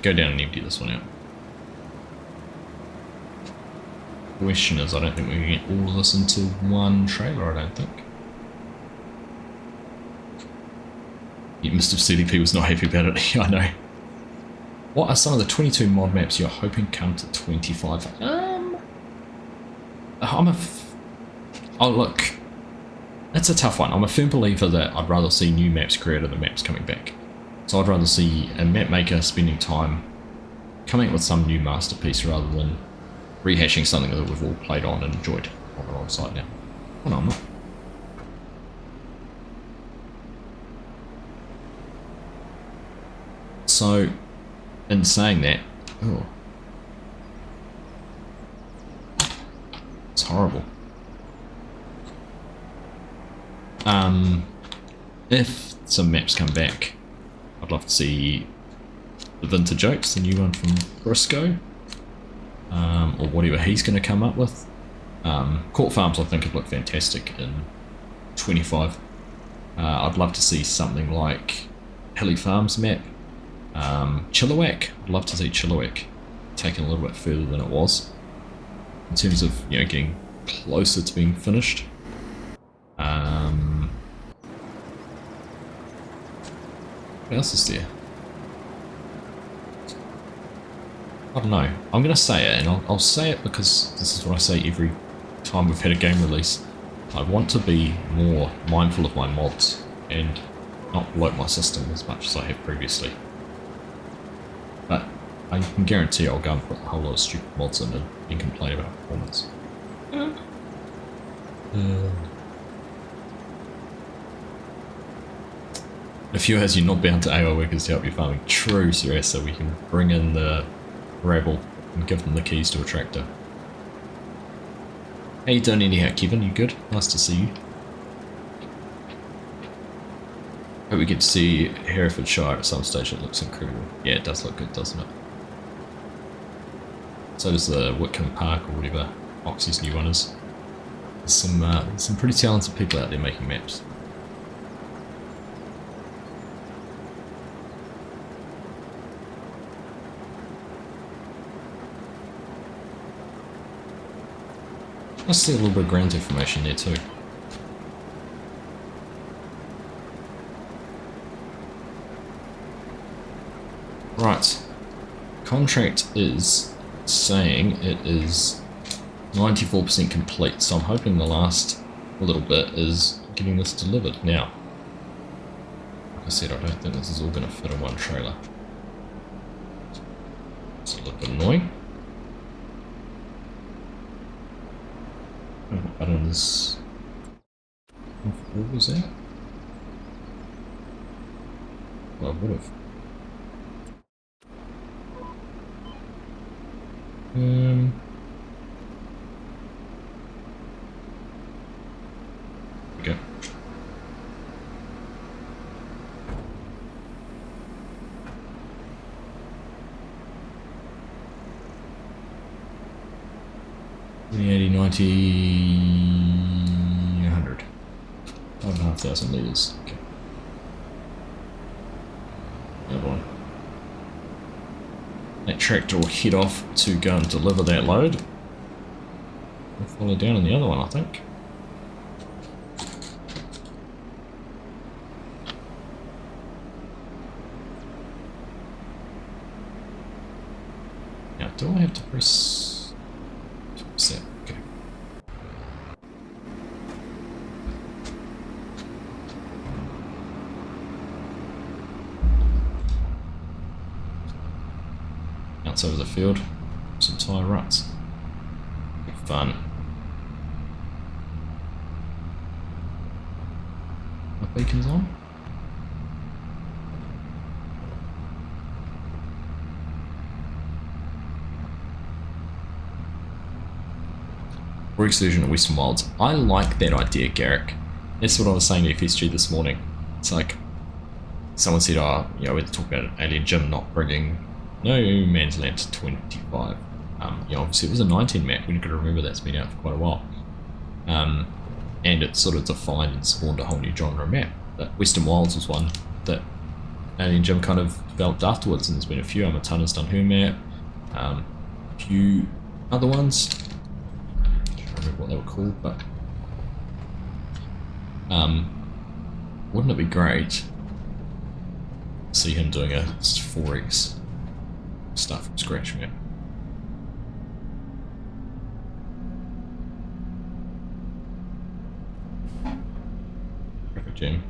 A: Go down and empty this one out. The question is, I don't think we can get all of this into one trailer, I don't think. Yeah, Mr. CDP was not happy about it. I know. What are some of the 22 mod maps you're hoping come to 25? Oh look, that's a tough one. I'm a firm believer that I'd rather see new maps created than maps coming back. So I'd rather see a map maker spending time coming up with some new masterpiece rather than rehashing something that we've all played on and enjoyed on the wrong side now. Oh no, I'm not. So, in saying that, oh, it's horrible. If some maps come back, I'd love to see the Vintage Oaks, the new one from Briscoe, or whatever he's going to come up with. Court Farms I think would look fantastic in 25. I'd love to see something like Hilly Farms map. Chilliwack, I'd love to see Chilliwack. taken a little bit further than it was in terms of, you know, getting closer to being finished. What else is there? I don't know. I'm going to say it, and I'll say it because this is what I say every time we've had a game release. I want to be more mindful of my mods and not bloat my system as much as I have previously. But I can guarantee I'll go and put a whole lot of stupid mods in and complain about performance. A few as you're not bound to AI workers to help you farming. True, serious, so we can bring in the rabble and give them the keys to a tractor. How you doing anyhow, Kevin? You good? Nice to see you. Hope we get to see Herefordshire at some stage. It looks incredible. Yeah, it does look good, doesn't it? So does the Whitcomb Park or whatever Oxy's new one is. There's some pretty talented people out there making maps. I see a little bit of ground information there too. Right. Contract is saying it is 94% complete, so I'm hoping the last little bit is getting this delivered. Now, like I said, I don't think this is all going to fit in one trailer. It's a little bit annoying. What button is... What was that? Well, I would have. Okay. The 80, 90, 100. 5,500 litres. Okay. Another one. That tractor will head off to go and deliver that load. We'll follow down on the other one, I think. Now, do I have to press... What's that? Okay. Over the field, some tyre ruts. Fun. My beacon's on. Works version of Western Wilds. I like that idea, Garrick. That's what I was saying to FSG this morning. It's like someone said, oh, you know, we're talking about Alien Jim not bringing No Man's Land to 25. You know, obviously it was a 19 map. We've got to remember that's been out for quite a while. And it sort of defined and spawned a whole new genre map. But Western Wilds was one that Alien Jim kind of developed afterwards, and there's been a few. Amatana's done her map. A few other ones. I can't remember what they were called, but wouldn't it be great to see him doing a 4X start from scratch map? Perfect gem.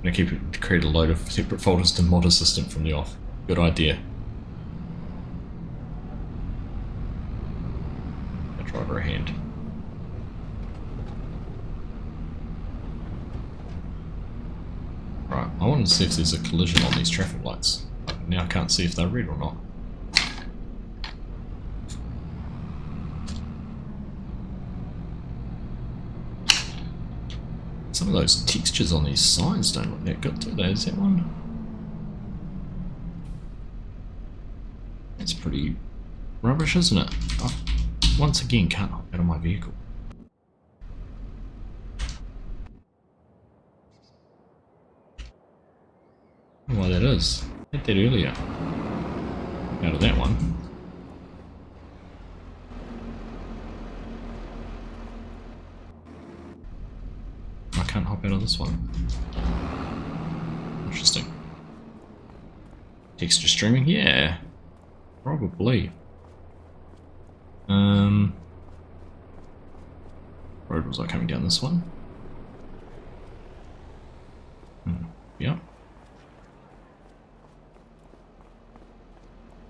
A: I'm gonna create a load of separate folders to mod assistant from the off. Good idea. I'll try for a hand. Right, I want to see if there's a collision on these traffic lights. Now I can't see if they're red or not. Some of those textures on these signs don't look that good, do they? Is that one? That's pretty rubbish, isn't it? I once again can't hop out of my vehicle. Why that is. Had that earlier. Out of that one. I can't hop out of this one. Interesting. Texture streaming? Yeah. Probably. Road was I coming down this one? Yeah.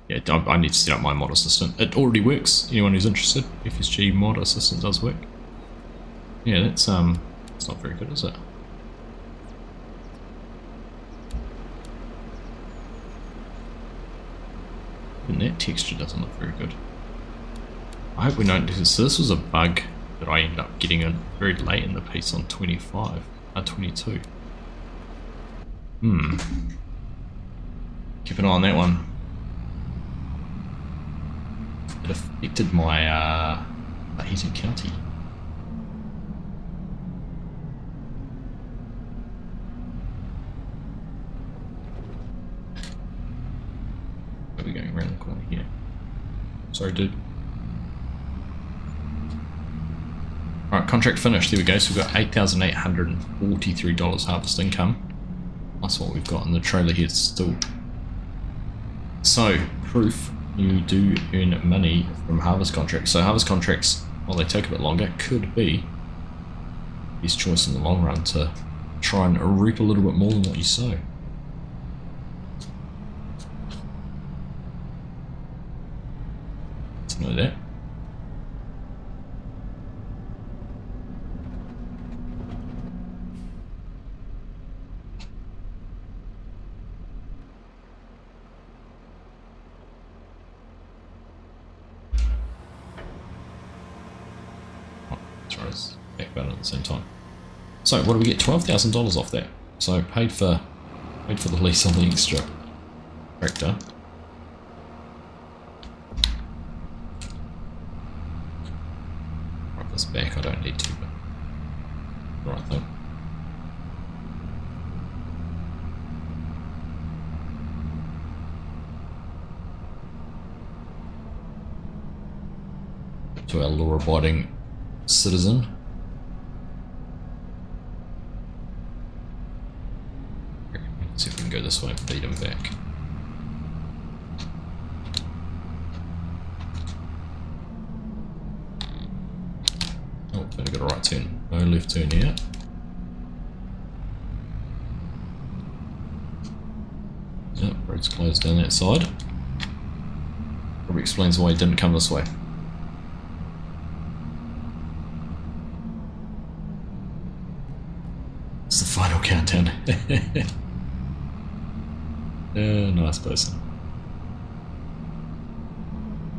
A: Yeah, I need to set up my mod assistant. It already works. Anyone who's interested, FSG mod assistant does work. Yeah, that's it's not very good, is it? And that texture doesn't look very good. I hope we don't do this. So this was a bug that I ended up getting in very late in the piece on 22. Keep an eye on that one. It affected my Hutan County. Where are we going around the corner here? Sorry, dude. Alright, contract finished. There we go. So we've got $8,843 harvest income. That's what we've got in the trailer here still. So, proof you do earn money from harvest contracts. So harvest contracts, while they take a bit longer, could be his choice in the long run to try and reap a little bit more than what you sow. To know that. Back button at the same time. So what do we get? $12,000 off that. So paid for the lease on the extra tractor. Drop this back. I don't need to, but right though. To our law-abiding citizen. Let's see if we can go this way and beat him back. Oh, better got a right turn. No left turn here. Yep, road's closed down that side. Probably explains why he didn't come this way. It's the final countdown. Nice person.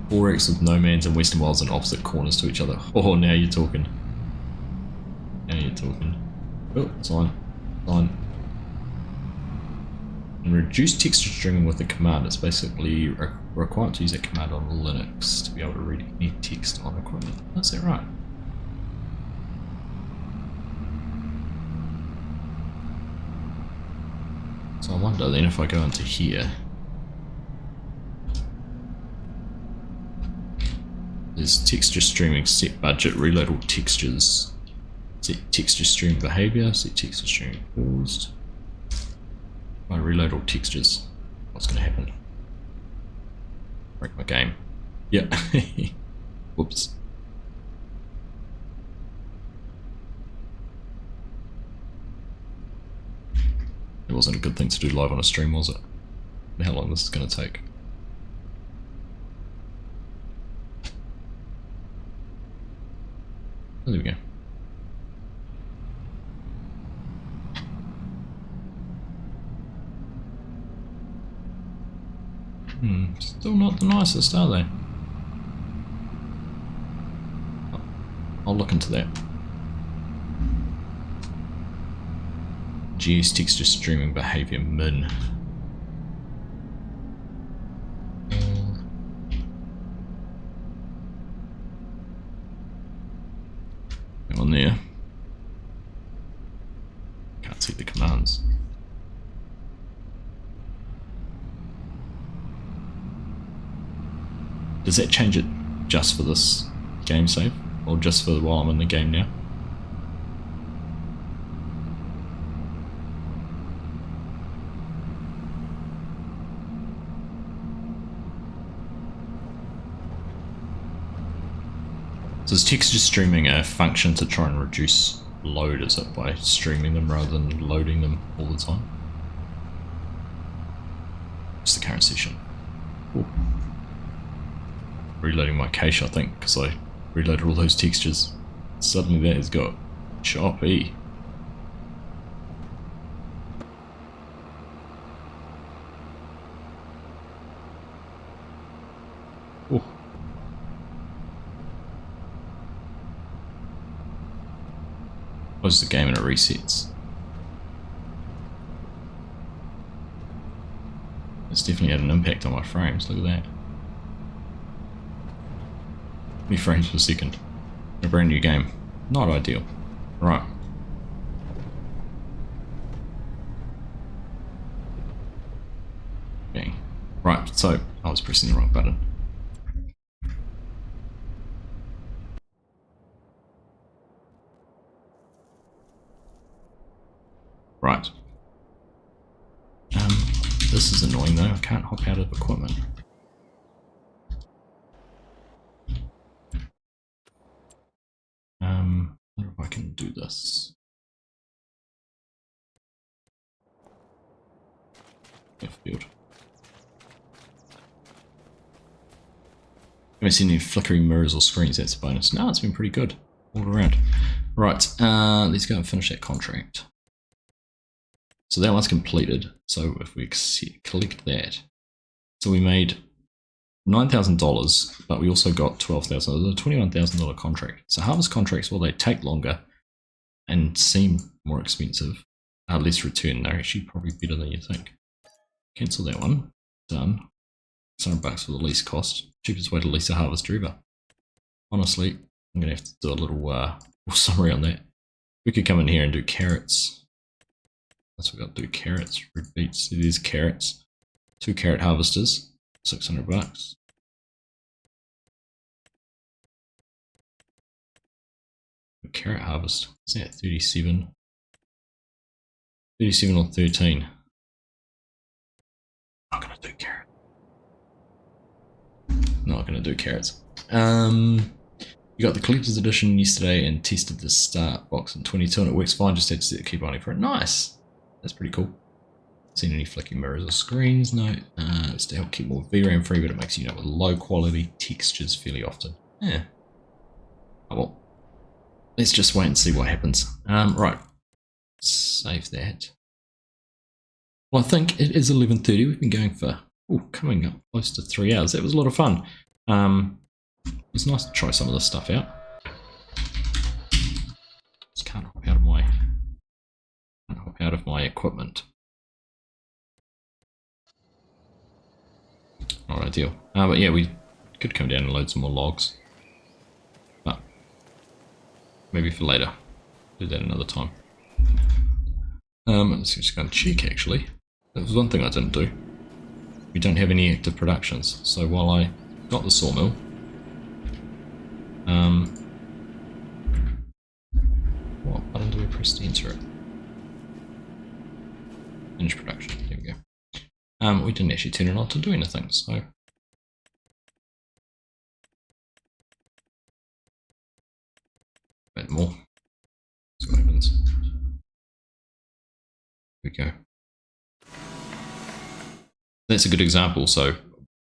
A: 4X with No Man's and Western Wilds in opposite corners to each other. Oh, now you're talking. Now you're talking. Oh, sign. Sign. And reduce texture streaming with the command. It's basically required to use that command on Linux to be able to read any text on equipment. Is that right? So I wonder then if I go into here, there's texture streaming, set budget, reload all textures, set texture stream behavior, set texture streaming paused. If I reload all textures, what's going to happen? Break my game. Yeah. Whoops. It wasn't a good thing to do live on a stream, was it? How long this is going to take. Oh, there we go. Still not the nicest, are they? I'll look into that. GS texture streaming behavior min. Go on there. Can't see the commands. Does that change it just for this game save? Or just for while I'm in the game now? So is texture streaming a function to try and reduce load, is it, by streaming them rather than loading them all the time? It's the current session. Ooh. Reloading my cache, I think, because I reloaded all those textures. Suddenly that has got choppy. Ooh. Close the game and it resets. It's definitely had an impact on my frames, look at that. How many frames per second? A brand new game. Not ideal. Right. Okay. Right, so I was pressing the wrong button. Right. This is annoying though, I can't hop out of equipment. I wonder if I can do this. Field. Haven't seen any flickering mirrors or screens, that's a bonus. No, it's been pretty good all around. Right, let's go and finish that contract. So that one's completed. So if we collect that, so we made $9,000, but we also got $12,000, a $21,000 contract. So harvest contracts, well, they take longer and seem more expensive. Less return. They're actually probably better than you think. Cancel that one. Done. $600 for the lease cost. Cheapest way to lease a harvester ever. Honestly, I'm gonna have to do a little summary on that. We could come in here and do carrots. That's what we got to do. Carrots, red beets. It is carrots. 2 carrot harvesters. $600. Carrot harvest. Is that 37? 37 or 13? Not gonna do carrot. Not gonna do carrots. You got the collector's edition yesterday and tested the start box in 22 and it works fine. Just had to set the key binding for it. Nice. That's pretty cool. Seen any flicking mirrors or screens? No. It's to help keep more VRAM free, but it makes you know with low quality textures fairly often. Yeah. Oh well. Let's just wait and see what happens. Right. Save that. Well, I think it is 11:30. We've been going for coming up close to 3 hours. That was a lot of fun. It's nice to try some of this stuff out. Just can't hop out of my equipment. Not ideal. But yeah, we could come down and load some more logs. But maybe for later. Do that another time. Let's just go and check actually. That was one thing I didn't do. We don't have any active productions. So while I got the sawmill, what button do we press to enter it? Finish production. There we go. We didn't actually turn it on to do anything, so a bit more. See what happens. There we go. That's a good example. So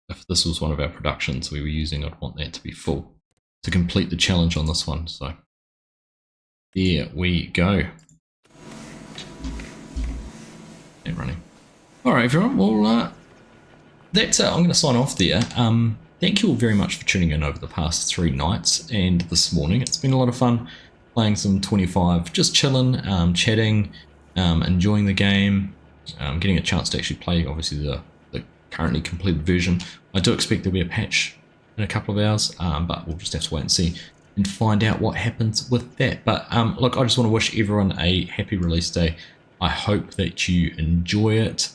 A: if this was one of our productions we were using, I'd want that to be full to complete the challenge on this one. So there we go. And running. All right, everyone. Well, that's it. I'm going to sign off there. Thank you all very much for tuning in over the past 3 nights and this morning. It's been a lot of fun playing some 25, just chilling, chatting, enjoying the game, getting a chance to actually play, obviously, the currently completed version. I do expect there'll be a patch in a couple of hours, but we'll just have to wait and see and find out what happens with that. But look, I just want to wish everyone a happy release day. I hope that you enjoy it.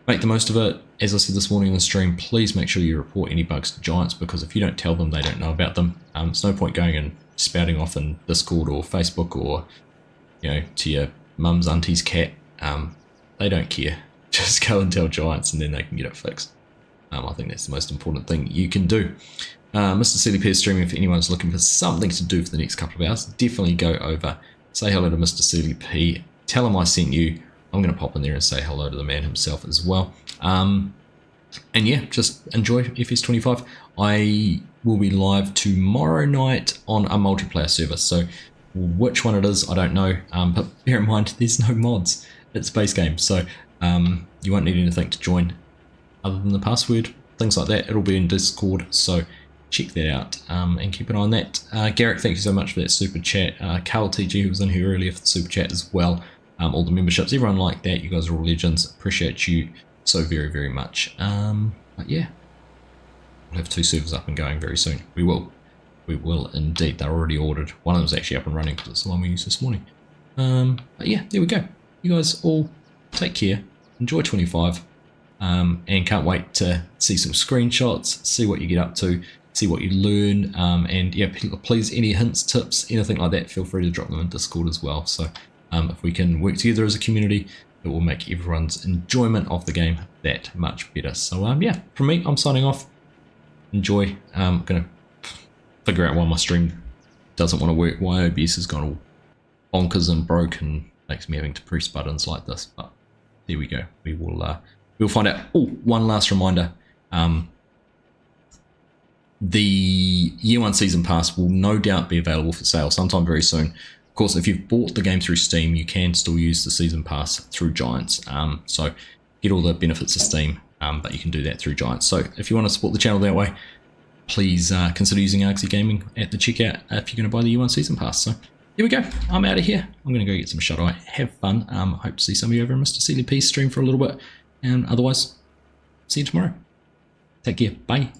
A: make the most of it. As I said this morning in the stream, please make sure you report any bugs to Giants, because if you don't tell them, they don't know about them. There's no point going and spouting off in Discord or Facebook or, you know, to your mum's auntie's cat. They don't care. Just go and tell Giants and then they can get it fixed. I think that's the most important thing you can do. Mr. CDP is streaming. If anyone's looking for something to do for the next couple of hours, definitely go over, say hello to Mr. CDP, tell him I sent you. I'm going to pop in there and say hello to the man himself as well. And yeah, just enjoy FS25. I will be live tomorrow night on a multiplayer server. So which one it is, I don't know. But bear in mind, there's no mods. It's base game. So you won't need anything to join other than the password, things like that. It'll be in Discord. So check that out and keep an eye on that. Garrick, thank you so much for that super chat. Carl TG, who was in here earlier for the super chat as well. All the memberships, everyone like that. You guys are all legends. Appreciate you so very, very much. But yeah, we'll have 2 servers up and going very soon. We will indeed. They're already ordered. One of them's actually up and running because it's the one we used this morning. But yeah, there we go. You guys all take care. Enjoy 25. And can't wait to see some screenshots, see what you get up to, see what you learn, and yeah, please, any hints, tips, anything like that, feel free to drop them in Discord as well. So if we can work together as a community, it will make everyone's enjoyment of the game that much better. So yeah, from me, I'm signing off. Enjoy. I'm gonna figure out why my stream doesn't want to work, why OBS has gone all bonkers and broke and makes me having to press buttons like this. But there we go. We will we'll find out. Oh, one last reminder. The Year 1 Season Pass will no doubt be available for sale sometime very soon. Of course, if you've bought the game through Steam, you can still use the Season Pass through Giants. So get all the benefits of Steam, but you can do that through Giants. So if you want to support the channel that way, please consider using Argsy Gaming at the checkout if you're going to buy the Year 1 Season Pass. So here we go. I'm out of here. I'm going to go get some shut-eye. Have fun. Hope to see some of you over in Mr. CDP's stream for a little bit. And otherwise, see you tomorrow. Take care. Bye.